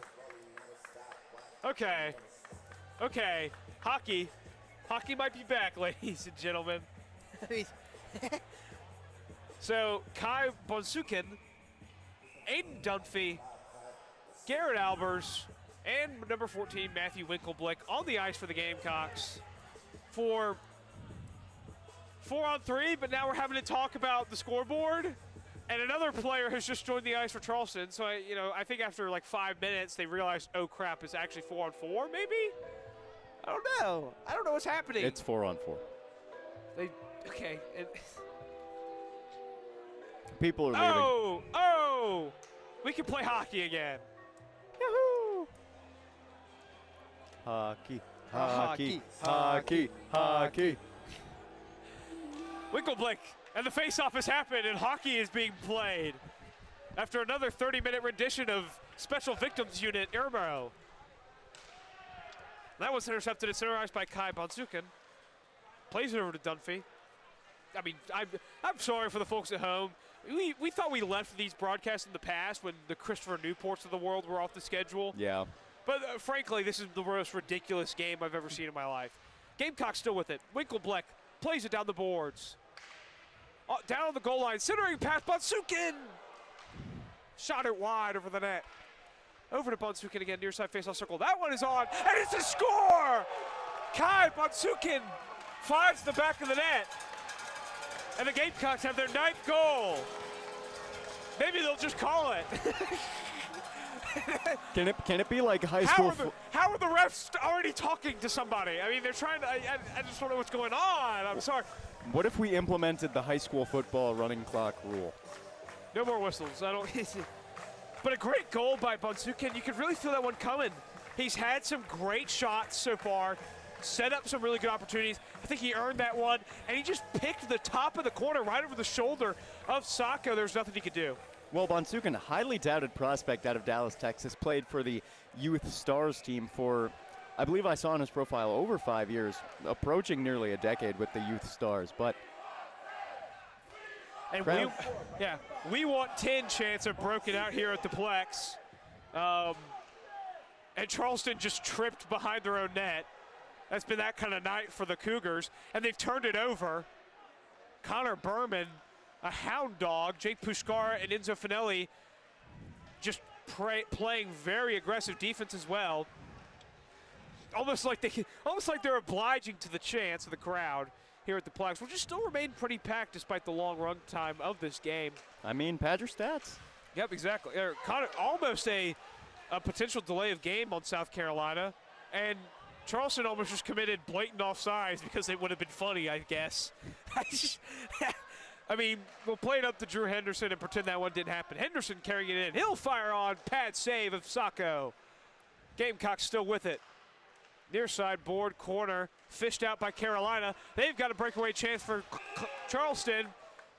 S1: Okay. Hockey might be back, ladies and gentlemen. So Kai Bonsukin, Aiden Dunphy, Garrett Albers, and number 14 Matthew Winkleblick on the ice for the Gamecocks for 4-on-3, but now we're having to talk about the scoreboard. And another player has just joined the ice for Charleston. So, I think after like 5 minutes, they realized, oh, crap, it's actually 4-on-4, maybe? I don't know. I don't know what's happening.
S2: It's 4-on-4.
S1: Okay.
S2: People are leaving.
S1: Oh! We can play hockey again.
S2: Yahoo! Hockey.
S1: Winkleblick, and the face-off has happened, and hockey is being played after another 30-minute rendition of Special Victims Unit Irmo. That was intercepted and center ice by Kai Bonsukin. Plays it over to Dunphy. I'm sorry for the folks at home. We thought we left these broadcasts in the past when the Christopher Newports of the world were off the schedule.
S2: Yeah.
S1: But frankly, this is the most ridiculous game I've ever seen in my life. Gamecock still with it. Winkleblick plays it down the boards. Down on the goal line, centering pass, Bonsukin! Shot it wide over the net. Over to Bonsukin again, near side faceoff circle. That one is on, and it's a score! Kai Bonsukin finds the back of the net. And the Gamecocks have their 9th goal. Maybe they'll just call it.
S2: Can it be like high school?
S1: How are the refs already talking to somebody? I mean, they're trying to. I just don't know what's going on. I'm sorry.
S2: What if we implemented the high school football running clock rule?
S1: No more whistles. I don't. But a great goal by Bonsuken. You could really feel that one coming. He's had some great shots so far, set up some really good opportunities. I think he earned that one, and he just picked the top of the corner right over the shoulder of Sacco. There's nothing he could do.
S2: Well, Bonsuken, highly touted prospect out of Dallas, Texas, played for the Youth Stars team for, I believe I saw on his profile, over 5 years, approaching nearly a decade with the Youth Stars. But
S1: and we want 10 chance of broken out here at the Plex. And Charleston just tripped behind their own net. That's been that kind of night for the Cougars, and they've turned it over. Connor Berman, a hound dog, Jake Pushkar and Enzo Finelli just playing very aggressive defense as well. Almost like they're obliging to the chance of the crowd here at the Plex, which has still remained pretty packed despite the long run time of this game.
S2: I mean, pad your stats.
S1: Yep, exactly. Connor, almost a potential delay of game on South Carolina, and Charleston almost just committed blatant offsides because it would have been funny, I guess. I mean, we'll play it up to Drew Henderson and pretend that one didn't happen. Henderson carrying it in. He'll fire on. Pad save of Sacco. Gamecocks still with it. Near side board corner, fished out by Carolina. They've got a breakaway chance for Charleston,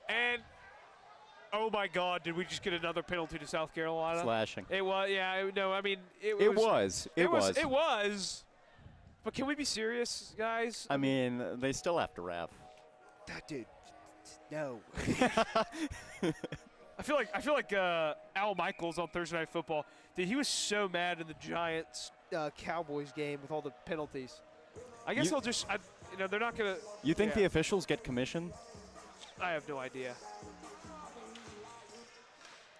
S1: and oh my God, did we just get another penalty to South Carolina?
S2: Slashing.
S1: It was, yeah, no, I mean, it was. But can we be serious, guys?
S2: I mean, they still have to ref.
S3: Dude, no.
S1: I feel like Al Michaels on Thursday Night Football. Dude, he was so mad in the Giants
S3: Cowboys game with all the penalties.
S1: I guess they'll just, they're not gonna.
S2: You think the officials get commission?
S1: I have no idea.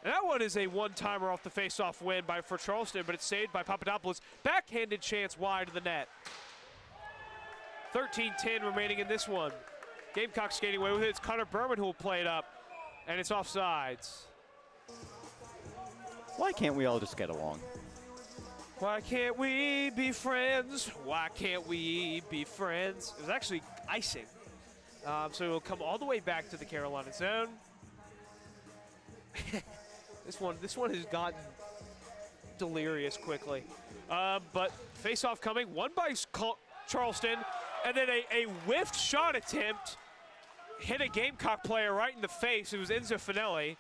S1: And that one is a one-timer off the face-off win for Charleston, but it's saved by Papadopoulos. Backhanded chance wide of the net. 13-10 remaining in this one. Gamecock skating away with it. It's Connor Berman who will play it up, and it's offsides.
S2: Why can't we all just get along?
S1: Why can't we be friends? Why can't we be friends? It was actually icing. So it'll come all the way back to the Carolina zone. This one has gotten delirious quickly. But face-off coming, won by Charleston, and then a whiffed shot attempt hit a Gamecock player right in the face. It was Enzo Finelli.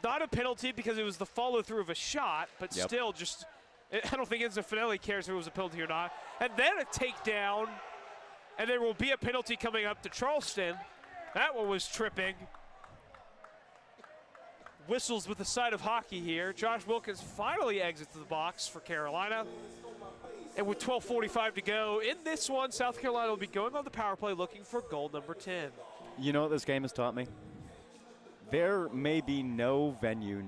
S1: Not a penalty because it was the follow-through of a shot, but still just, I don't think Enzo Finelli cares if it was a penalty or not. And then a takedown, and there will be a penalty coming up to Charleston. That one was tripping. Whistles with the side of hockey here. Josh Wilkins finally exits the box for Carolina. And with 12:45 to go in this one, South Carolina will be going on the power play looking for goal number 10.
S2: You know what this game has taught me? There may be no venue,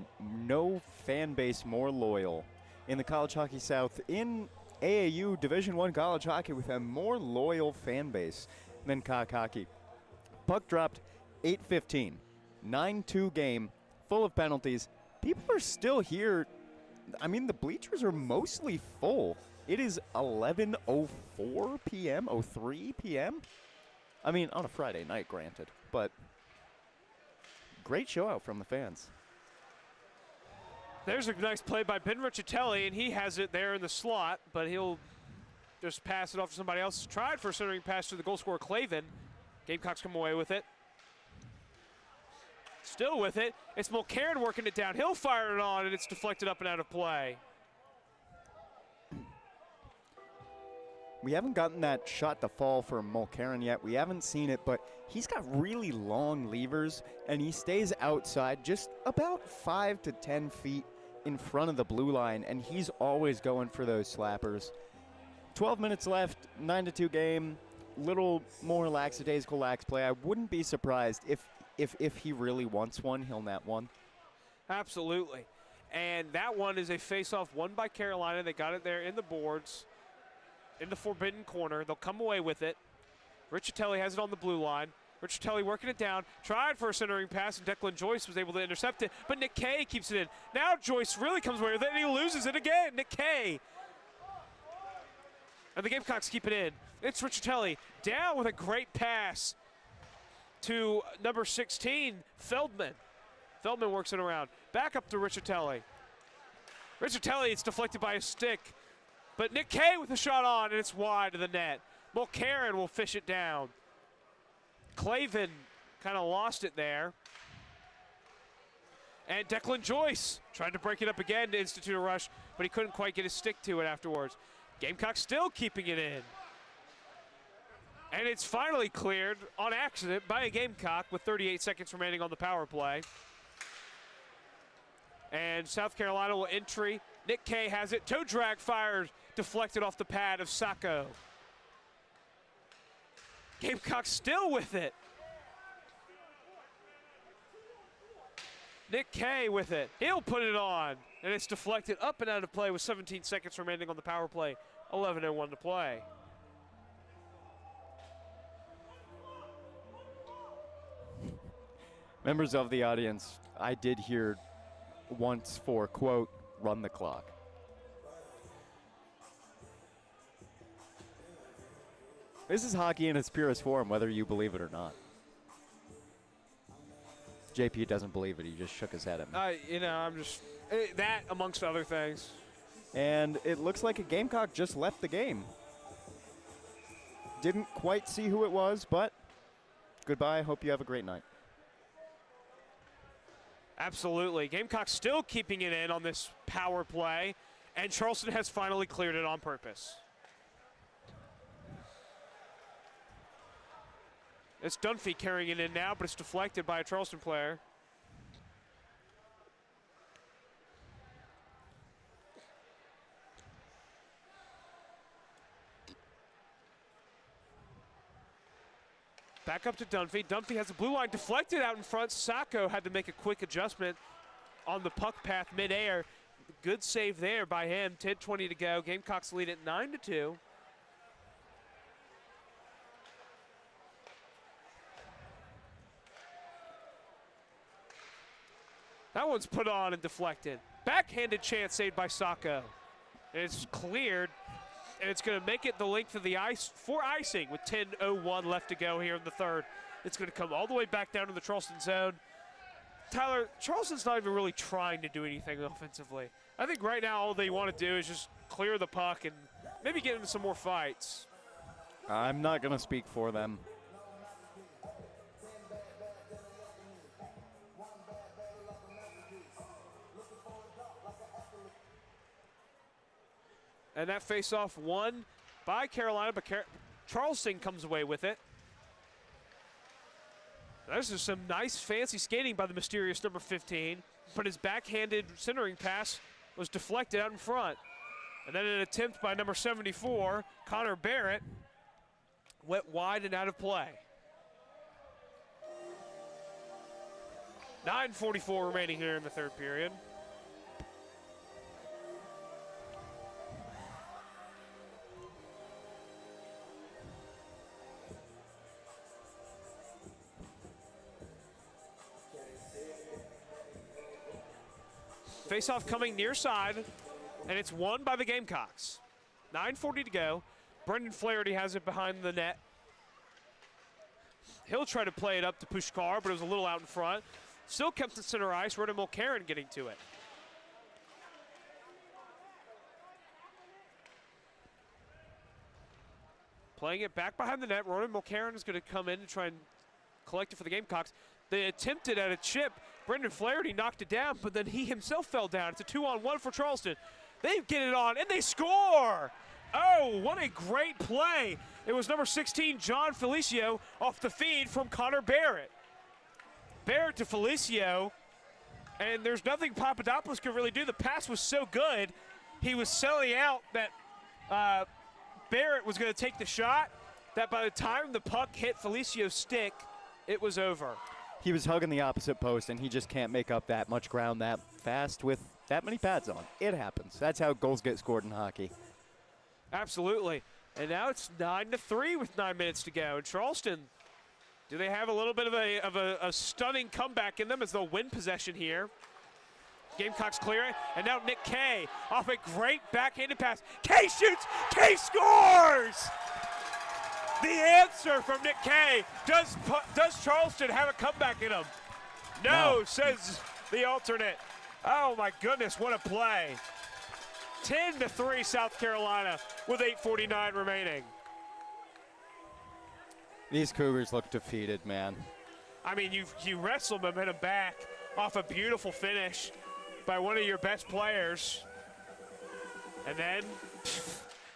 S2: no fan base more loyal in the College Hockey South, in AAU Division I college hockey, with a more loyal fan base than Cock Hockey. Puck dropped 8:15, 9-2 game, full of penalties. People are still here. I mean, the bleachers are mostly full. It is 11:04 p.m., 03 p.m. I mean, on a Friday night, granted, but great show out from the fans.
S1: There's a nice play by Ben Riccitelli, and he has it there in the slot, but he'll just pass it off to somebody else. Tried for a centering pass to the goal scorer, Clavin. Gamecocks come away with it. Still with it. It's Mulcairn working it down. He'll fire it on, and it's deflected up and out of play.
S2: We haven't gotten that shot to fall for Mulcairn yet. We haven't seen it, but he's got really long levers, and he stays outside just about 5 to 10 feet in front of the blue line, and he's always going for those slappers. 12 minutes left, 9-2 game, little more lackadaisical lax play. I wouldn't be surprised if he really wants one, he'll net one.
S1: Absolutely. And that one is a face-off won by Carolina. They got it there in the boards, in the forbidden corner. They'll come away with it. Riccitelli has it on the blue line. Riccitelli working it down, tried for a centering pass, and Declan Joyce was able to intercept it, but Nick Kay keeps it in. Now Joyce really comes away with it, and he loses it again. Nick Kay. And the Gamecocks keep it in. It's Riccitelli down with a great pass to number 16, Feldman. Feldman works it around. Back up to Riccitelli. Riccitelli, it's deflected by a stick. But Nick Kay with a shot on, and it's wide of the net. Mulcairn will fish it down. Clavin kind of lost it there. And Declan Joyce tried to break it up again to institute a rush, but he couldn't quite get his stick to it afterwards. Gamecock still keeping it in. And it's finally cleared on accident by a Gamecock with 38 seconds remaining on the power play. And South Carolina will entry. Nick Kay has it. Toe drag fired, deflected off the pad of Sacco. Gamecock still with it. Nick Kay with it. He'll put it on. And it's deflected up and out of play with 17 seconds remaining on the power play. 11:01 to play.
S2: Members of the audience, I did hear once for, quote, run the clock. This is hockey in its purest form, whether you believe it or not. JP doesn't believe it. He just shook his head at me.
S1: I'm just, that amongst other things.
S2: And it looks like a Gamecock just left the game. Didn't quite see who it was, but goodbye. Hope you have a great night.
S1: Absolutely. Gamecock still keeping it in on this power play, and Charleston has finally cleared it on purpose. It's Dunphy carrying it in now, but it's deflected by a Charleston player. Back up to Dunphy. Dunphy has the blue line deflected out in front. Sacco had to make a quick adjustment on the puck path midair. Good save there by him. 10:20 to go. Gamecocks lead at 9-2. That one's put on and deflected. Backhanded chance saved by Sacco. And it's cleared. And it's going to make it the length of the ice for icing with 10:01 left to go here in the third. It's going to come all the way back down to the Charleston zone. Tyler, Charleston's not even really trying to do anything offensively. I think right now all they want to do is just clear the puck and maybe get into some more fights.
S2: I'm not going to speak for them.
S1: And that face-off won by Carolina, but Charleston comes away with it. There's just some nice fancy skating by the mysterious number 15, but his backhanded centering pass was deflected out in front. And then an attempt by number 74, Connor Barrett, went wide and out of play. 9:44 remaining here in the third period. Face-off coming near side, and it's won by the Gamecocks. 9:40 to go. Brendan Flaherty has it behind the net. He'll try to play it up to Pushkar, but it was a little out in front. Still kept in center ice. Ronan Mulcairn getting to it. Playing it back behind the net. Ronan Mulcairn is going to come in and try and collect it for the Gamecocks. They attempted at a chip. Brendan Flaherty knocked it down, but then he himself fell down. It's a 2-on-1 for Charleston. They get it on, and they score! Oh, what a great play. It was number 16, John Felicio, off the feed from Connor Barrett. Barrett to Felicio, and there's nothing Papadopoulos could really do. The pass was so good, he was selling out that Barrett was going to take the shot, that by the time the puck hit Felicio's stick, it was over.
S2: He was hugging the opposite post, and he just can't make up that much ground that fast with that many pads on. It happens. That's how goals get scored in hockey.
S1: Absolutely. And now it's 9-3 with 9 minutes to go. And Charleston Do they have a little bit of a stunning comeback in them as they'll win possession here? Gamecocks clear it, and now Nick Kay off a great backhanded pass. Kay shoots, Kay scores! The answer from Nick Kay. Does Charleston have a comeback in them? No, says the alternate. Oh my goodness, what a play. 10-3 South Carolina with 8:49 remaining.
S2: These Cougars look defeated, man.
S1: I mean, you wrestle momentum back off a beautiful finish by one of your best players. And then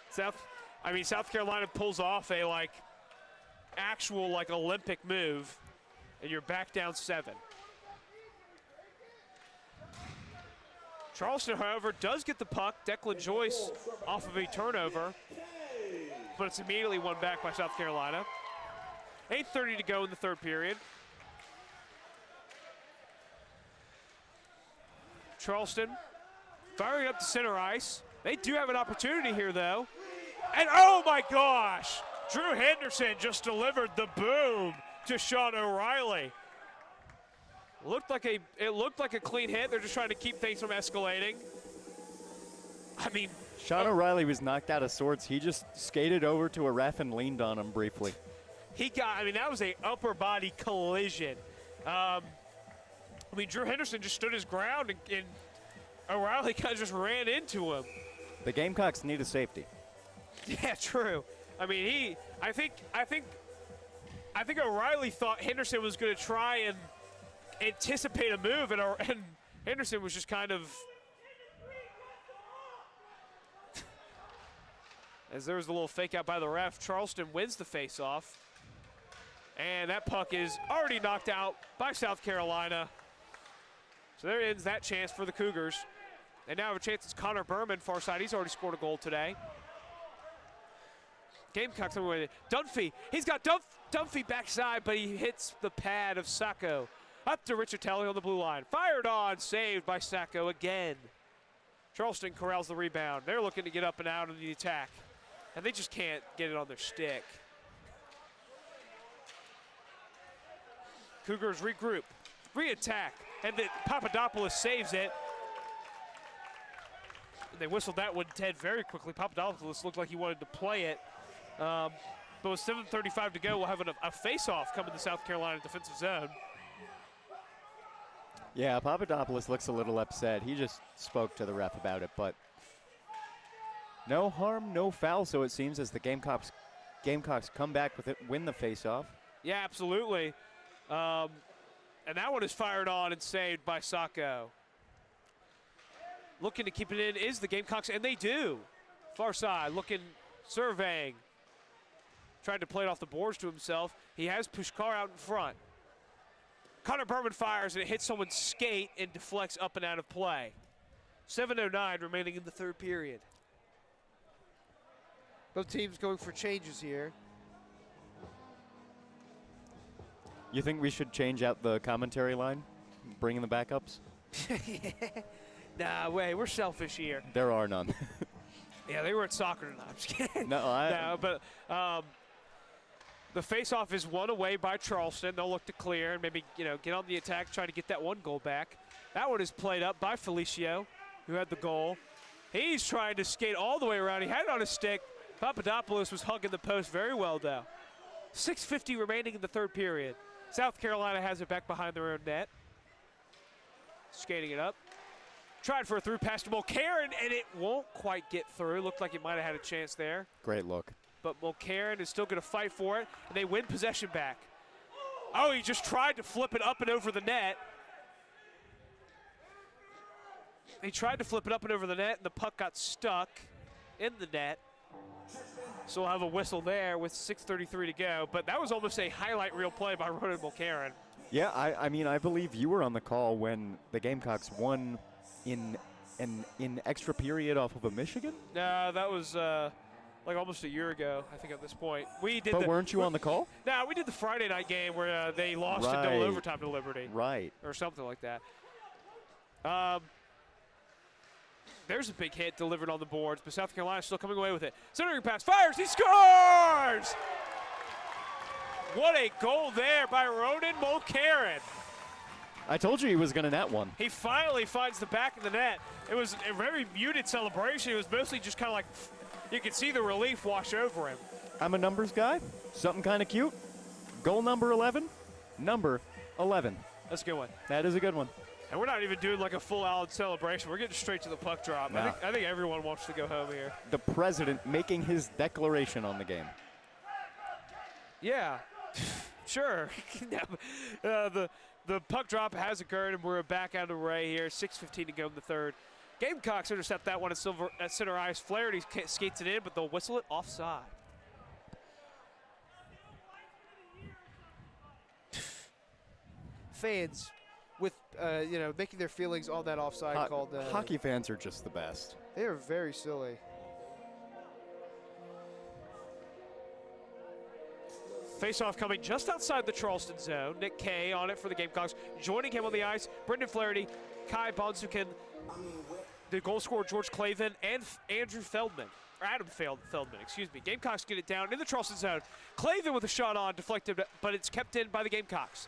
S1: South Carolina pulls off a actual Olympic move, and you're back down 7. Charleston, however, does get the puck. Declan Joyce off of a turnover, but it's immediately won back by South Carolina. 8:30 to go in the third period. Charleston firing up to center ice. They do have an opportunity here, though. And oh my gosh, Drew Henderson just delivered the boom to Sean O'Reilly. It looked like a clean hit. They're just trying to keep things from escalating. I mean,
S2: Sean O'Reilly was knocked out of sorts. He just skated over to a ref and leaned on him briefly.
S1: That was a upper body collision. Drew Henderson just stood his ground, and O'Reilly kind of just ran into him.
S2: The Gamecocks need a safety.
S1: Yeah, true. I think O'Reilly thought Henderson was going to try and anticipate a move, and Henderson was just kind of, as there was a little fake out by the ref. Charleston wins the face-off, and that puck is already knocked out by South Carolina. So there ends that chance for the Cougars. They now have a chance. It's Connor Berman, far side. He's already scored a goal today. Gamecocks away with it. Dunphy, he's got Dunphy backside, but he hits the pad of Sacco. Up to Riccitelli on the blue line. Fired on, saved by Sacco again. Charleston corrals the rebound. They're looking to get up and out of the attack, and they just can't get it on their stick. Cougars regroup, re-attack, and then Papadopoulos saves it. And they whistled that one dead very quickly. Papadopoulos looked like he wanted to play it. But with 7:35 to go, we'll have a face-off coming to South Carolina defensive zone.
S2: Yeah, Papadopoulos looks a little upset. He just spoke to the ref about it, but no harm, no foul, so it seems, as the Gamecocks come back with it, win the face-off.
S1: Yeah, absolutely. And that one is fired on and saved by Sacco. Looking to keep it in is the Gamecocks, and they do. Far side, looking, surveying. Tried to play it off the boards to himself. He has Pushkar out in front. Connor Berman fires, and it hits someone's skate and deflects up and out of play. 7:09 remaining in the third period.
S3: Both teams going for changes here.
S2: You think we should change out the commentary line? Bring in the backups?
S1: Nah, we're selfish here.
S2: There are none.
S1: Yeah, they were at soccer tonight. I'm just kidding.
S2: No,
S1: but the face-off is won away by Charleston. They'll look to clear and maybe get on the attack, try to get that one goal back. That one is played up by Felicio, who had the goal. He's trying to skate all the way around. He had it on his stick. Papadopoulos was hugging the post very well, though. 6:50 remaining in the third period. South Carolina has it back behind their own net. Skating it up. Tried for a through pass to Mulcairn, and it won't quite get through. Looked like he might have had a chance there.
S2: Great look.
S1: But Mulcairn is still going to fight for it, and they win possession back. Oh, he just tried to flip it up and over the net. He tried to flip it up and over the net, and the puck got stuck in the net. So we'll have a whistle there with 6:33 to go. But that was almost a highlight reel play by Ronan Mulcairn.
S2: Yeah, I believe you were on the call when the Gamecocks won in extra period off of a Michigan?
S1: No, that was almost a year ago, I think, at this point.
S2: But weren't you on the call?
S1: No, we did the Friday night game where they lost in double overtime to Liberty.
S2: Right.
S1: Or something like that. There's a big hit delivered on the boards, but South Carolina still coming away with it. Centering pass, fires, he scores! What a goal there by Ronan Mulcairn.
S2: I told you he was going to net one.
S1: He finally finds the back of the net. It was a very muted celebration. It was mostly just kind of like, you could see the relief wash over him.
S2: I'm a numbers guy. Something kind of cute. Goal number 11. Number 11.
S1: That's a good one.
S2: That is a good one.
S1: And we're not even doing like a full-out celebration. We're getting straight to the puck drop.
S2: Nah.
S1: I think everyone wants to go home here.
S2: The president making his declaration on the game.
S1: Yeah, sure. The puck drop has occurred, and we're back out of array here. 6:15 to go in the third. Gamecocks intercept that one at center ice. Flaherty skates it in, but they'll whistle it offside.
S3: Fans with, making their feelings on that offside called.
S2: Hockey fans are just the best.
S3: They are very silly.
S1: Face-off coming just outside the Charleston zone. Nick Kay on it for the Gamecocks. Joining him on the ice, Brendan Flaherty, Kai Bonsukin, the goal scorer George Clavin, and Andrew Feldman. Or Adam Feldman, excuse me. Gamecocks get it down in the Charleston zone. Clavin with a shot on, deflected, but it's kept in by the Gamecocks.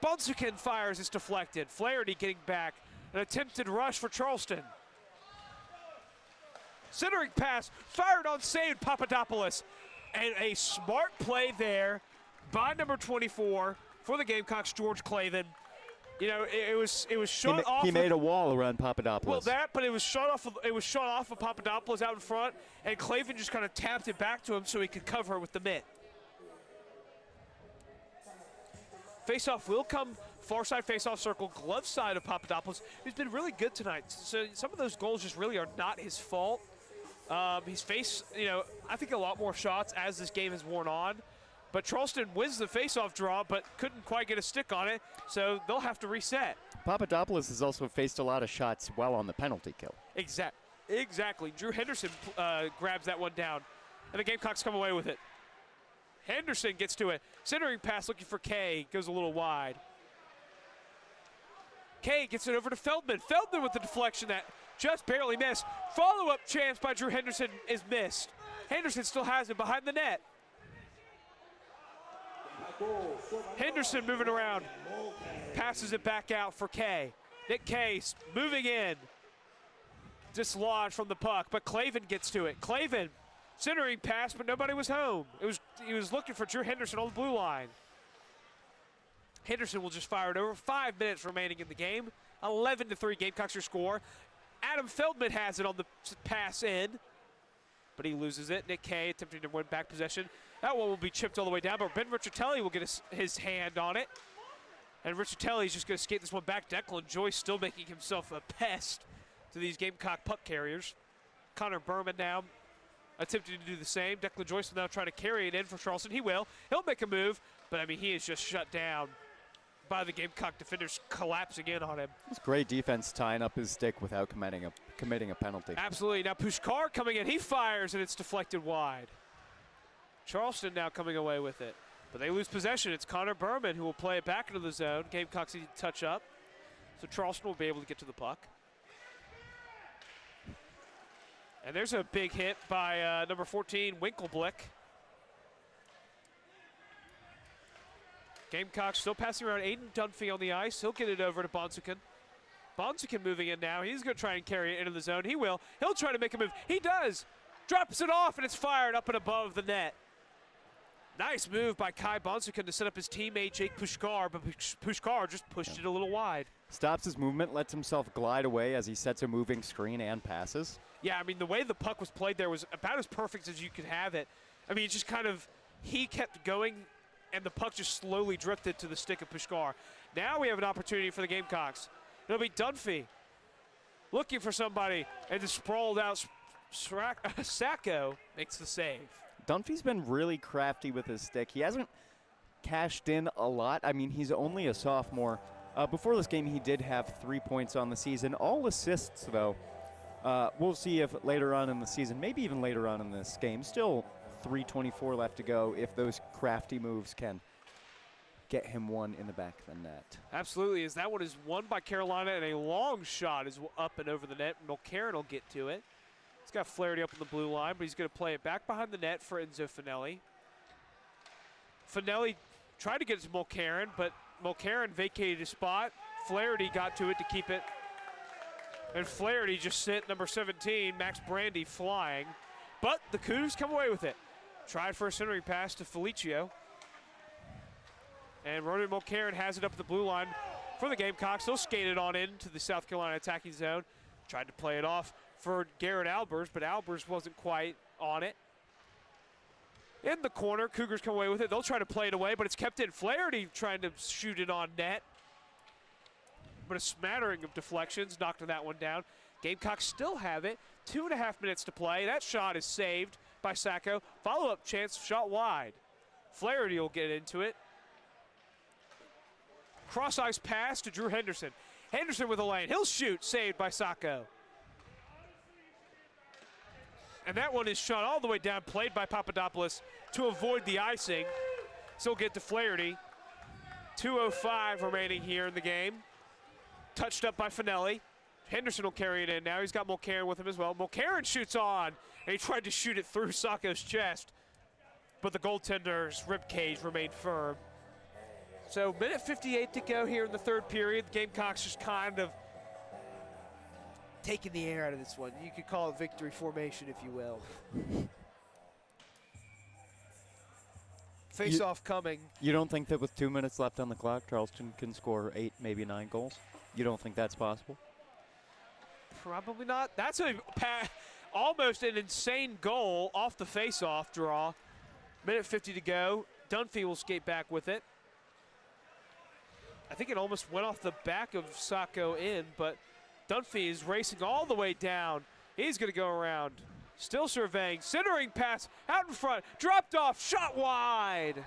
S1: Bonsukin fires, it's deflected. Flaherty getting back. An attempted rush for Charleston. Centering pass, fired on, saved Papadopoulos. And a smart play there by number 24 for the Gamecocks, George Clavin. You know, it was shot off.
S2: He made a wall around Papadopoulos.
S1: Well, but it was shot off. It was shot off of Papadopoulos out in front, and Clavin just kind of tapped it back to him so he could cover with the mitt. Faceoff will come far side faceoff circle, glove side of Papadopoulos, who's been really good tonight. So some of those goals just really are not his fault. He's faced, I think a lot more shots as this game has worn on. But Charleston wins the faceoff draw, but couldn't quite get a stick on it, so they'll have to reset.
S2: Papadopoulos has also faced a lot of shots while on the penalty kill.
S1: Exactly. Drew Henderson grabs that one down, and the Gamecocks come away with it. Henderson gets to it. Centering pass looking for Kay, goes a little wide. Kay gets it over to Feldman. Feldman with the deflection that just barely missed. Follow-up chance by Drew Henderson is missed. Henderson still has it behind the net. Henderson moving around. Passes it back out for Kay. Nick Kay moving in. Dislodged from the puck, but Clavin gets to it. Clavin, centering pass, but nobody was home. He was looking for Drew Henderson on the blue line. Henderson will just fire it over. 5 minutes remaining in the game. 11-3 Gamecocks score. Adam Feldman has it on the pass in, but he loses it. Nick Kay attempting to win back possession. That one will be chipped all the way down, but Ben Riccitelli will get his hand on it. And Riccitelli's just going to skate this one back. Declan Joyce still making himself a pest to these Gamecock puck carriers. Connor Berman now attempting to do the same. Declan Joyce will now try to carry it in for Charleston. He will. He'll make a move, but I mean, he is just shut down by the Gamecock defenders collapsing in on him.
S2: It's great defense tying up his stick without committing a penalty.
S1: Absolutely. Now Pushkar coming in. He fires, and it's deflected wide. Charleston now coming away with it. But they lose possession. It's Connor Berman who will play it back into the zone. Gamecocks need to touch up. So Charleston will be able to get to the puck. And there's a big hit by number 14, Winkleblick. Gamecocks still passing around Aiden Dunphy on the ice. He'll get it over to Bonsukin. Bonsukin moving in now. He's going to try and carry it into the zone. He will. He'll try to make a move. He does. Drops it off, and it's fired up and above the net. Nice move by Kai Bonsukin to set up his teammate Jake Pushkar, but Pushkar just pushed it a little wide.
S2: Stops his movement, lets himself glide away as he sets a moving screen and passes.
S1: Yeah, I mean, the way the puck was played there was about as perfect as you could have it. I mean, just kind of, he kept going, and the puck just slowly drifted to the stick of Pushkar. Now we have an opportunity for the Gamecocks. It'll be Dunphy looking for somebody, and the sprawled out Sacco makes the save.
S2: Dunphy's been really crafty with his stick. He hasn't cashed in a lot. I mean, he's only a sophomore. Before this game, he did have 3 points on the season. All assists, though. We'll see if later on in the season, maybe even later on in this game, still 3:24 left to go, if those crafty moves can get him one in the back of the net.
S1: Absolutely, as that one is won by Carolina, and a long shot is up and over the net. Mulcairn will get to it. He's got Flaherty up on the blue line, but he's going to play it back behind the net for Enzo Finelli. Finelli tried to get it to Mulcairn, but Mulcairn vacated his spot. Flaherty got to it to keep it. And Flaherty just sent number 17, Max Brandy, flying. But the Cougs come away with it. Tried for a centering pass to Felicio. And Ronan Mulcairn has it up the blue line for the Gamecocks. They'll skate it on into the South Carolina attacking zone. Tried to play it off for Garrett Albers, but Albers wasn't quite on it. In the corner, Cougars come away with it. They'll try to play it away, but it's kept in. Flaherty trying to shoot it on net. But a smattering of deflections knocked that one down. Gamecocks still have it. 2.5 minutes to play. That shot is saved by Sacco. Follow-up chance, shot wide. Flaherty will get into it. Cross-ice pass to Drew Henderson. Henderson with a lane. He'll shoot, saved by Sacco. And that one is shot all the way down, played by Papadopoulos to avoid the icing. So we'll get to Flaherty. 2:05 remaining here in the game. Touched up by Finelli. Henderson will carry it in now. He's got Mulcairn with him as well. Mulcairn shoots on, and he tried to shoot it through Sacco's chest, but the goaltender's rib cage remained firm. So minute 58 to go here in the third period. The Gamecocks just kind of
S3: Taking the air out of this one. You could call it victory formation, if you will. Face-off coming.
S2: You don't think that with 2 minutes left on the clock, Charleston can score 8, maybe 9 goals? You don't think that's possible?
S1: Probably not. That's almost an insane goal off the face-off draw. Minute 50 to go. Dunphy will skate back with it. I think it almost went off the back of Sacco in, but Dunphy is racing all the way down. He's going to go around. Still surveying. Centering pass out in front. Dropped off. Shot wide.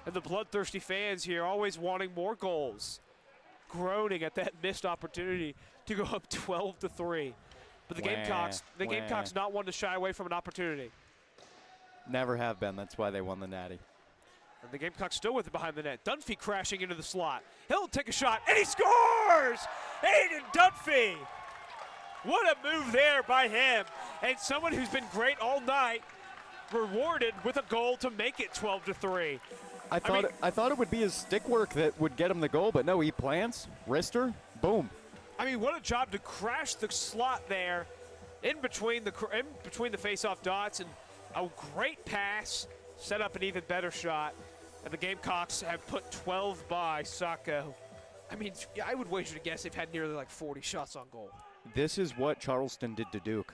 S1: And the bloodthirsty fans here always wanting more goals. Groaning at that missed opportunity to go up 12-3. But the Gamecocks not one to shy away from an opportunity.
S2: Never have been. That's why they won the Natty.
S1: And the Gamecocks still with it behind the net. Dunphy crashing into the slot. He'll take a shot, and he scores! Aiden Dunphy! What a move there by him. And someone who's been great all night, rewarded with a goal to make it 12-3.
S2: I thought it would be his stick work that would get him the goal, but no, he plants, wrister, boom.
S1: I mean, what a job to crash the slot there in between the face-off dots, and a great pass, set up an even better shot. And the Gamecocks have put 12 by Sacco. I mean, I would wager to guess they've had nearly like 40 shots on goal.
S2: This is what Charleston did to Duke.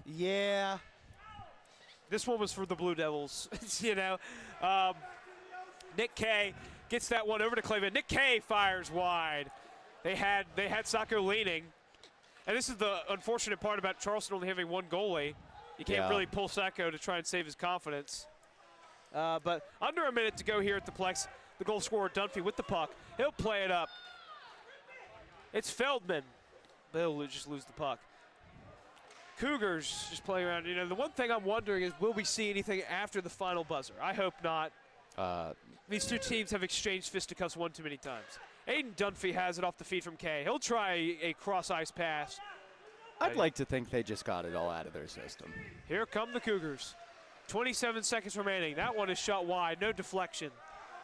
S3: Yeah.
S1: This one was for the Blue Devils, you know. Nick Kay gets that one over to Cleveland. Nick Kay fires wide. They had Sacco leaning. And this is the unfortunate part about Charleston only having one goalie. You can't really pull Sacco to try and save his confidence. But under a minute to go here at the Plex. The goal scorer, Dunphy, with the puck. He'll play it up. It's Feldman. They'll just lose the puck. Cougars just playing around. You know, the one thing I'm wondering is, will we see anything after the final buzzer? I hope not. These two teams have exchanged fisticuffs one too many times. Aiden Dunphy has it off the feed from Kay. He'll try a cross-ice pass.
S2: I'd like to think they just got it all out of their system.
S1: Here come the Cougars. 27 seconds remaining. That one is shot wide. No deflection.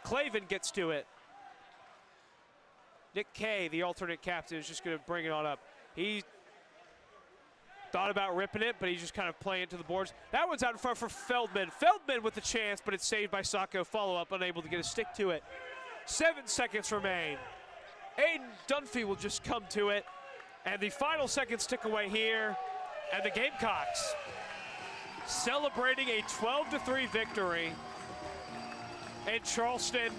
S1: Clavin gets to it. Nick Kay, the alternate captain, is just going to bring it on up. He thought about ripping it, but he's just kind of playing it to the boards. That one's out in front for Feldman. Feldman with the chance, but it's saved by Sacco. Follow-up, unable to get a stick to it. 7 seconds remain. Aiden Dunphy will just come to it. And the final seconds tick away here. And the Gamecocks celebrating a 12-3 victory. And Charleston,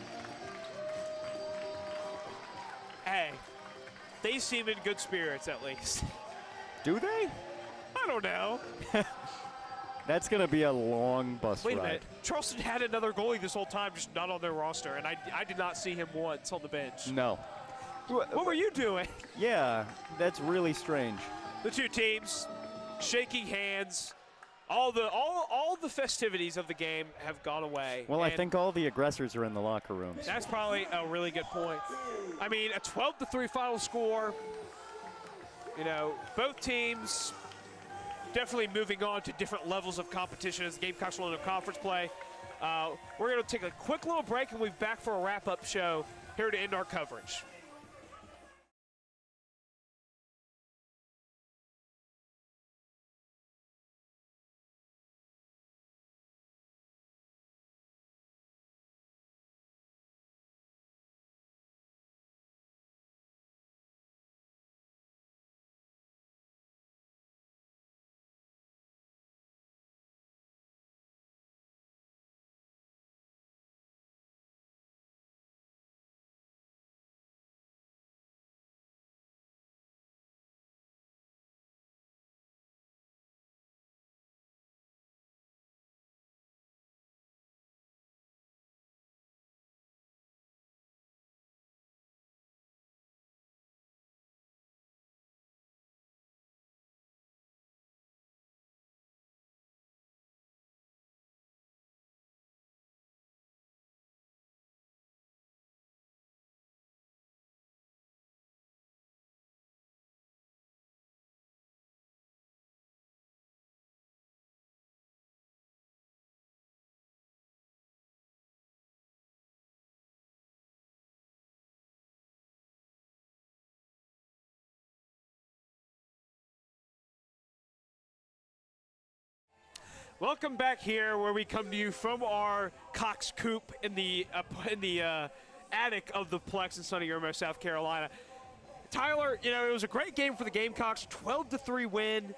S1: hey, they seem in good spirits at least.
S2: Do they?
S1: I don't know.
S2: That's going to be a long bus ride.
S1: Wait a minute. Charleston had another goalie this whole time, just not on their roster, and I did not see him once on the bench.
S2: No.
S1: What were you doing?
S2: Yeah, that's really strange.
S1: The two teams shaking hands. All the festivities of the game have gone away.
S2: Well, I think all the aggressors are in the locker rooms.
S1: That's probably a really good point. I mean, a 12-3 final score. You know, both teams definitely moving on to different levels of competition as the Gamecocks will enter conference play. We're going to take a quick little break, and we'll be back for a wrap-up show here to end our coverage. Welcome back here, where we come to you from our Cox Coop in the attic of the Plex in sunny Irmo, South Carolina. Tyler, you know, it was a great game for the Gamecocks, 12-3 win.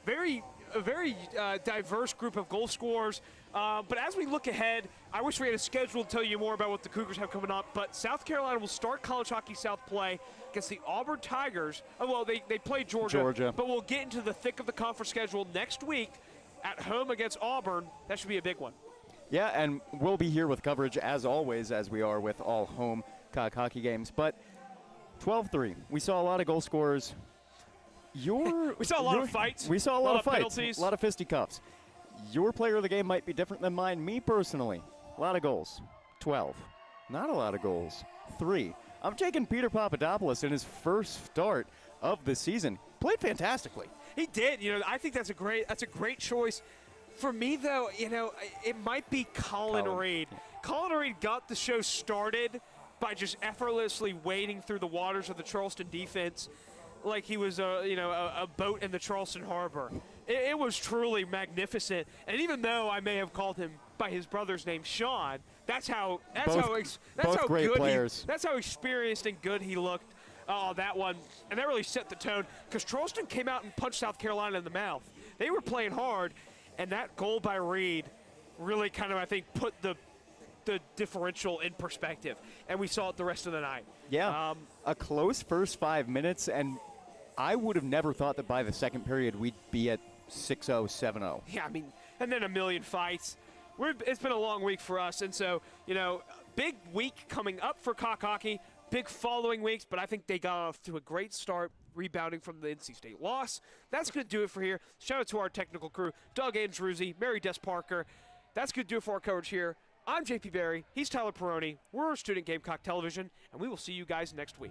S1: A very diverse group of goal scorers. But as we look ahead, I wish we had a schedule to tell you more about what the Cougars have coming up. But South Carolina will start College Hockey South play against the Auburn Tigers. Oh, well, they play Georgia. But we'll get into the thick of the conference schedule next week at home against Auburn. That should be a big one.
S2: Yeah, and we'll be here with coverage, as always, as we are with all home hockey games. But 12-3, we saw a lot of goal scorers.
S1: We saw a lot of fights.
S2: We saw a lot of fights.
S1: Penalties.
S2: A lot of fisticuffs. Your player of the game might be different than mine. Me personally, a lot of goals. 12. Not a lot of goals. 3. I'm taking Peter Papadopoulos in his first start of the season. Played fantastically.
S1: He did. You know, I think that's a great choice. For me, though, you know, it might be Colin Reed. Colin Reed got the show started by just effortlessly wading through the waters of the Charleston defense like he was a boat in the Charleston harbor. It was truly magnificent. And even though I may have called him by his brother's name, Sean, that's how experienced and good he looked. Oh, that one. And that really set the tone, because Charleston came out and punched South Carolina in the mouth. They were playing hard, and that goal by Reed really kind of, I think, put the differential in perspective. And we saw it the rest of the night.
S2: Yeah, a close first 5 minutes, and I would have never thought that by the second period we'd be at 6-0, 7-0.
S1: Yeah, I mean, and then a million fights. It's been a long week for us, and so, you know, big week coming up for Cock Hockey. Big following weeks, but I think they got off to a great start, rebounding from the NC State loss. That's going to do it for here. Shout out to our technical crew, Doug Andreuzzi, Mary Des Parker. That's going to do it for our coverage here. I'm JP Barry. He's Tyler Perrone. We're Student Gamecock Television, and we will see you guys next week.